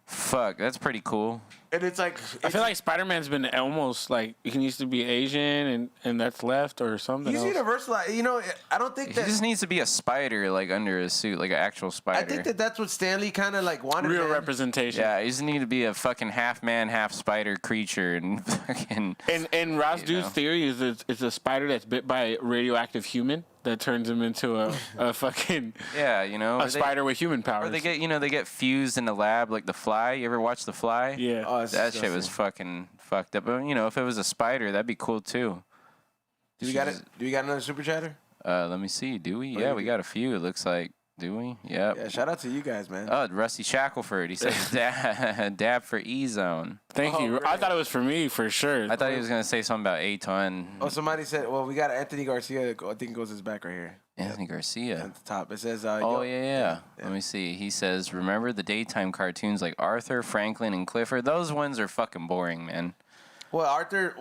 Fuck, that's pretty cool. And it's like I feel like Spider-Man's been almost like he needs to be Asian and that's left or something. He's universal. You know, I don't think he just needs to be a spider like under his suit, like an actual spider. I think that's what Stanley kind of like wanted. Real representation. Yeah, he just need to be a fucking half man, half spider creature and fucking. And Ross Dude's theory is it's a spider that's bit by a radioactive human that turns him into a fucking a spider with human powers. Or they get fused in the lab like the Fly. You ever watch the Fly? Yeah. That shit was fucking fucked up. But if it was a spider, that'd be cool too. Do we got another super chatter? Let me see. Do we? Yeah, we got a few. It looks like. Do we? Yep. Yeah. Shout out to you guys, man. Oh, Rusty Shackelford. He says dab for E-Zone. Thank you. Really? I thought it was for me for sure. I thought he was gonna say something about A-Ton. Oh, somebody said. Well, we got Anthony Garcia. I think it goes his back right here. Anthony Garcia. At the top. It says. Yeah. Let me see. He says, remember the daytime cartoons like Arthur, Franklin, and Clifford? Those ones are fucking boring, man. Well, Arthur.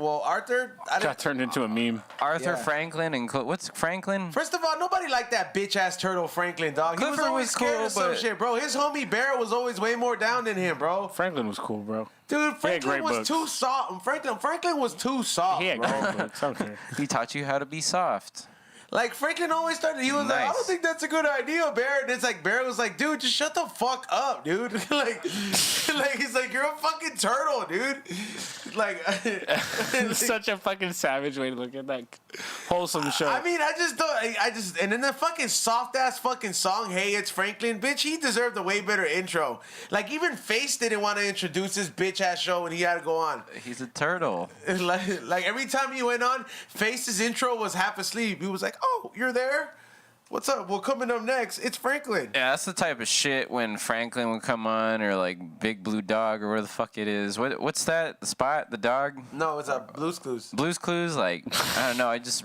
Got turned into a meme. Arthur, Franklin, and what's Franklin? First of all, nobody liked that bitch ass turtle Franklin, dog. He Clifford was always was scared cool, of some shit, bro. His homie Bear was always way more down than him, bro. Franklin was cool, bro. Dude, Franklin was too soft. Franklin was too soft. He had great books. Okay. He taught you how to be soft. Like Franklin always started. He was like, I don't think that's a good idea, Bear. And it's like Bear was like, dude, just shut the fuck up, dude. like he's like, you're a fucking turtle, dude. Like, such a fucking savage way to look at that wholesome show. I mean, and then the fucking soft ass fucking song, "Hey, It's Franklin," bitch. He deserved a way better intro. Like even Face didn't want to introduce this bitch ass show when he had to go on. He's a turtle. Like every time he went on, Face's intro was half asleep. He was like, "Oh, you're there." What's up? Well, coming up next, it's Franklin. Yeah, that's the type of shit when Franklin would come on, or like Big Blue Dog, or where the fuck it is. What's that? The Spot? The dog? No, it's Blue's Clues. Blue's Clues? Like, I don't know. I just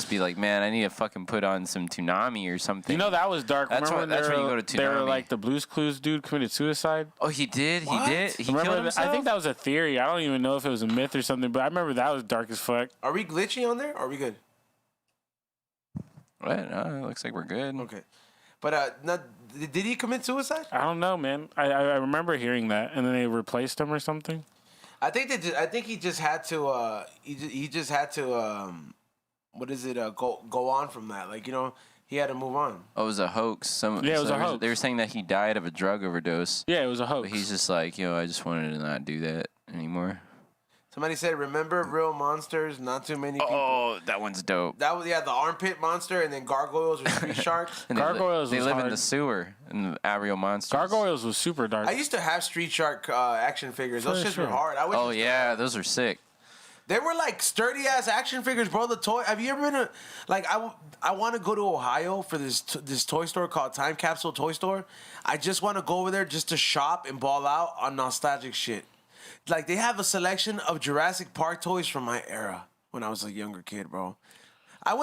be like, man, I need to fucking put on some Toonami or something. You know, that was dark. That's Remember when you go to Toonami. They were like, the Blue's Clues dude committed suicide. Oh, he did? What? He did? He killed himself? I think that was a theory. I don't even know if it was a myth or something, but I remember that was dark as fuck. Are we glitchy on there? Or are we good? What? No, it looks like we're good. Okay. But did he commit suicide? I don't know, man. I remember hearing that, and then they replaced him or something. I think he just had to. He just had to. What is it? Go on from that. Like, you know, he had to move on. Oh, it was a hoax. It was a hoax. They were saying that he died of a drug overdose. Yeah, it was a hoax. But he's just like, I just wanted to not do that anymore. Somebody said, remember real monsters, not too many people. Oh, that one's dope. That was, the armpit monster, and then gargoyles or street sharks. Gargoyles they was live hard. in the sewer, and the real monsters. Gargoyles was super dark. I used to have street shark action figures. Those shits were hard. Those are sick. They were like sturdy ass action figures, bro. The toy. Have you ever been I want to go to Ohio for this toy store called Time Capsule Toy Store. I just want to go over there just to shop and ball out on nostalgic shit. Like, they have a selection of Jurassic Park toys from my era when I was a younger kid, bro. I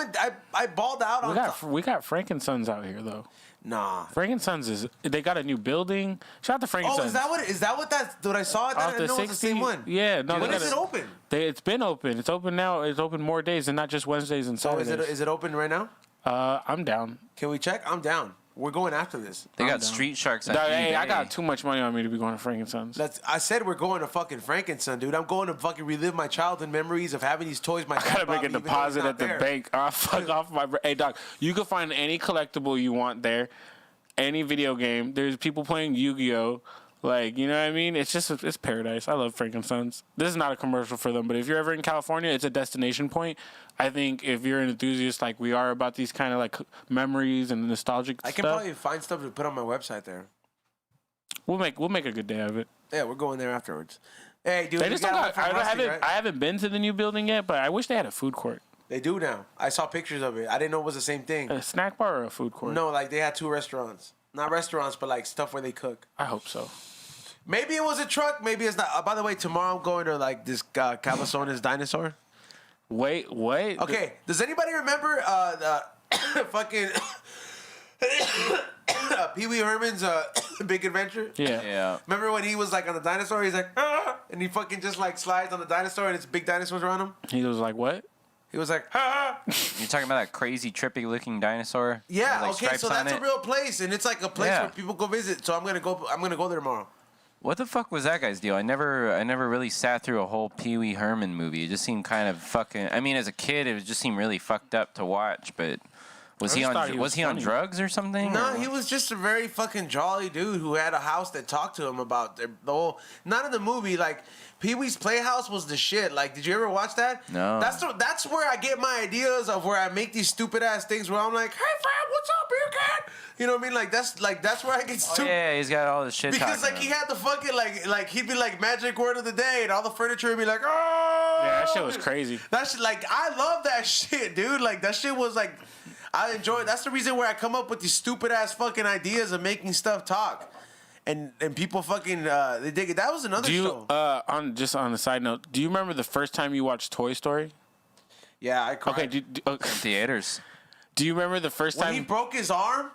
balled out on. We got Frankensons out here though. Nah, Frankensons they got a new building. Shout out to Frankensons. Oh, is that what I saw? I didn't know it was the same one. Yeah, no. When is it open? It's been open. It's open now. It's open more days and not just Wednesdays and Saturdays. So is it open right now? I'm down. Can we check? I'm down. We're going after this. They got Street Sharks. Hey, I got too much money on me to be going to Frankensons. I said we're going to fucking Frankenson, dude. I'm going to fucking relive my childhood memories of having these toys. I gotta make a deposit at the bank. Fuck off my. Hey, Doc, you can find any collectible you want there, any video game. There's people playing Yu-Gi-Oh. Like, you know what I mean? It's paradise. I love Frankensons. This is not a commercial for them, but if you're ever in California, it's a destination point. I think if you're an enthusiast like we are about these kind of like memories and nostalgic stuff. I can probably find stuff to put on my website there. We'll make a good day of it. Yeah, we're going there afterwards. Hey, dude, they just I haven't been to the new building yet, but I wish they had a food court. They do now. I saw pictures of it. I didn't know it was the same thing. A snack bar or a food court? No, like they had two restaurants. Not restaurants, but like stuff where they cook. I hope so. Maybe it was a truck. Maybe it's not. By the way, tomorrow I'm going to like this Cabazones dinosaur. Wait. Okay. Does anybody remember the fucking Pee Wee Herman's Big Adventure? Yeah. Remember when he was like on the dinosaur? He's like, and he fucking just like slides on the dinosaur and it's big dinosaurs around him. He was like, what? He was like, You're talking about that crazy, trippy looking dinosaur? Yeah. Like Okay. So that's a real place, and it's like a place where people go visit. So I'm gonna go there tomorrow. What the fuck was that guy's deal? I never really sat through a whole Pee Wee Herman movie. It just seemed kind of fucking. I mean, as a kid, it just seemed really fucked up to watch. But was he on drugs or something? No, he was just a very fucking jolly dude who had a house that talked to him about the whole. Not in the movie, like Pee Wee's Playhouse was the shit. Like, did you ever watch that? No. That's where I get my ideas of where I make these stupid ass things where I'm like, hey fam, what's up, beer cat? You know what I mean? Like that's where I get stupid. Oh, yeah, he's got all this shit. Because like he had the fucking like he'd be like magic word of the day, and all the furniture would be like, oh. Yeah, that shit was crazy. That's like I love that shit, dude. Like that shit was like. I enjoy it. That's the reason where I come up with these stupid ass fucking ideas of making stuff talk, and people fucking they dig it. That was another show. On a side note, do you remember the first time you watched Toy Story? Yeah, I cried. Okay, in theaters. Do you remember the first time when he broke his arm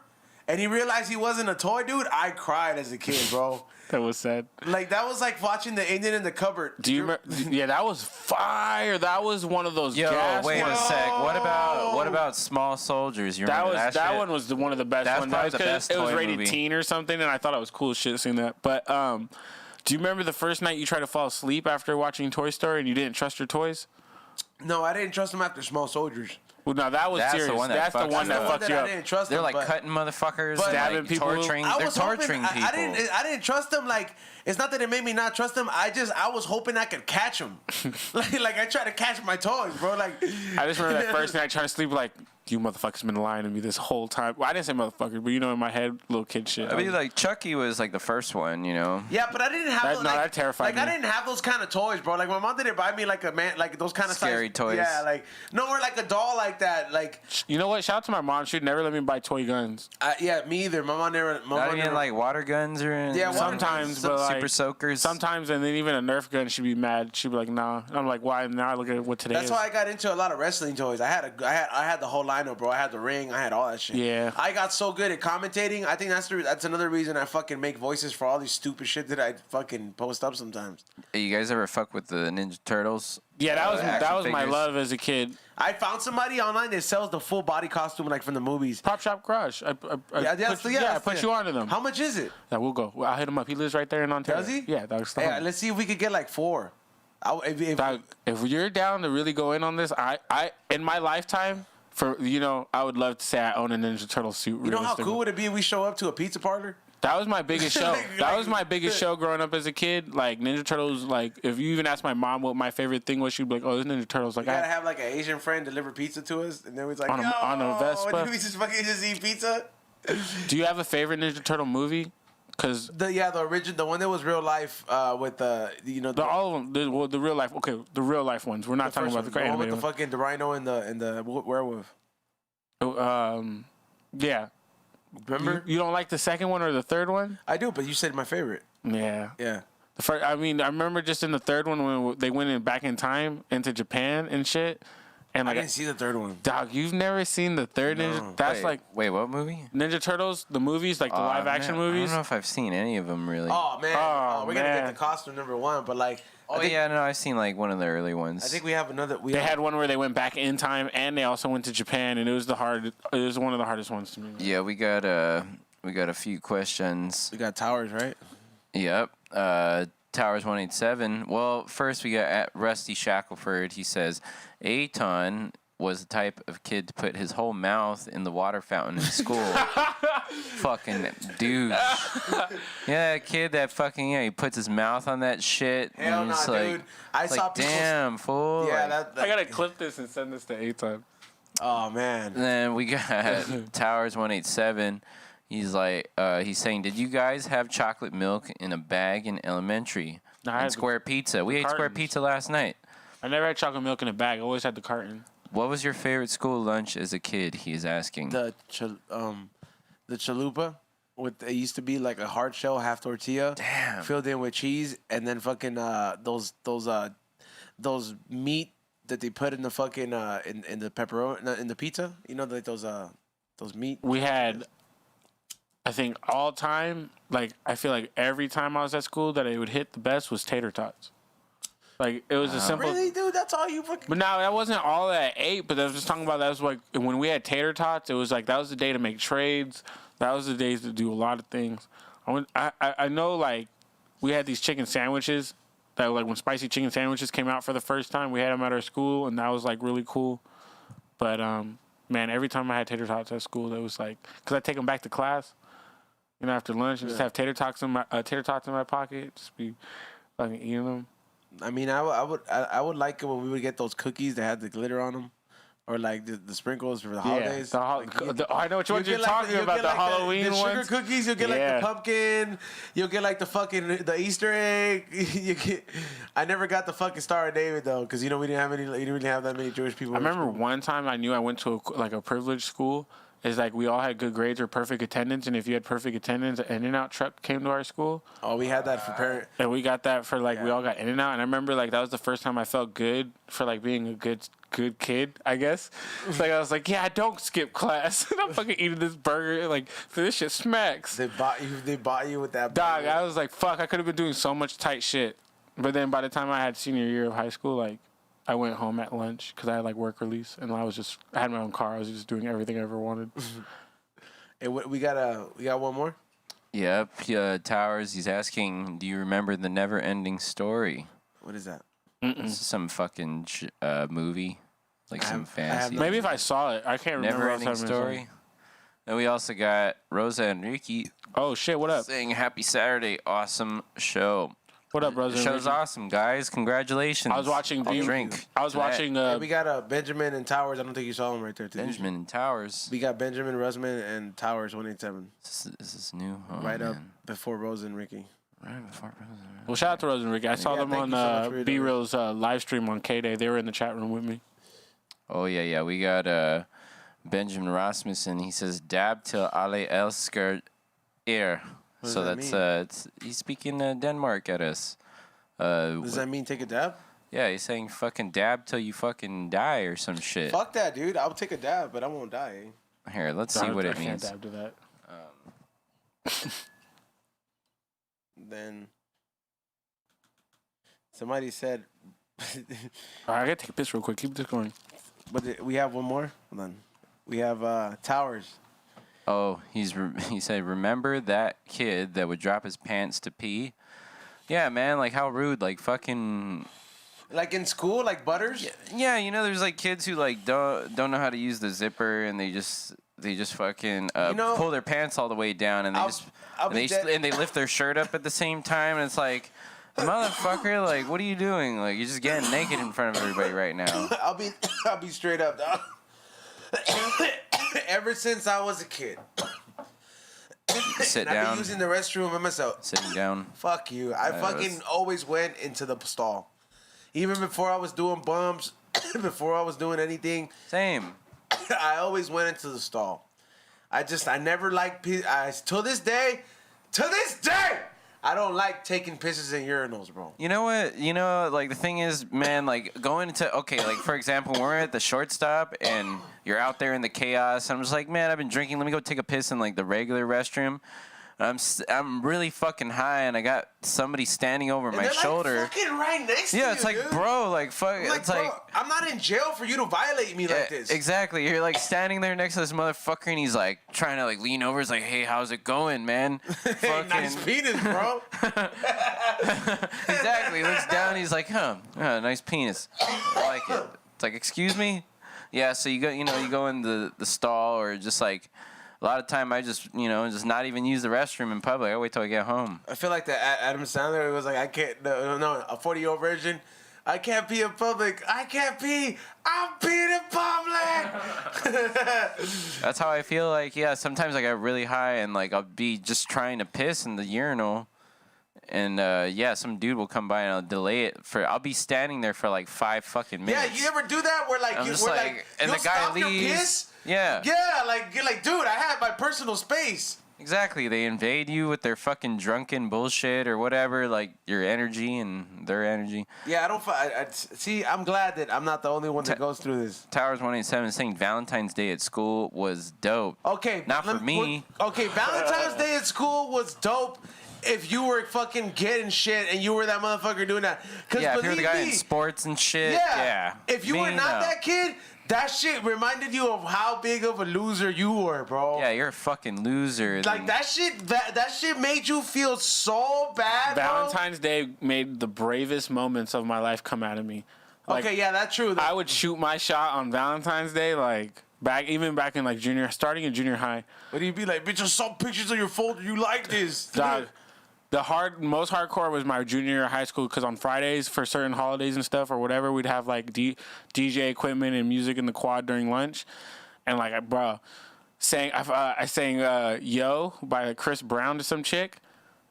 and he realized he wasn't a toy, dude? I cried as a kid, bro. That was sad. Like that was like watching the Indian in the cupboard. Do you remember? Yeah, that was fire. That was one of those. Wait a sec. What about Small Soldiers? You remember that one was one of the best ones. That's probably the best it was toy rated movie. teen or something, and I thought it was cool shit seeing that. But do you remember the first night you tried to fall asleep after watching Toy Story and you didn't trust your toys? No, I didn't trust them after Small Soldiers. Well, no, that was serious. That's the one that fucked you up. I didn't trust They're them, like cutting motherfuckers, stabbing like people, torturing. They're torturing people. I didn't trust them. Like it's not that it made me not trust them. I was hoping I could catch them. like I tried to catch my toys, bro. Like I just remember that first night trying to sleep. Like you motherfuckers been lying to me this whole time. Well, I didn't say motherfucker, but you know, in my head, little kid shit. I mean, like Chucky was like the first one, you know. Yeah, but I didn't have that terrified me. I didn't have those kind of toys, bro. Like my mom didn't buy me like those kind of scary toys. Yeah, like nowhere like a doll like that. Like you know what? Shout out to my mom. She'd never let me buy toy guns. Yeah, me either. My mom never. Not even like water guns or sometimes, but like, super soakers. Sometimes, and then even a Nerf gun, she'd be mad. She'd be like, "Nah." And I'm like, "Why?" Now I look at what today That's is. why I got into a lot of wrestling toys. I had the whole lineup, bro. I had the ring. I had all that shit. Yeah. I got so good at commentating. I think that's another reason I fucking make voices for all these stupid shit that I fucking post up sometimes. Hey, you guys ever fuck with the Ninja Turtles? Yeah, that was my figures? love as a kid. I found somebody online that sells the full body costume like from the movies. Prop Shop Garage. I put you onto them. How much is it? Yeah, we'll go. I'll hit him up. He lives right there in Ontario. Does he? Yeah, that's Hey, let's see if we could get like 4. If you're down to really go in on this, I in my lifetime, I would love to say I own a Ninja Turtle suit. You know how cool would it be if we show up to a pizza parlor? That was my biggest show. That was my biggest show growing up as a kid. Like Ninja Turtles. Like if you even asked my mom what my favorite thing was, she'd be like, "Oh, this Ninja Turtles." Like I gotta have like an Asian friend deliver pizza to us, and then we like, on a Vespa. We just fucking just eat pizza. Do you have a favorite Ninja Turtle movie? Cause the original, the one that was real life with all of them, the real life. Okay, the real life ones. We're not talking about the animated one with the fucking the rhino and the werewolf. Yeah. Remember? You don't like the second one or the third one? I do, but you said my favorite. Yeah. Yeah. The first, I remember just in the third one when they went back in time into Japan and shit. And I didn't see the third one. Dog, you've never seen the third Ninja? That's wait, what movie? Ninja Turtles, the movies, like the live action movies. I don't know if I've seen any of them really. Oh man, we're gonna get the costume number 1, but like. I've seen like one of the early ones. I think we have another. They had one where they went back in time, and they also went to Japan, and it was one of the hardest ones to me. Yeah, we got a few questions. We got Towers, right? Yep. Towers 187. Well, first we got at Rusty Shackelford. He says, Aton was the type of kid to put his whole mouth in the water fountain in school. Fucking douche. Yeah, that kid that fucking, he puts his mouth on that shit. Hell no, dude. I saw people. Damn, fool. Yeah, I gotta clip this and send this to Aton. Oh, man. And then we got Towers 187. He's like, he's saying, did you guys have chocolate milk in a bag in elementary? And square pizza. We ate square pizza last night. I never had chocolate milk in a bag. I always had the carton. What was your favorite school lunch as a kid? He is asking. The chalupa. It used to be like a hard shell, half tortilla, filled in with cheese, and then fucking those meat that they put in the fucking in the pepperoni in the pizza. You know, like those meat. We had, I think, all time. Like I feel like every time I was at school, that it would hit the best was tater tots. Like it was a simple. Really, dude? That's all you fucking. But no, that wasn't all that I ate. But I was just talking about that was like when we had tater tots. It was like that was the day to make trades. That was the days to do a lot of things. I know like we had these chicken sandwiches that like when spicy chicken sandwiches came out for the first time, we had them at our school, and that was like really cool. But man, every time I had tater tots at school, it was like because I take them back to class, after lunch, and just have tater tots in my pocket, just be fucking eating them. I mean, I would like it when we would get those cookies that had the glitter on them, or like the sprinkles for the holidays. I know which ones you're talking about. The Halloween ones. The sugar cookies. You'll get like the pumpkin. You'll get like the Easter egg. I never got the fucking Star of David though, because we didn't really have that many Jewish people. I remember one time I knew I went to a privileged school. It's like we all had good grades or perfect attendance, and if you had perfect attendance, an In-N-Out truck came to our school. Oh, we had that for parents. And we got that for we all got In-N-Out, and I remember that was the first time I felt good for being a good kid, I guess. It's I was like, yeah, I don't skip class. I'm fucking eating this burger. This shit smacks. They bought you with that dog. burger. I was like, fuck, I could have been doing so much tight shit. But then by the time I had senior year of high school, I went home at lunch because I had work release, and I had my own car. I was just doing everything I ever wanted. Hey, we got one more. Yep. Towers. He's asking, do you remember the Never-Ending Story? What is that? This is some fucking movie, some fantasy. Maybe if I saw it, I can't remember. Never-Ending Story. Then we also got Rosa Enrique. Oh shit! What up? Saying Happy Saturday, awesome show. What up, brothers? The show's awesome, guys. Congratulations. I was watching. Drink. I was watching. Hey, we got Benjamin and Towers. I don't think you saw him right there. Benjamin and Towers. We got Benjamin, Rusman, and Towers 187. This is new. Oh, right up before Rose and Ricky. Right before Rose. Well, shout out to Rose and Ricky. I saw them on BRoll's live stream on K-Day. They were in the chat room with me. Oh yeah. We got Benjamin Rasmussen. He says dab till alle elsker er. So that's he's speaking Denmark at us. Does that mean take a dab? Yeah, he's saying fucking dab till you fucking die or some shit. Fuck that, dude. I'll take a dab, but I won't die. Here, let's see what it means. I can't dab to that. Then somebody said. All right, I gotta take a piss real quick. Keep this going. But we have one more. Hold on. We have Towers. Oh, he said, remember that kid that would drop his pants to pee? Yeah, man, like how rude, like fucking. Like in school, like Butters. Yeah, you know, there's like kids who like don't know how to use the zipper, and they just fucking pull their pants all the way down, and they lift their shirt up at the same time, and it's like, motherfucker, like what are you doing? Like you're just getting naked in front of everybody right now. I'll be straight up, dog. Ever since I was a kid. Sit down. I've been using the restroom by myself. Sitting down. Fuck you. I fucking always went into the stall. Even before I was doing bumps, before I was doing anything. Same. I always went into the stall. I never liked to this day, I don't like taking pisses in urinals, bro. You know what? You know, like the thing is, man, like going into like for example, when we're at the shortstop and you're out there in the chaos, I'm just like, man, I've been drinking. Let me go take a piss in like the regular restroom. I'm really fucking high, and I got somebody standing over my shoulder. Like fucking right next to you. Yeah, it's like, dude. bro, like fuck. It's bro, like I'm not in jail for you to violate me like this. Exactly. You're like standing there next to this motherfucker, and he's like trying to like lean over. He's like, hey, how's it going, man? Hey, nice penis, bro. Exactly. He looks down. He's like, nice penis. I like it. It's like, excuse me. Yeah. So you go in the stall, or just like. A lot of time I just not even use the restroom in public. I wait till I get home. I feel like that Adam Sandler was like, I can't, no, a 40-year-old virgin. I can't pee in public. I can't pee. I'm peeing in public. That's how I feel like, yeah, sometimes I get really high and like I'll be just trying to piss in the urinal. And some dude will come by and I'll delay it I'll be standing there for like 5 fucking minutes. Yeah, you ever do that where like and the guy leaves. Your piss? Yeah. Yeah, like you're like, dude, I have my personal space. Exactly. They invade you with their fucking drunken bullshit or whatever, like your energy and their energy. Yeah, see, I'm glad that I'm not the only one that goes through this. Towers 187 is saying Valentine's Day at school was dope. Okay. Not for me. Okay, Valentine's Day at school was dope. If you were fucking getting shit and you were that motherfucker doing that. Yeah, if you're the guy in sports and shit. Yeah. If you were not that kid, that shit reminded you of how big of a loser you were, bro. Yeah, you're a fucking loser. Like that shit made you feel so bad, bro. Valentine's Day made the bravest moments of my life come out of me. Like, okay, yeah, that's true. I would shoot my shot on Valentine's Day, like back in like starting in junior high. But you'd be like, bitch, I saw pictures of your folder. You like this, dog. Most hardcore was my junior year of high school, because on Fridays for certain holidays and stuff or whatever, we'd have like DJ equipment and music in the quad during lunch, and like I sang "Yo" by Chris Brown to some chick,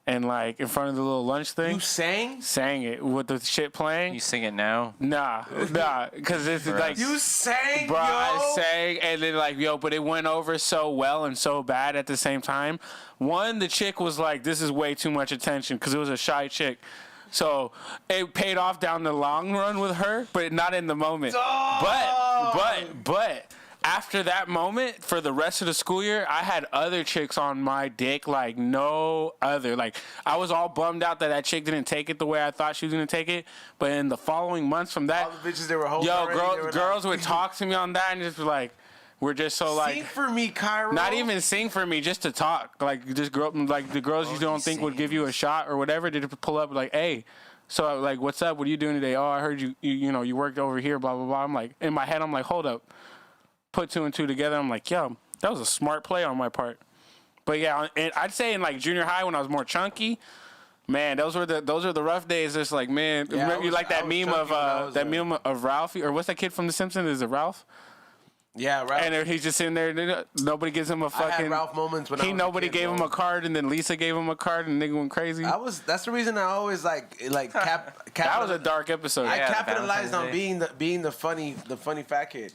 and like in front of the little lunch thing. You sang it with the shit playing. You sing it now? Nah, because it's like you sang, bro. Yo? I sang, and then like but it went over so well and so bad at the same time. One, the chick was like, "This is way too much attention," because it was a shy chick. So it paid off down the long run with her, but not in the moment. Oh! But after that moment, for the rest of the school year, I had other chicks on my dick like no other. Like I was all bummed out that chick didn't take it the way I thought she was gonna take it. But in the following months from that, all the bitches they were holding, girls would talk to me on that and just be like, we're just so like, sing for me, Kiero. Not even sing for me, just to talk. Like just like the girls you don't think would give you a shot or whatever, they just pull up like, hey. So like, what's up? What are you doing today? Oh, I heard you worked over here. Blah blah blah. I'm like, in my head, I'm like, hold up. Put 2 and 2 together. I'm like, yo, that was a smart play on my part. But yeah, and I'd say in like junior high when I was more chunky, Man, those were the rough days. It's like, man, Yeah, remember you like that meme of meme of Ralphie, or what's that kid from The Simpsons? Is it Ralph? Yeah, Ralph. And he's just sitting there. Nobody gives him a fucking. I had Ralph moments when nobody gave him a card, and then Lisa gave him a card, and nigga went crazy. That's the reason I always like that was a dark episode. I capitalized on being the funny fat kid.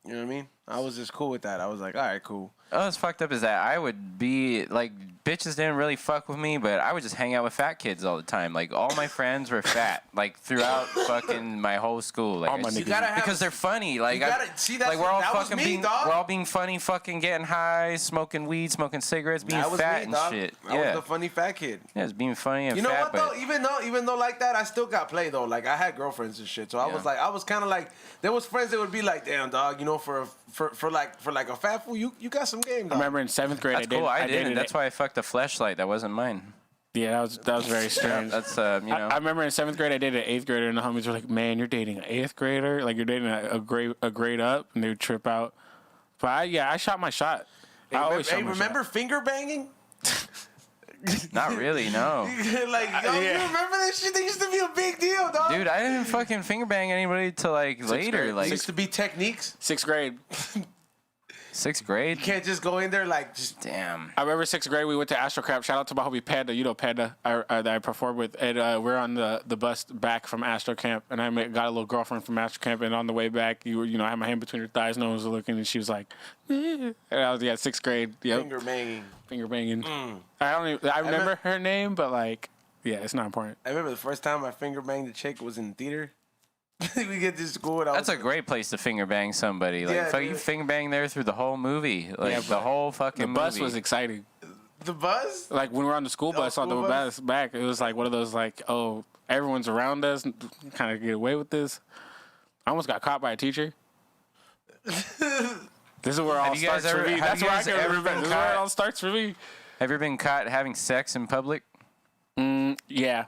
You know what I mean? I was just cool with that. I was like, all right, cool. Oh, what's fucked up is that I would be like, bitches didn't really fuck with me, but I would just hang out with fat kids all the time. Like, all my friends were fat, like throughout fucking my whole school. Like, because they're funny. Like, like we're all fucking we're all being funny, fucking getting high, smoking weed, smoking cigarettes, being fat and shit. I was the funny fat kid. Yeah, it's being funny and fat. You know what though? Even though like that, I still got play though. Like I had girlfriends and shit, so I was kind of like, there was friends that would be like, damn dog, you know, for like a fat fool, you got some game. Dog. I remember in 7th grade, That's cool. I did, and that's why I fucked a fleshlight. That wasn't mine. Yeah, that was very strange. That's you know. I remember in 7th grade, I dated an 8th grader, and the homies were like, "Man, you're dating an 8th grader? Like you're dating a grade up?" And they would trip out. But I shot my shot. I always shot my remember shot. Finger banging? Not really, no. You remember that shit? That used to be a big deal, dog. Dude, I didn't fucking finger bang anybody till like later. Like, used to be techniques. 6th grade. 6th grade? You can't just go in there like just. Damn. I remember 6th grade, we went to Astro Camp. Shout out to my homie Panda. You know Panda that I performed with. And we're on the bus back from Astro Camp. And I got a little girlfriend from Astro Camp. And on the way back, I had my hand between her thighs. No one was looking. And she was like, and I was, 6th grade. Yep. Finger banging. I remember her name, but like, yeah, it's not important. I remember the first time I finger banged a chick was in the theater. We get to school. And that's a great place to finger bang somebody. Like, you finger bang there through the whole movie. Like, the whole fucking movie. The bus was exciting. The bus? Like, when we were on the school bus, on the bus back, it was like one of those, like, oh, everyone's around us, kind of get away with this. I almost got caught by a teacher. This is where it all starts for me. That's where I can remember. This is where it all starts for me. Have you ever been caught having sex in public? Yeah.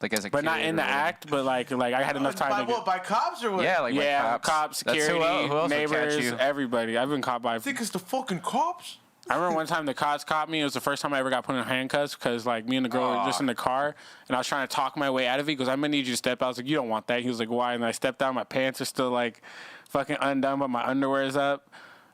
Like as a but not in the act, but like I had enough time. By what? By cops or what? Yeah, like by cops, security, who else neighbors, everybody. I've been caught by. I think it's the fucking cops. I remember one time the cops caught me. It was the first time I ever got put in handcuffs because like me and the girl were just in the car, and I was trying to talk my way out of it. He goes, "I'm gonna need you to step out." I was like, "You don't want that." He was like, "Why?" And I stepped out. My pants are still like fucking undone, but my underwear is up.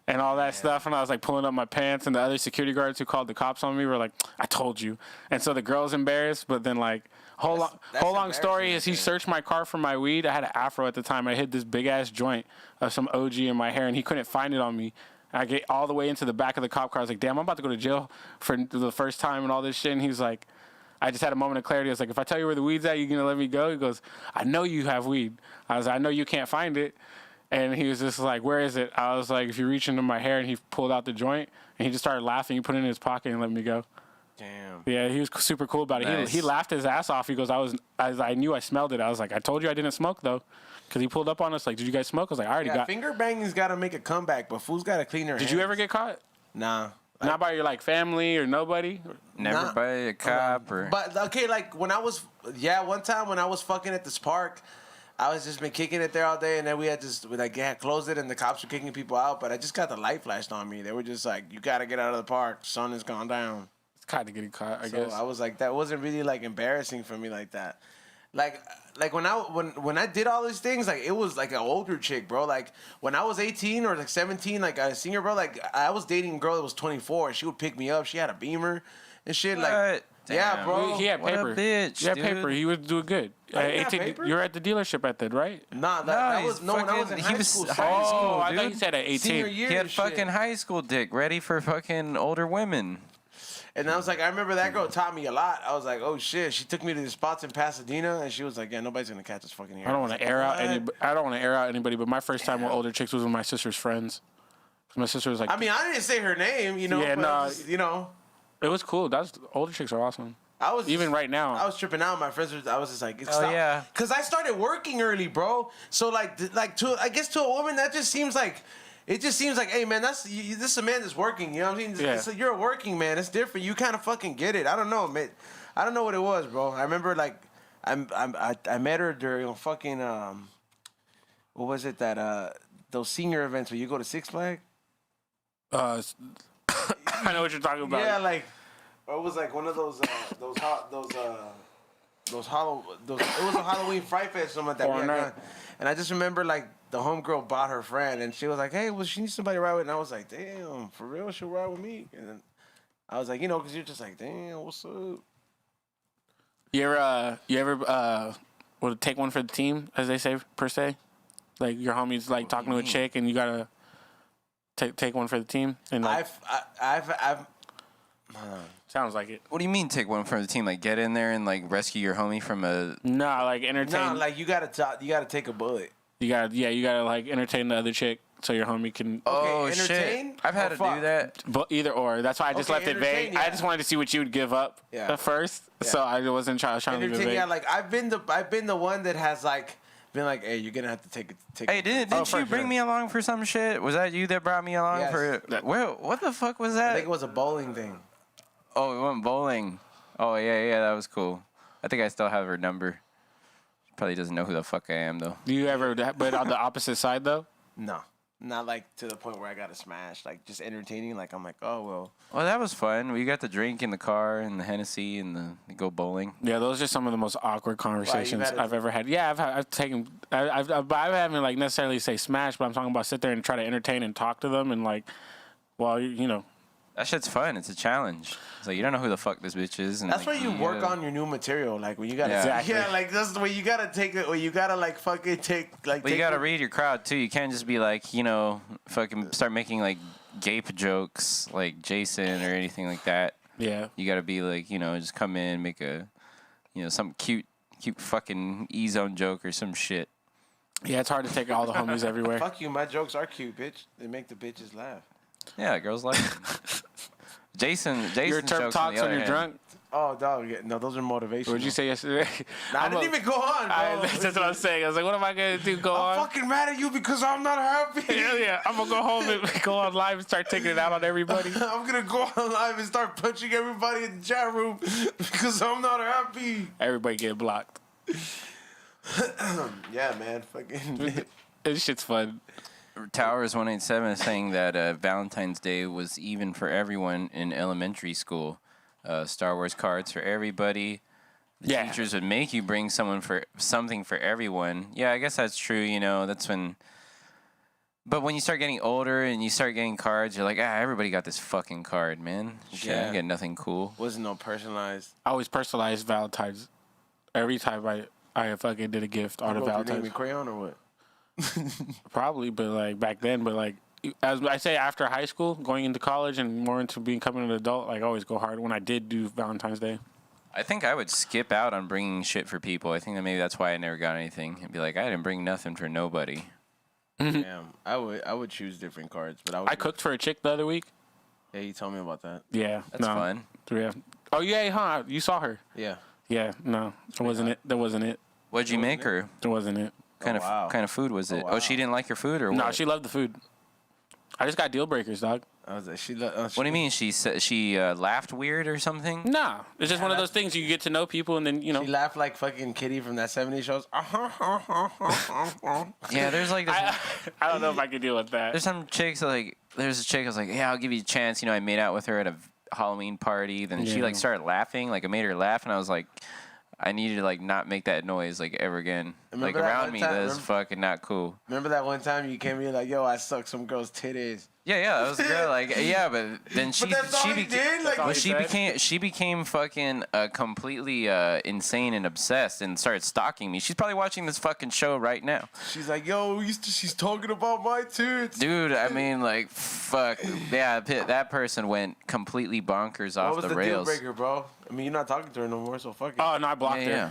And all that stuff, and I was like pulling up my pants, and the other security guards who called the cops on me were like, "I told you." And so the girl's embarrassed, but then like whole long story is he searched my car for my weed. I had an afro at the time. I hid this big ass joint of some OG in my hair, and he couldn't find it on me. And I get all the way into the back of the cop car. I was like, "Damn, I'm about to go to jail for the first time and all this shit." And he's like, I just had a moment of clarity. I was like, "If I tell you where the weed's at, you gonna let me go?" He goes, "I know you have weed." I was like, "I know you can't find it." And he was just like, "Where is it?" I was like, "If you reach into my hair," and he pulled out the joint, and he just started laughing. He put it in his pocket and let me go. Damn. Yeah, he was super cool about it. Nice. He laughed his ass off. He goes, I knew I smelled it. I was like, "I told you I didn't smoke, though." Because he pulled up on us like, "Did you guys smoke?" I was like, "I already got." Finger banging's got to make a comeback, but fool's got to clean their hands. Did you ever get caught? Nah. Not by your, like, family or nobody? Never by a cop or... But, okay, like, one time when I was fucking at this park, I was just been kicking it there all day, and then we had closed it, and the cops were kicking people out. But I just got the light flashed on me. They were just like, "You got to get out of the park. Sun has gone down." It's kind of getting caught, I guess. I was like, that wasn't really like embarrassing for me like that. Like when I did all these things, like it was like an older chick, bro. Like when I was 18 or like 17, like a senior, bro. Like I was dating a girl that was 24. She would pick me up. She had a Beamer and shit. What? Like. Damn. Yeah, bro. He had paper. What a bitch, he had dude. paper. He was doing good. Paper? You were at the dealership at that, right? Nah, that was when I was in high school. I thought you said at 18. Senior year He had fucking high school dick ready for fucking older women. And I was like, I remember that girl taught me a lot. I was like, oh shit. She took me to the spots in Pasadena, and she was like, "Yeah, nobody's gonna catch us fucking here." I don't want to air out anybody, but my first time with older chicks was with my sister's friends. My sister was like, I mean, I didn't say her name, you know. Yeah, no, it was cool. Older chicks are awesome. Even right now. I was tripping out. My friends were. I was just like, "Oh yeah," because I started working early, bro. So I guess to a woman that just seems like. It just seems like, hey man, this is a man that's working. You know what I mean? Yeah. You're a working man. It's different. You kind of fucking get it. I don't know, man. I don't know what it was, bro. I remember like, I met her during fucking what was it that those senior events where you go to Six Flags? I know what you're talking about. Yeah, like. Or it was like one of those it was a Halloween Fright Fest or something like that. We had gone. And I just remember like the homegirl brought her friend and she was like, hey, well, she needs somebody to ride with. And I was like, damn, for real, she'll ride with me. And then I was like, you know, because you're just like, damn, what's up? You ever would take one for the team, as they say, per se? Like your homie's like talking to a chick and you gotta take one for the team? And like, I've sounds like it. What do you mean take one for the team? Like get in there and like rescue your homie from a... No, like entertain. No, like you gotta take a bullet. You gotta like entertain the other chick so your homie can. Oh entertain shit! I've had to do that. But either or. That's why I just left it vague. Yeah. I just wanted to see what you would give up at first, so I wasn't trying to leave it vague. Yeah, like I've been the one that has like been like, hey, you're gonna have to take. Hey, didn't you bring me along for some shit? Was that you that brought me along for? What the fuck was that? I think it was a bowling thing. Oh, we went bowling. Oh yeah, that was cool. I think I still have her number. She probably doesn't know who the fuck I am though. Do you ever? But on the opposite side though? No. Not like to the point where I got to smash. Like just entertaining. Like I'm like, oh well. Well, that was fun. We got the drink in the car and the Hennessy and the go bowling. Yeah, those are some of the most awkward conversations I've ever had. Yeah, I've taken. I haven't like necessarily say smash, but I'm talking about sit there and try to entertain and talk to them and like, well, you know. That shit's fun. It's a challenge. It's like you don't know who the fuck this bitch is. And that's like, where you work on your new material. Like when you gotta, like that's the way you gotta take it. Where you gotta like fucking take like. But you gotta read your crowd too. You can't just be like fucking start making like gape jokes like Jason or anything like that. Yeah. You gotta be like just come in, make a some cute fucking E-zone joke or some shit. Yeah, it's hard to take all the homies everywhere. Fuck you, my jokes are cute, bitch. They make the bitches laugh. Yeah, girls like it. Jason your term talks when you're drunk. Oh, dog. Yeah, no, those are motivational. What did you say yesterday? I didn't even go on, bro. That's what I'm saying. I was like, what am I going to do? I'm fucking mad at you because I'm not happy. Yeah. I'm going to go home and go on live and start taking it out on everybody. I'm going to go on live and start punching everybody in the chat room because I'm not happy. Everybody get blocked. Yeah, man. Fucking. This shit's fun. Towers 187 is saying that Valentine's Day was even for everyone in elementary school. Star Wars cards for everybody. The teachers would make you bring something for everyone. Yeah, I guess that's true. That's when. But when you start getting older and you start getting cards, you're like, everybody got this fucking card, man. Shit, I get nothing cool. Wasn't no personalized. I always personalized Valentine's. Every time I fucking did a gift on a Valentine's. Your name in crayon or what? Probably, but like back then, but like as I say, after high school, going into college and more into becoming an adult, like I always go hard when I did do Valentine's Day. I think I would skip out on bringing shit for people. I think that maybe that's why I never got anything. I'd be like, I didn't bring nothing for nobody. Damn, I would choose different cards, but I cooked for a chick the other week. Yeah, you told me about that. Yeah, that's fun. Yeah. Oh yeah, huh? You saw her. Yeah. Yeah. No, that wasn't it. That wasn't it. What'd you make her? That wasn't it. Kind of food was it? Oh, she didn't like your food or what? No, she loved the food. I just got deal breakers, dog. I was like, what do you mean? She laughed weird or something? Nah, it's just one of those things you get to know people and then she laughed like fucking Kitty from that '70s shows. Yeah, there's like this, I don't know if I could deal with that. There's some chicks like there's a chick I was like, yeah, I'll give you a chance. I made out with her at a Halloween party. Then she like started laughing. Like I made her laugh, and I was like, I needed to like not make that noise like ever again. Like around me, that's fucking not cool. Remember that one time you came in like, yo, I sucked some girl's titties. Yeah, that was a girl. Like, yeah, but then she became fucking completely insane and obsessed and started stalking me. She's probably watching this fucking show right now. She's like, yo, she's talking about my tits. Dude, I mean, like, fuck. Yeah, that person went completely bonkers off the rails. What was the deal breaker, bro? I mean, you're not talking to her no more, so fuck it. Oh, no, I blocked her. Yeah.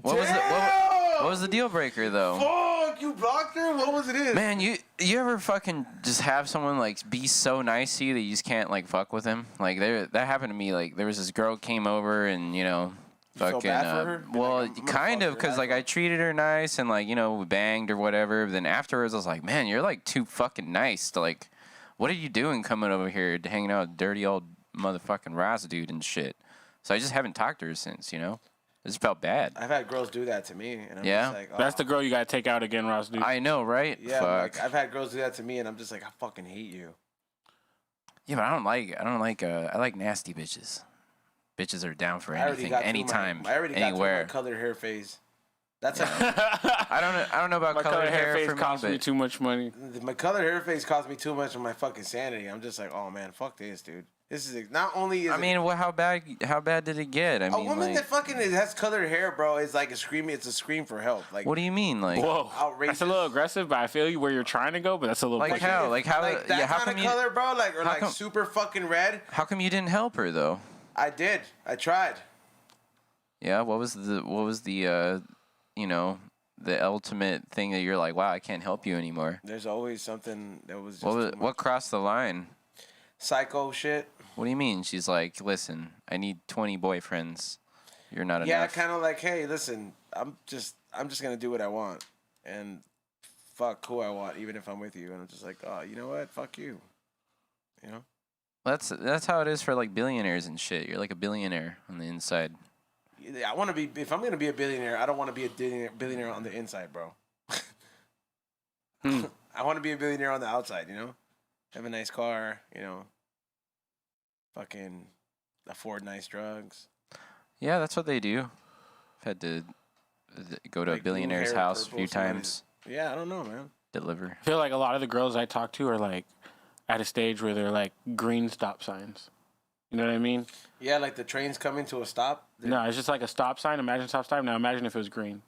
What was the deal breaker though? Fuck, you blocked her? What was it? Man, you ever fucking just have someone like be so nice to you that you just can't like fuck with them? Like that happened to me. Like there was this girl came over and fucking felt bad for her? Well, kind of because like I treated her nice and like we banged or whatever. But then afterwards I was like, man, you're like too fucking nice to like. What are you doing coming over here hanging out with dirty old motherfucking Ross dude and shit? So I just haven't talked to her since. I just felt bad. I've had girls do that to me, and I'm just like, that's the girl you gotta take out again, Ross, dude. I know, right? Yeah, like, I've had girls do that to me, and I'm just like, I fucking hate you. Yeah, but I like nasty bitches. Bitches are down for anything, anytime, I already got anywhere. through my colored hair phase. That's I don't know about my colored hair phase for me, cost me too much money. My colored hair phase cost me too much of my fucking sanity. I'm just like, oh man, fuck this, dude. This is not only. Is I mean, well, how bad did it get? I mean, a woman that fucking has colored hair, bro, is like it's a scream for help. Like, what do you mean, like? Whoa, outrageous. That's a little aggressive, but I feel you where you're trying to go, but that's a little. Like how? Like how? Like that how kind come of color, bro? Like or like come, super fucking red. How come you didn't help her though? I did. I tried. Yeah. What was the you know, the ultimate thing that you're like, wow, I can't help you anymore? There's always something that was just what crossed the line? Psycho shit. What do you mean? She's like, listen, I need 20 boyfriends. You're not enough. Yeah, kind of like, hey, listen, I'm just gonna do what I want, and fuck who I want, even if I'm with you. And I'm just like, oh, you know what? Fuck you. You know. That's how it is for like billionaires and shit. You're like a billionaire on the inside. I want to be. If I'm gonna be a billionaire, I don't want to be a billionaire on the inside, bro. I want to be a billionaire on the outside. You know, have a nice car. You know. Fucking afford nice drugs. Yeah, that's what they do. I've had to go to a billionaire's house a few times. Yeah, I don't know, man. Deliver. I feel like a lot of the girls I talk to are like at a stage where they're like green stop signs. You know what I mean? Yeah, like the train's coming to a stop. No, it's just like a stop sign. Imagine stop sign. Now imagine if it was green.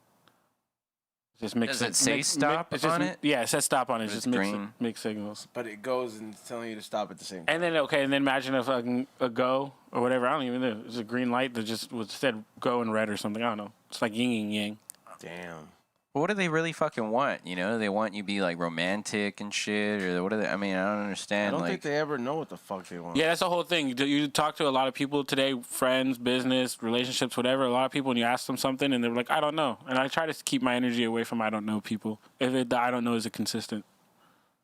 Just mix. Does it say stop on it? Yeah, it says stop on it. It's just green. mix signals. But it goes and it's telling you to stop at the same time. And then imagine if a go or whatever. I don't even know. It's a green light that just said go in red or something. I don't know. It's like yin and yang. Damn. Well, what do they really fucking want? You know, they want you to be like romantic and shit, or what do they? I mean, I don't understand. I don't think they ever know what the fuck they want. Yeah, that's the whole thing. You talk to a lot of people today, friends, business, relationships, whatever. A lot of people, and you ask them something, and they're like, I don't know. And I try to keep my energy away from I don't know people. If the I don't know is a consistent.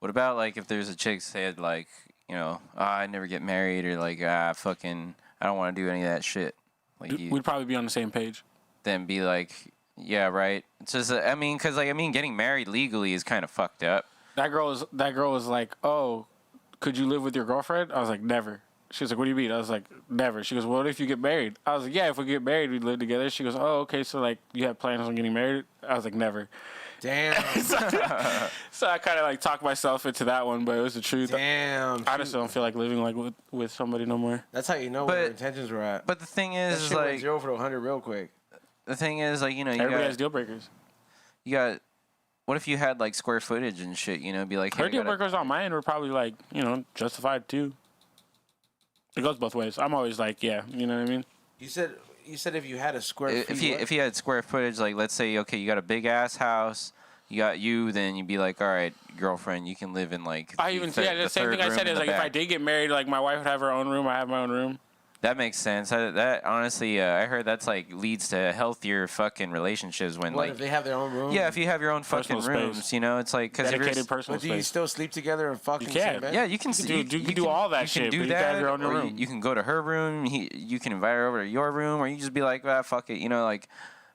What about like if there's a chick said like, you know, I never get married, or like fucking I don't want to do any of that shit. Like we'd probably be on the same page. Then be like, yeah, right. It's just, I mean, because like getting married legally is kind of fucked up. That girl was like, oh, could you live with your girlfriend? I was like, never. She was like, what do you mean? I was like, never. She goes, well, what if you get married? I was like, yeah, if we get married, we'd live together. She goes, oh, okay, so like you have plans on getting married? I was like, never. Damn. So I kind of like talked myself into that one, but it was the truth. Damn. I just don't feel like living like with somebody no more. That's how you know where your intentions were at. But the thing is, that shit like went 0 for 100 real quick. The thing is, like, you know, everybody has deal breakers. You got. What if you had like square footage and shit? You know, be like, hey, her deal breakers on my end were probably like, you know, justified too. It goes both ways. I'm always like, yeah, you know what I mean. You said if you had a square. If you had square footage, like let's say, okay, you got a big ass house. You got you, then you'd be like, all right, girlfriend, you can live in like. The same thing I said is like if I did get married, like my wife would have her own room, I have my own room. That makes sense. That honestly, I heard that's like leads to healthier fucking relationships when like if they have their own room. Yeah, if you have your own fucking personal rooms, space. you know, it's like because dedicated personal space. Do you still sleep together and fucking? You can. Bed? Yeah, you can. You can do all that shit. Do but that, you have your own or room. you can go to her room. You can invite her over to your room, or you just be like, fuck it, you know, like.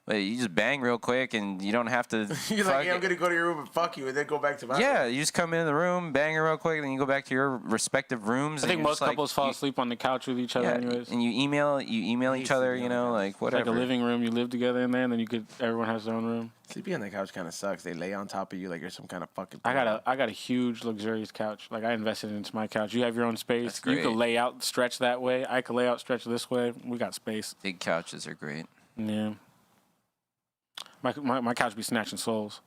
But you just bang real quick, and you don't have to. You're like, yeah, I'm gonna go to your room and fuck you, and then go back to my room. Yeah, you just come into the room, bang her real quick, and then you go back to your respective rooms. I think most couples fall asleep on the couch with each other, anyways. And you email each other, you know, like whatever. It's like a living room. You live together in there, and then everyone has their own room. Sleeping on the couch kind of sucks. They lay on top of you like you're some kind of fucking. I got a huge luxurious couch. Like I invested into my couch. You have your own space. That's great. You can lay out, stretch that way. I can lay out, stretch this way. We got space. Big couches are great. Yeah. My couch be snatching souls.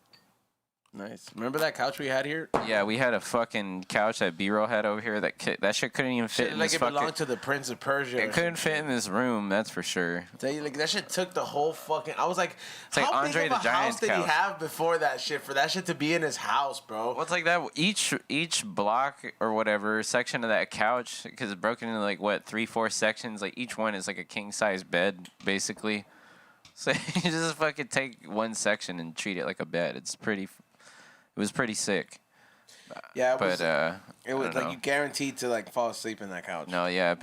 Nice. Remember that couch we had here? Yeah, we had a fucking couch that BRoll had over here. That shit couldn't even fit in like this it belonged to the Prince of Persia. It couldn't fit in this room, that's for sure. Tell you, like that shit took the whole fucking. I was like, it's like how Andre big of the a Giant house did he have before that shit for that shit to be in his house, bro? Well, it's like that. Each block or whatever section of that couch, because it's broken into like what 3-4 sections. Like each one is like a king size bed, basically. So you just fucking take one section and treat it like a bed. It was pretty sick. Yeah, it was like you guaranteed to like fall asleep in that couch. No, yeah,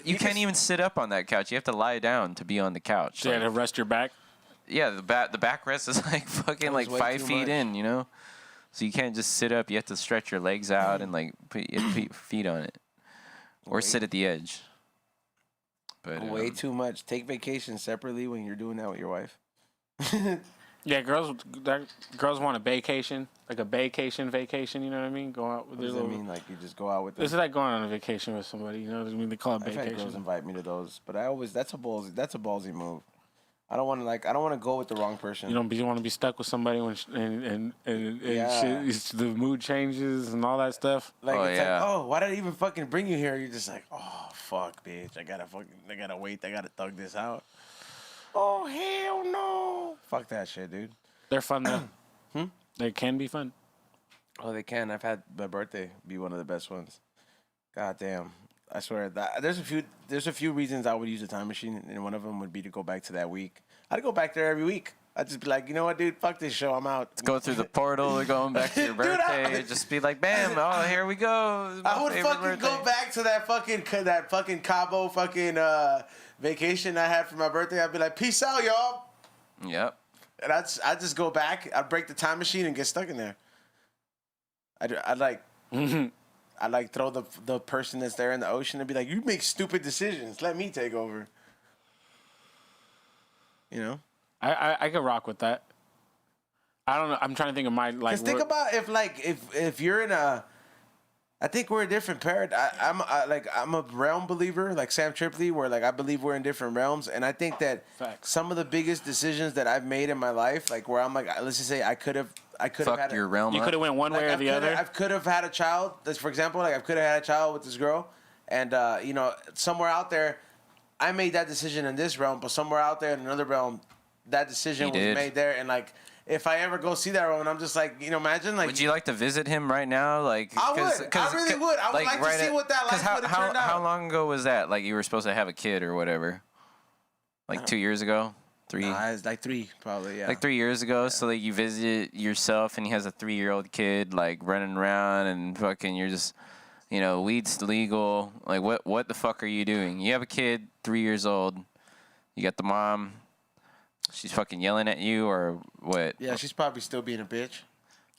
you can't even sit up on that couch. You have to lie down to be on the couch. Yeah, to rest your back. Yeah, the backrest is like fucking like 5 feet in, you know. So you can't just sit up. You have to stretch your legs out and like put your feet on it, or sit at the edge. But way too much. Take vacation separately when you're doing that with your wife. Yeah, girls want a vacation, like a vacation. You know what I mean? Go out with. What does that mean? Like you just go out with them? This is like going on a vacation with somebody. You know what I mean? They call it vacation. I've had girls invite me to those, but that's a ballsy move. I don't want to go with the wrong person. You want to be stuck with somebody when and the mood changes and all that stuff. Like why did I even fucking bring you here? You're just like, oh fuck, bitch, I gotta wait, I gotta thug this out. Oh hell no! Fuck that shit, dude. They're fun though. They can be fun. Oh, they can. I've had my birthday be one of the best ones. God damn. I swear that there's a few reasons I would use a time machine, and one of them would be to go back to that week. I'd go back there every week. I'd just be like, you know what, dude, fuck this show, I'm out. Let's go through the portal. We're going back to your birthday. Dude, just be like, bam, oh, here we go. I would fucking go back to that fucking Cabo fucking vacation I had for my birthday. I'd be like, peace out, y'all. Yep. And I'd just go back. I'd break the time machine and get stuck in there. I'd like throw the person that's there in the ocean and be like, you make stupid decisions. Let me take over. You know? I could rock with that. I don't know. I'm trying to think of my like. Cause think about if you're in a. I think we're a different paradigm. I'm a realm believer, like Sam Tripoli, where like I believe we're in different realms, and I think that some of the biggest decisions that I've made in my life, like where I'm like, let's just say I could have had your realm. You could have went one way or the other. I could have had a child. For example, like I could have had a child with this girl, and somewhere out there, I made that decision in this realm, but somewhere out there in another realm, that decision was made there, and like. If I ever go see that realm, and I'm just like, imagine like. Would you like to visit him right now? Like, I would. I really would. I would like to see what that life would have turned out. How long ago was that? Like, you were supposed to have a kid or whatever. Like 2 years ago, 3. Nah, it's like 3, probably. Yeah. Like 3 years ago. Yeah. So like you visit yourself, and he has a 3-year-old kid, like running around, and fucking, you're just, weed's legal. Like, what the fuck are you doing? You have a kid, 3 years old. You got the mom. She's fucking yelling at you, or what? Yeah, she's probably still being a bitch.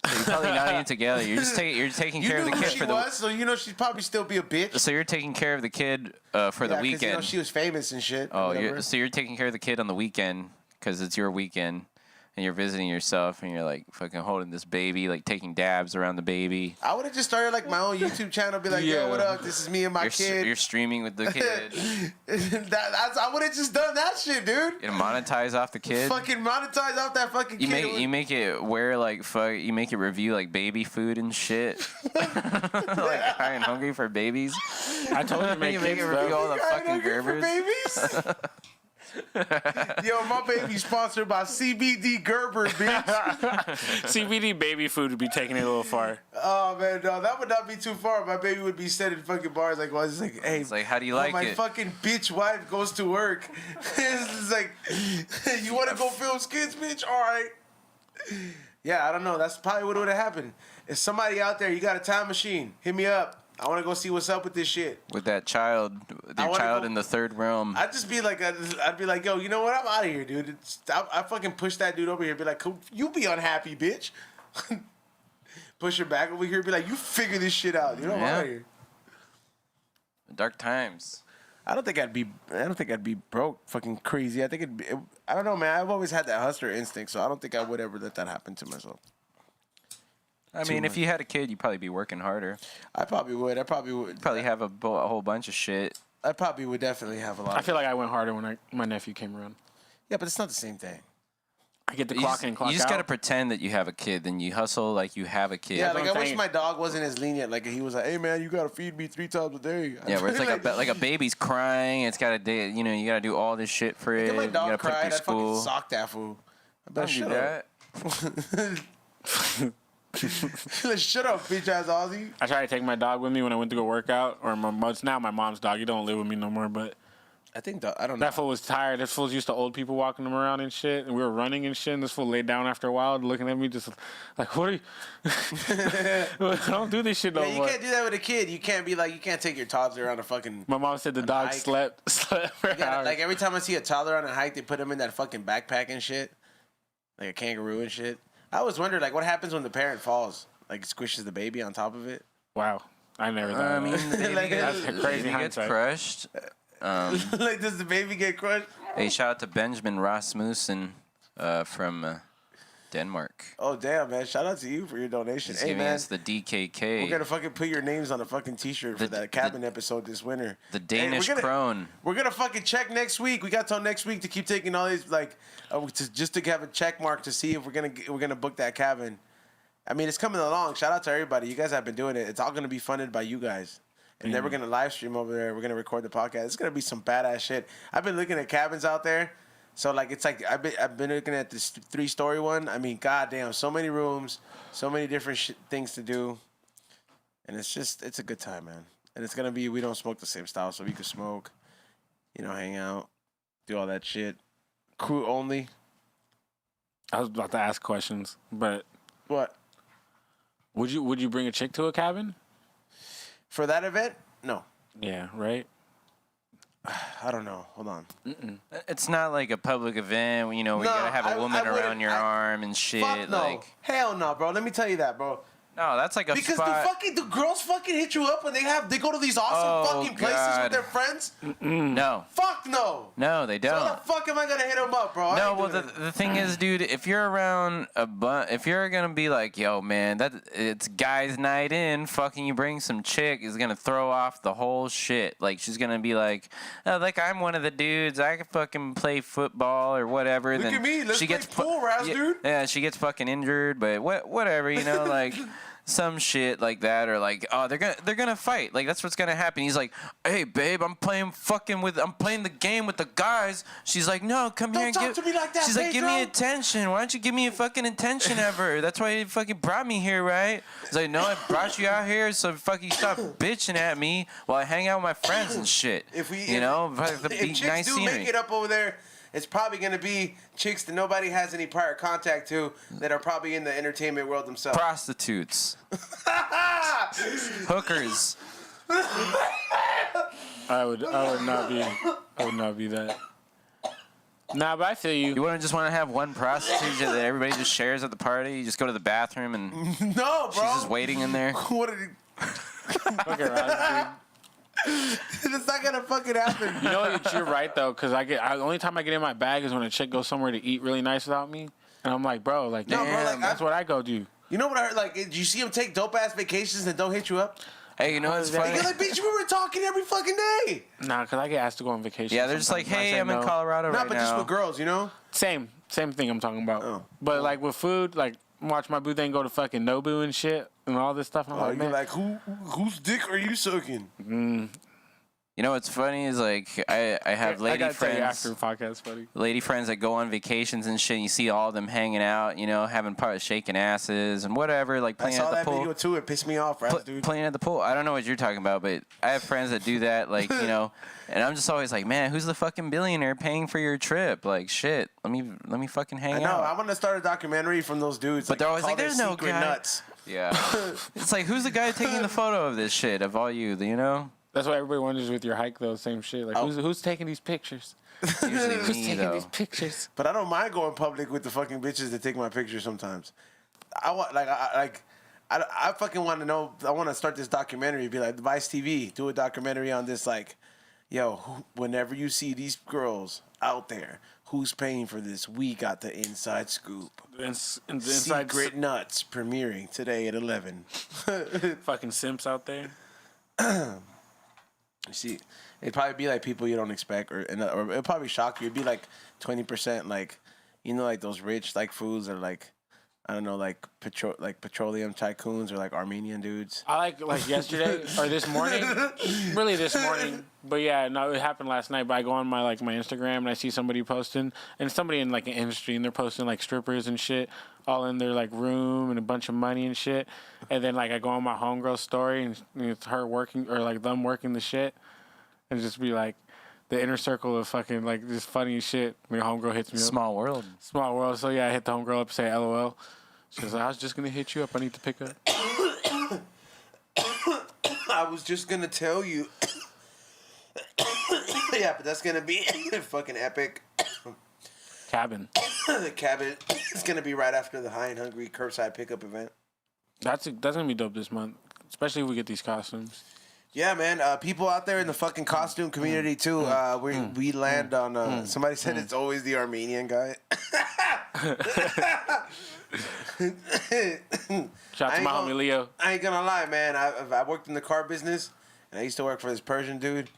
So you're probably not even together. You're taking care of the kid for the. So she'd probably still be a bitch. So you're taking care of the kid for the weekend. She was famous and shit. Oh, so you're taking care of the kid on the weekend because it's your weekend, and you're visiting yourself, and you're like fucking holding this baby, like taking dabs around the baby. I would have just started like my own YouTube channel, be like, yo, what up? This is me and my kid. You're streaming with the kid. I would have just done that shit, dude. You monetize off the kid. Fucking monetize off that fucking kid. You make it wear like fuck. You make it review like baby food and shit. Like high and hungry for babies. I told you to make it review all the fucking Gerbers. Babies. Yo, my baby's sponsored by CBD Gerber, bitch. CBD baby food would be taking it a little far. Oh man, no, that would not be too far. My baby would be setting fucking bars like, well, it's like, hey, it's like, how do you like my it? My fucking bitch wife goes to work. It's like, you want to go film skits, bitch? All right. Yeah, I don't know. That's probably what would have happened. If somebody out there, you got a time machine, hit me up. I want to go see what's up with this shit. With that child, in the third realm. I'd just be like, I'd be like, yo, you know what? I'm out of here, dude. I fucking push that dude over here. Be like, you be unhappy, bitch. Push her back over here. Be like, you figure this shit out. You know, I'm out of here. Dark times. I don't think I'd be broke, fucking crazy. I think I don't know, man. I've always had that hustler instinct, so I don't think I would ever let that happen to myself. I mean, if you had a kid, you'd probably be working harder. I probably would. Probably have a whole bunch of shit. I probably would definitely have a lot. I feel like I went harder when my nephew came around. Yeah, but it's not the same thing. I get the clock in and clock out. You just gotta pretend that you have a kid, then you hustle like you have a kid. Yeah, like I wish my dog wasn't as lenient. Like he was like, "Hey man, you gotta feed me 3 times a day." Yeah, where it's like a baby's crying. It's gotta you gotta do all this shit for it. If my dog you gotta cried, I'd fucking sock that fool. I better do that. Shut up, bitch ass Aussie. I tried to take my dog with me when I went to go work out, or it's now my mom's dog. He don't live with me no more, but I think I don't know. That fool was tired. That fool's used to old people walking him around and shit, and we were running and shit, and this fool laid down after a while looking at me just like, what are you? I don't do this shit no more. You can't do that with a kid. You can't be like, you can't take your toddler on a fucking... My mom said the dog slept for hours. Like every time I see a toddler on a hike, they put him in that fucking backpack and shit. Like a kangaroo and shit. I always wonder, like, what happens when the parent falls? Like, squishes the baby on top of it? Wow. I never thought I mean, the baby that's crazy gets crushed. Like, does the baby get crushed? Hey, shout out to Benjamin Rasmussen from Denmark. Oh, damn, man. Shout out to you for your donation. He's hey, giving man. us the DKK. We're going to fucking put your names on a fucking t-shirt for that cabin episode this winter. The Danish crone. We're going to fucking check next week. We got till next week to keep taking all these, like, just to have a check mark to see if we're gonna book that cabin. I mean, it's coming along. Shout out to everybody. You guys have been doing it. It's all going to be funded by you guys. And then we're going to live stream over there. We're going to record the podcast. It's going to be some badass shit. I've been looking at cabins out there. So, like, it's like I've been looking at this 3-story one. I mean, goddamn, so many rooms, so many different things to do. And it's a good time, man. And it's going to be, we don't smoke the same style, so we can smoke, hang out, do all that shit. Crew only. I was about to ask questions, but... What? Would you bring a chick to a cabin? For that event? No. Yeah, right? I don't know. Hold on. It's not like a public event, where you gotta have a woman around your arm and shit. Fuck no. Like, hell no, bro. Let me tell you that, bro. no, that's like a Because spot. the girls fucking hit you up when they go to these awesome fucking places with their friends. No. Fuck no. No, they don't. So how the fuck am I gonna hit them up, bro? No, well, the thing is, dude, if you're around if you're gonna be like, yo, man, it's guys' night in, fucking you bring some chick is gonna throw off the whole shit. Like, she's gonna be like, oh, like, I'm one of the dudes, I can fucking play football or whatever. Look then at me, let's she play gets pool, Raz, dude. Yeah, she gets fucking injured, but whatever, like. Some shit like that, or like, oh, they're gonna fight. Like, that's what's gonna happen. He's like, hey, babe, I'm playing the game with the guys. She's like, no, come here and talk to me like that, She's like, give me Pedro. attention. Why don't you give me a fucking attention ever? That's why you fucking brought me here, right? He's like, no, I brought you out here so fucking stop bitching at me while I hang out with my friends and shit. If Nice chicks do scenery. make it up over there, it's probably gonna be chicks that nobody has any prior contact to that are probably in the entertainment world themselves. Prostitutes. Hookers. I would not be that. Nah, but I feel you. You wouldn't just want to have one prostitute that everybody just shares at the party? You just go to the bathroom and no, bro. She's just waiting in there? What are you... Okay, Raz, dude. It's not gonna fucking happen. You know what? You're right though, because the only time I get in my bag is when a chick goes somewhere to eat really nice without me, and I'm like, bro, like, damn, bro, like, that's what I go do. You know what I heard? Like, did you see them take dope ass vacations and don't hit you up? Hey, you know what's funny? You're like, bitch, we were talking every fucking day. Nah, because I get asked to go on vacation. Yeah, they're just like, hey, I'm in Colorado right now. No, but just with girls, you know? Same thing I'm talking about. But like with food, like watch my boo thing go to fucking Nobu and shit and all this stuff. And I'm like, you're man, like, whose dick are you sucking? You know what's funny is like I have lady friends after the podcast, buddy. Lady friends that go on vacations and shit. And you see all of them hanging out, having shaking asses and whatever, like playing at the pool. I saw that video too. It pissed me off, right, dude? Playing at the pool. I don't know what you're talking about, but I have friends that do that, like and I'm just always like, man, who's the fucking billionaire paying for your trip? Like, shit, let me fucking hang out. I want to start a documentary from those dudes. But they're always like, there's no secret guy. Nuts. Yeah, it's like, who's the guy taking the photo of this shit of all you? That's why everybody wonders with your hike though. Same shit. Like who's taking these pictures? Usually who's me, taking though. these pictures? But I don't mind going public with the fucking bitches that take my pictures sometimes. I fucking want to know. I want to start this documentary. Be like Vice TV. Do a documentary on this. Like, yo, whenever you see these girls out there, who's paying for this? We got the inside scoop. Secret Nuts premiering today at 11. Fucking simps out there. You see, it'd probably be like people you don't expect, or it'd probably shock you. It'd be like 20%, like, like those rich like foods, or like, I don't know, like petroleum tycoons, or like Armenian dudes. I like yesterday or this morning, really this morning. But yeah, no, it happened last night. But I go on my Instagram and I see somebody posting, and somebody in like an industry, and they're posting like strippers and shit, all in their like room and a bunch of money and shit. And then like I go on my homegirl's story and it's her working, or like them working the shit, and just be like the inner circle of fucking like just funny shit. When your homegirl hits me up. Small world. So yeah, I hit the homegirl up, say LOL. She was like, I was just gonna hit you up. I need to pick up. I was just gonna tell you. Yeah, but that's gonna be fucking epic. Cabin. The cabin is gonna be right after the High and Hungry curbside pickup event. That's gonna be dope this month, especially if we get these costumes. Yeah, man. People out there in the fucking costume community too. We land on. Somebody said it's always the Armenian guy. Shout out to my homie Leo. I ain't gonna lie, man. I worked in the car business, and I used to work for this Persian dude.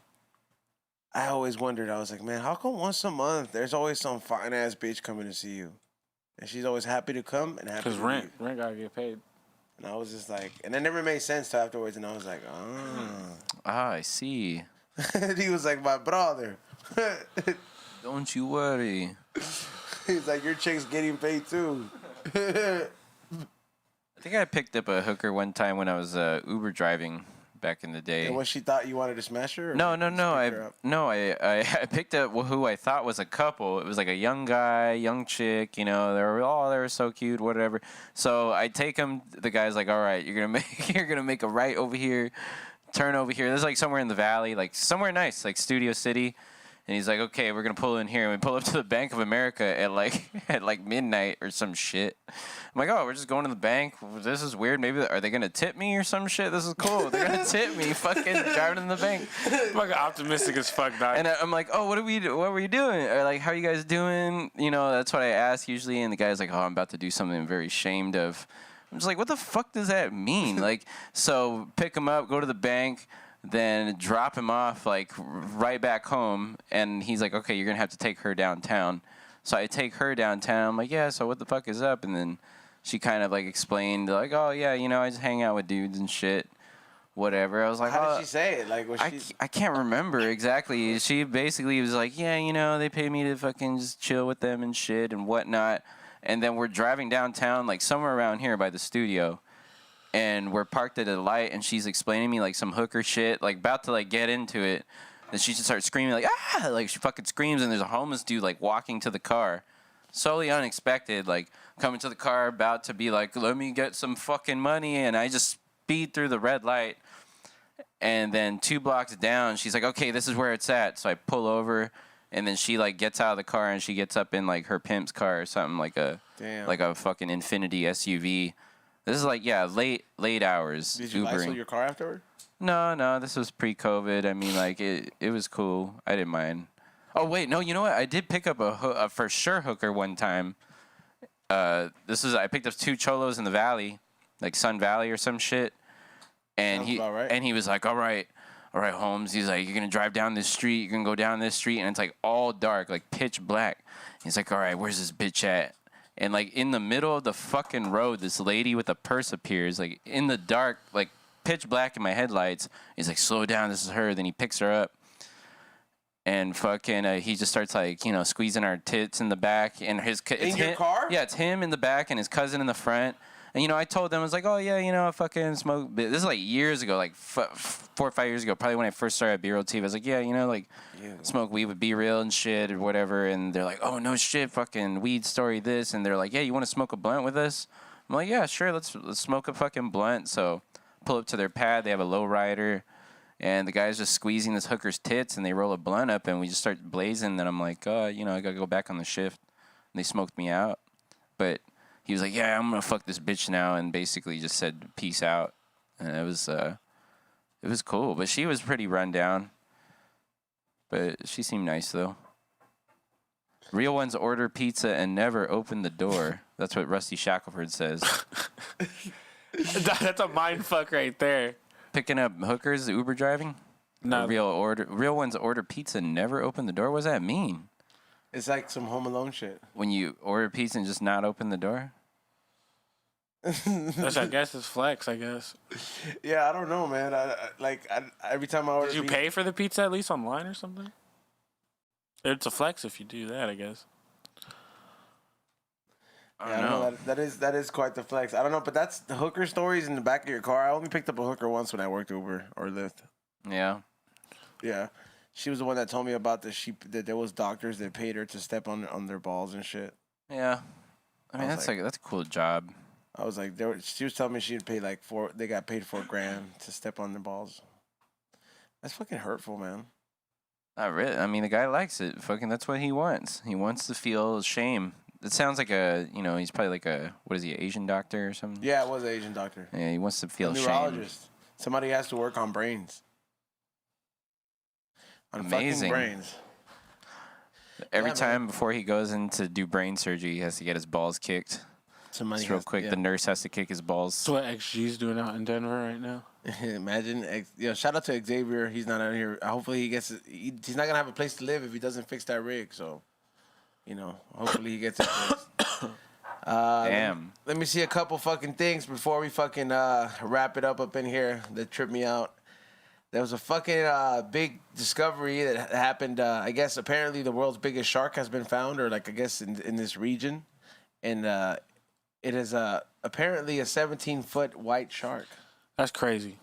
I always wondered. I was like, man, how come once a month there's always some fine ass bitch coming to see you, and she's always happy to come and happy. Because rent gotta get paid. And I was just like, and it never made sense till afterwards, and I was like, I see. And he was like, my brother. Don't you worry. He's like, your chick's getting paid too. I think I picked up a hooker one time when I was Uber driving back in the day. And what, she thought you wanted to smash her? No. I picked up who I thought was a couple. It was like a young guy, young chick. You know, they were so cute, whatever. So I take him. The guy's like, all right, you're gonna make a right over here, turn over here. This is like somewhere in the valley, like somewhere nice, like Studio City. And he's like, okay, we're gonna pull in here. And we pull up to the Bank of America at like midnight or some shit. I'm like, oh, we're just going to the bank. This is weird. Maybe are they gonna tip me or some shit? This is cool. They're gonna tip me. Fucking driving in the bank. Fucking optimistic as fuck, dog. And I'm like, oh, what were you doing? Or like, how are you guys doing? You know, that's what I ask usually. And the guy's like, oh, I'm about to do something I'm very ashamed of. I'm just like, what the fuck does that mean? Like, so pick him up, go to the bank. Then drop him off like right back home, and he's like, okay, you're gonna have to take her downtown. So I take her downtown. I'm like, yeah, so what the fuck is up? And then she kind of like explained like, oh yeah, you know, I just hang out with dudes and shit, whatever. I was like, how did she say it? Like, I can't remember exactly. She basically was like, yeah, you know, they pay me to fucking just chill with them and shit and whatnot. And then we're driving downtown, like somewhere around here by the studio. And we're parked at a light, and she's explaining to me like some hooker shit, like about to like get into it. Then she just starts screaming like, ah, like she fucking screams, and there's a homeless dude like walking to the car, solely unexpected, like coming to the car, about to be like, let me get some fucking money, and I just speed through the red light. And then 2 blocks down, she's like, okay, this is where it's at. So I pull over, and then she like gets out of the car, and she gets up in like her pimp's car or something, like a fucking Infinity SUV. This is like, yeah, late hours. Did you Ubering. Your car afterward? No, this was pre-COVID. I mean, like, it was cool. I didn't mind. Oh, wait, no, you know what? I did pick up a for sure hooker one time. I picked up 2 cholos in the valley, like Sun Valley or some shit. And he was like, all right, Holmes. He's like, you're going to drive down this street. You're going to go down this street. And it's like all dark, like pitch black. He's like, all right, where's this bitch at? And, like, in the middle of the fucking road, this lady with a purse appears, like, in the dark, like, pitch black in my headlights. He's like, slow down, this is her. Then he picks her up. And fucking, he just starts, like, you know, squeezing our tits in the back. And in your car? Yeah, it's him in the back and his cousin in the front. And, you know, I told them, I was like, oh, yeah, you know, I fucking smoke. This is, like, years ago, like 4 or 5 years ago, probably when I first started at BRoll TV. I was like, yeah, you know, like, smoke weed with BRoll and shit or whatever. And they're like, oh, no shit, fucking weed story this. And they're like, yeah, you want to smoke a blunt with us? I'm like, yeah, sure, let's smoke a fucking blunt. So pull up to their pad. They have a low rider. And the guy's just squeezing this hooker's tits. And they roll a blunt up. And we just start blazing. And I'm like, you know, I got to go back on the shift. And they smoked me out. But he was like, yeah, I'm going to fuck this bitch now, and basically just said, peace out. And it was cool. But she was pretty run down. But she seemed nice, though. Real ones order pizza and never open the door. That's what Rusty Shackelford says. That's a mind fuck right there. Picking up hookers, Uber driving? No. Real ones order pizza and never open the door? What does that mean? It's like some Home Alone shit. When you order pizza and just not open the door? Which I guess is flex, I guess. Yeah, I don't know, man. Every time I order Did you pay for the pizza at least online or something? It's a flex if you do that, I guess. I don't know. That is quite the flex. I don't know, but that's the hooker stories in the back of your car. I only picked up a hooker once when I worked Uber or Lyft. Yeah. Yeah. She was the one that told me about that there was doctors that paid her to step on their balls and shit. Yeah, I mean that's a cool job. I was like, she was telling me she'd pay like they got paid $4,000 to step on their balls. That's fucking hurtful, man. Not really. I mean, the guy likes it. Fucking, that's what he wants. He wants to feel shame. It sounds like he's probably like what is he, Asian doctor or something? Yeah, it was an Asian doctor. Yeah, he wants to feel a neurologist. Shame. Somebody has to work on brains. Amazing. Fucking brains. Every time before he goes in to do brain surgery, he has to get his balls kicked. Somebody Just real quick, the nurse has to kick his balls. That's what XG's doing out in Denver right now. Imagine, shout out to Xavier. He's not out here. Hopefully he gets. He's not gonna have a place to live if he doesn't fix that rig. So, hopefully he gets it fixed. Damn. Let me see a couple fucking things before we fucking wrap it up in here that tripped me out. There was a fucking big discovery that happened. I guess apparently the world's biggest shark has been found, or like I guess in this region, and it is apparently a 17-foot white shark. That's crazy.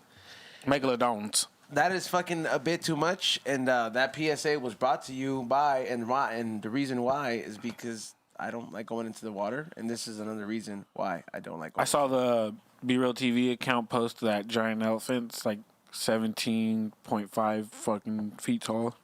Megalodons. That is fucking a bit too much, and that PSA was brought to you by and the reason why is because I don't like going into the water, and this is another reason why I don't like going. I saw the BRoll TV account post that giant elephant's like 17.5 fucking feet tall.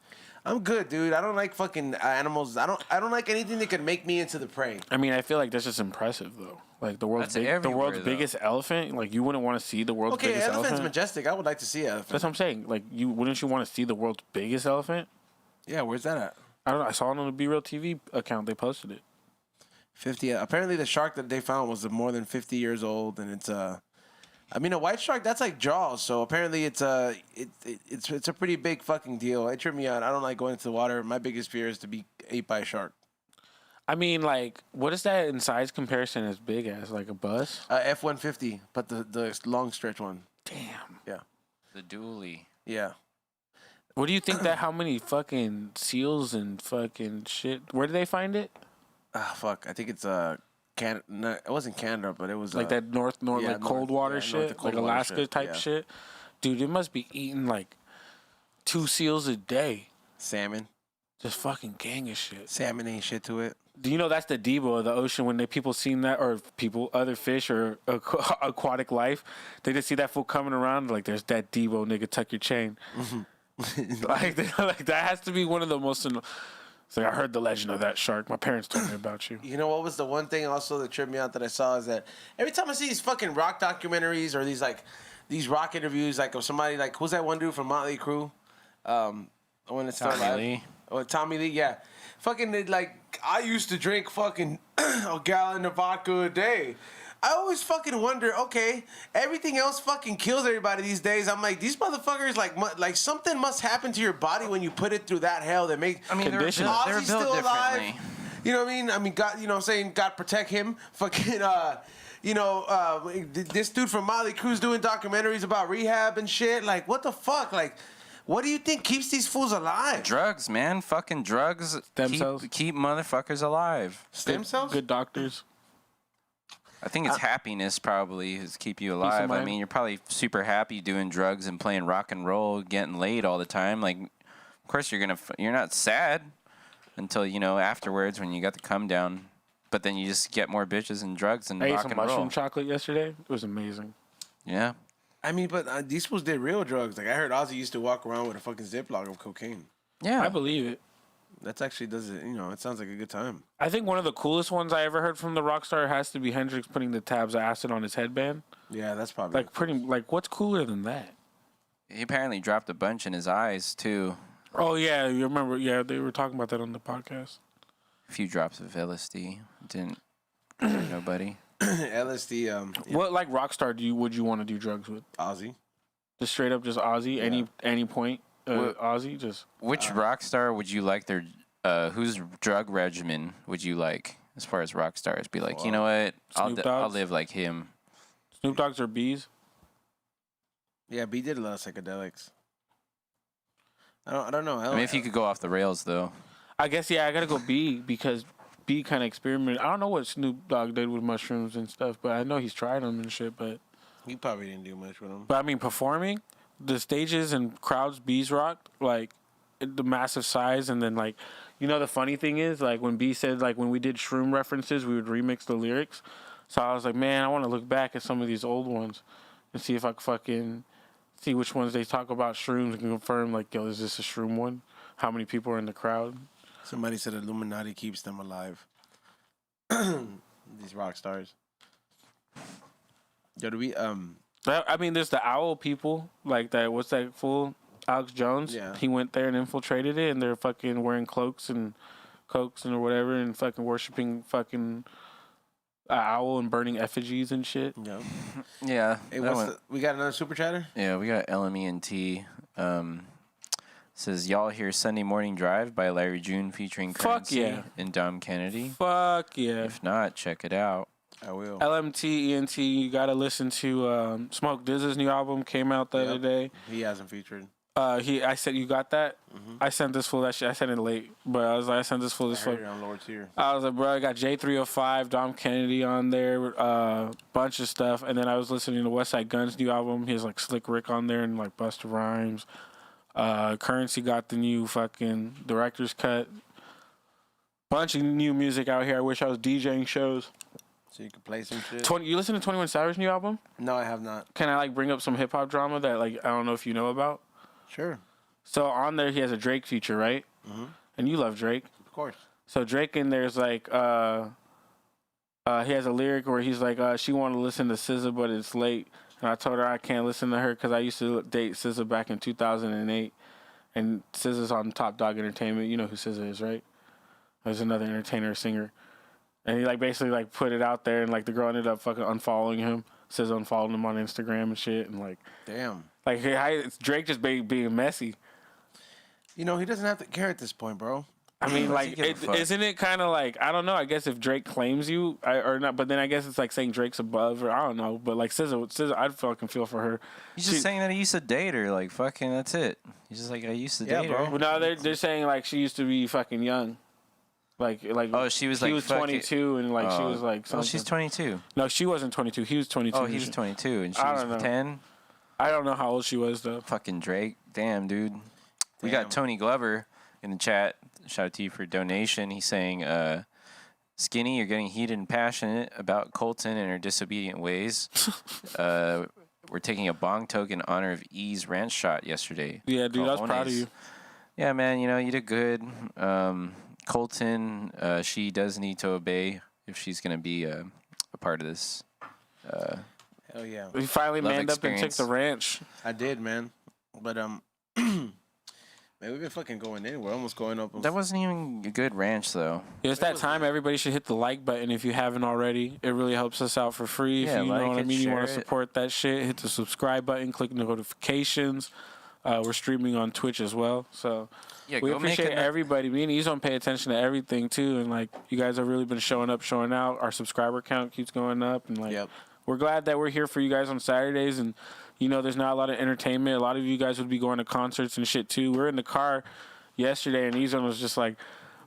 I'm good, dude. I don't like fucking animals. I don't like anything that could make me into the prey. I mean, I feel like that's just impressive though. Like the world's biggest elephant. Like you wouldn't want to see the world's biggest elephant. Okay, elephant's majestic. I would like to see an elephant. That's what I'm saying. Like wouldn't you want to see the world's biggest elephant? Yeah, where's that at? I don't know. I saw it on the BRoll TV account. They posted it. 50. Apparently, the shark that they found was more than 50 years old, and it's I mean, a white shark, that's like Jaws. So apparently it's a pretty big fucking deal. It tripped me out. I don't like going into the water. My biggest fear is to be ate by a shark. I mean, like, what is that in size comparison as big as? Like a bus? F-150, but the long stretch one. Damn. Yeah. The dually. Yeah. What do you think that, how many fucking seals and fucking shit, where did they find it? Ah, fuck. I think it's Canada. No, it wasn't Canada, but it was like that north like cold water shit, like Alaska type yeah. shit. Dude, it must be eating like 2 seals a day. Salmon. Just fucking gang of shit. Salmon ain't shit to it. Do you know that's the Debo of the ocean? When people seen that, or other fish or aquatic life, they just see that fool coming around. Like, there's that Debo nigga. Tuck your chain. like that has to be one of the most. It's like, I heard the legend of that shark. My parents told me about you. You know what was the one thing also that tripped me out that I saw is that every time I see these fucking rock documentaries or these rock interviews, like of somebody like, who's that one dude from Motley Crue? When it's Tommy Lee. Oh, Tommy Lee, yeah. Fucking like, I used to drink fucking a gallon of vodka a day. I always fucking wonder, okay, everything else fucking kills everybody these days. I'm like, these motherfuckers, like something must happen to your body when you put it through that hell that makes. I mean, they're built still differently. Alive. You know what I mean? I mean, God, you know what I'm saying? God protect him. Fucking, this dude from Motley Crue's doing documentaries about rehab and shit. Like, what the fuck? Like, what do you think keeps these fools alive? Drugs, man. Fucking drugs. Stem cells. Keep motherfuckers alive. Stem cells? Good doctors. I think it's happiness probably is keep you alive. I mean, you're probably super happy doing drugs and playing rock and roll, getting laid all the time. Like, of course you're not sad until, afterwards when you got the come down. But then you just get more bitches and drugs and rock and roll. I ate some mushroom chocolate yesterday. It was amazing. Yeah. I mean, but these fools did real drugs. Like, I heard Ozzy used to walk around with a fucking Ziploc of cocaine. Yeah. I believe it. That's actually it sounds like a good time. I think one of the coolest ones I ever heard from the rock star has to be Hendrix putting the tabs of acid on his headband. Yeah, that's probably what's cooler than that? He apparently dropped a bunch in his eyes too. Oh yeah, you remember? Yeah, they were talking about that on the podcast. A few drops of LSD didn't hurt nobody. LSD. Yeah. What rock star would you want to do drugs with? Ozzy. Just straight up, just Ozzy. Yeah. Any point. Ozzy, just which rock star would you like their whose drug regimen would you like as far as rock stars? Be like, you know what? I'll live like him. Snoop Dogg's or B's? Yeah, B did a lot of psychedelics. I don't know. I mean, if you could go off the rails though. I guess I gotta go B because B kind of experimented. I don't know what Snoop Dogg did with mushrooms and stuff, but I know he's tried them and shit. But he probably didn't do much with them. But I mean, performing. The stages and crowds B's rocked, like the massive size, and then the funny thing is, like when B said, like when we did shroom references, we would remix the lyrics. So I was like, man, I want to look back at some of these old ones and see if I can fucking see which ones they talk about shrooms and confirm, like, yo, is this a shroom one? How many people are in the crowd? Somebody said Illuminati keeps them alive. These rock stars. Yo, do we I mean, there's the owl people, like that. What's that fool? Alex Jones. Yeah. He went there and infiltrated it, and they're fucking wearing cloaks and or whatever, and fucking worshiping fucking owl and burning effigies and shit. Yeah. Yeah. Hey, we got another super chatter? Yeah, we got LMENT. Says, y'all hear Sunday Morning Drive by Larry June featuring Currency and Dom Kennedy? Fuck yeah. If not, check it out. I will. LMT, ENT, you gotta listen to Smoke Dizz's new album, came out the other day. He hasn't featured. I said, you got that? Mm-hmm. I sent this fool that shit. I sent it late, but I was like, I sent this fool this I heard it on Lord's Ear. I was like, bro, I got J305, Dom Kennedy on there, bunch of stuff. And then I was listening to West Side Gun's new album. He has like Slick Rick on there and like Busta Rhymes. Currency got the new fucking director's cut. Bunch of new music out here. I wish I was DJing shows. So you can play some shit. You listen to 21 Savage's new album? No, I have not. Can I like bring up some hip hop drama that like I don't know if you know about? Sure. So on there he has a Drake feature, right? Mm-hmm. And you love Drake. Of course. So Drake in there's like he has a lyric where he's like she wanted to listen to SZA but it's late, and I told her I can't listen to her because I used to date SZA back in 2008, and SZA's on Top Dog Entertainment. You know who SZA is, right? There's another entertainer, singer, and he like basically like put it out there, and like the girl ended up fucking unfollowing him. SZA unfollowed him on Instagram and shit, and like damn, like it's Drake just being messy. You know, he doesn't have to care at this point, bro. I mean, like, isn't it kind of like, I don't know, I guess if Drake claims you, or not, but then I guess it's like saying Drake's above, or I don't know, but like SZA, I'd fucking feel for her. He's just saying that he used to date her, like, fucking, that's it. He's just like, I used to date her. Well, no, they're saying like she used to be fucking young. Like, oh, she was like, he was 22, and like she was like something. Oh, she's 22. No, she wasn't 22. He was 22. Oh, he was 22, and she was 10? I don't know how old she was, though. Fucking Drake. Damn, dude. We got Tony Glover in the chat. Shout out to you for donation. He's saying, Skinny, you're getting heated and passionate about Colton and her disobedient ways. We're taking a bong token in honor of E's ranch shot yesterday. Yeah, dude, I was proud of you. Yeah, man, you know, you did good. Colton, she does need to obey if she's going to be a part of this. Hell yeah. We finally manned up and took the ranch. I did, man. But, man, we've been fucking going in. We're almost going up. That wasn't even a good ranch, though. Yeah, it's that time. Everybody should hit the like button if you haven't already. It really helps us out for free. Yeah, if you know what I mean, you want to share it. support that shit, hit the subscribe button, click notifications. We're streaming on Twitch as well. So Yeah, we go make appreciate it- everybody. Me and Ezone pay attention to everything, too. And, like, you guys have really been showing up, showing out. Our subscriber count keeps going up. And, like, we're glad that we're here for you guys on Saturdays. And, you know, there's not a lot of entertainment. A lot of you guys would be going to concerts and shit, too. We're in the car yesterday, and Ezone was just like,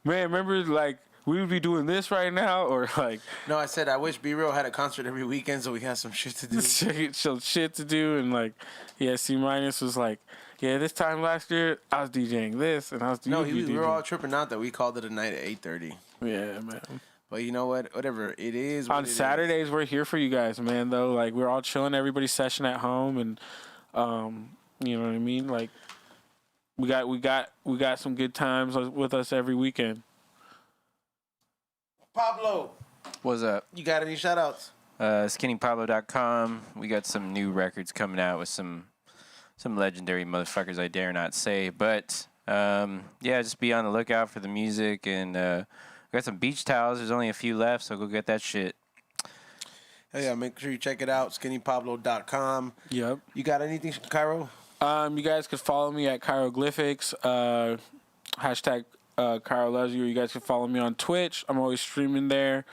man, remember, like, we would be doing this right now? Or, like... No, I said I wish BRoll had a concert every weekend so we had some shit to do. some shit to do. And, like, yeah, C- was like, yeah, this time last year, I was DJing this, and I was DJing. No, we were all tripping out that we called it a night at 8:30. Yeah, man. But you know what? Whatever it is. On Saturdays, we're here for you guys, man. Though, like, we're all chilling, everybody's session at home, and you know what I mean. Like, we got some good times with us every weekend. Pablo, what's up? You got any shout outs? SkinnyPablo.com. We got some new records coming out with some legendary motherfuckers I dare not say, but yeah, just be on the lookout for the music, and we got some beach towels. There's only a few left, so go get that shit. Hell yeah, make sure you check it out, skinnypablo.com. Yep. You got anything, Cairo? You guys could follow me at Chiroglyphics, hashtag Cairo loves you. You guys can follow me on Twitch. I'm always streaming there.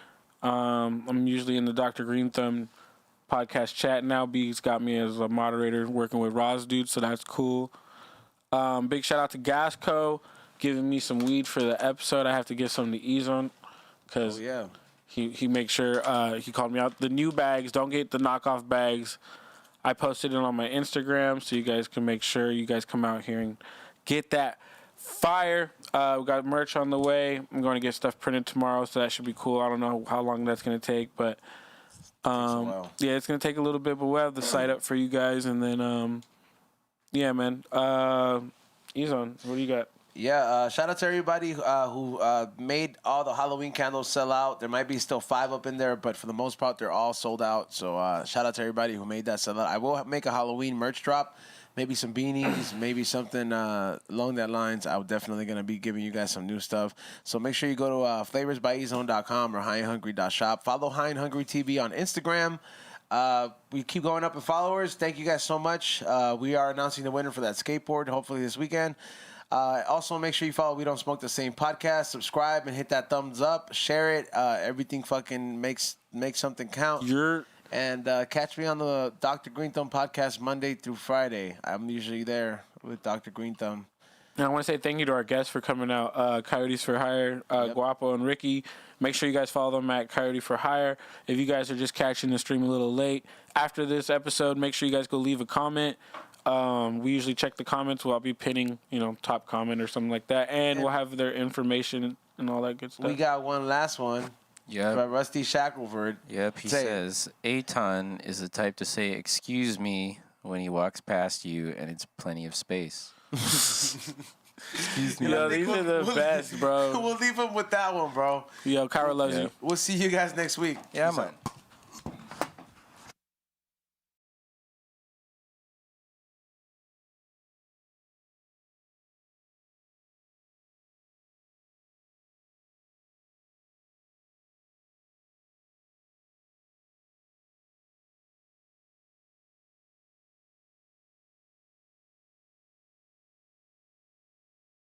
I'm usually in the Dr. Green Thumb podcast chat now. B's got me as a moderator working with Roz Dude, so that's cool. Big shout out to Gasco giving me some weed for the episode. I have to give some to Ezone because he makes sure he called me out. The new bags, don't get the knockoff bags. I posted it on my Instagram, so you guys can make sure you guys come out here and get that fire. We got merch on the way. I'm going to get stuff printed tomorrow, so that should be cool. I don't know how long that's going to take, but yeah, it's going to take a little bit, but we'll have the site up for you guys, and then yeah, man. Ezone, what do you got? Yeah, shout out to everybody who made all the Halloween candles sell out. There might be still 5 up in there, but for the most part, they're all sold out. So shout out to everybody who made that sell out. I will make a Halloween merch drop maybe some beanies, maybe something along that lines. I'm definitely going to be giving you guys some new stuff. So make sure you go to flavorsbyezone.com or highandhungry.shop. Follow High and Hungry TV on Instagram. We keep going up in followers. Thank you guys so much. We are announcing the winner for that skateboard hopefully this weekend. Also, make sure you follow We Don't Smoke the Same podcast. Subscribe and hit that thumbs up. Share it. Everything fucking makes something count. And catch me on the Dr. Green Thumb podcast Monday through Friday. I'm usually there with Dr. Green Thumb. And I want to say thank you to our guests for coming out, Coyotes for Hire, Guapo and Ricky. Make sure you guys follow them at Coyote for Hire. If you guys are just catching the stream a little late, after this episode, make sure you guys go leave a comment. We usually check the comments. I'll be pinning, top comment or something like that. And we'll have their information and all that good stuff. We got one last one. Yeah. By Rusty Shackelford. Yep, he says, Aton is the type to say, excuse me, when he walks past you and it's plenty of space. Excuse me. Yo, these are the best, bro. We'll leave him with that one, bro. Yo, Kyra loves you. We'll see you guys next week. Yeah, man.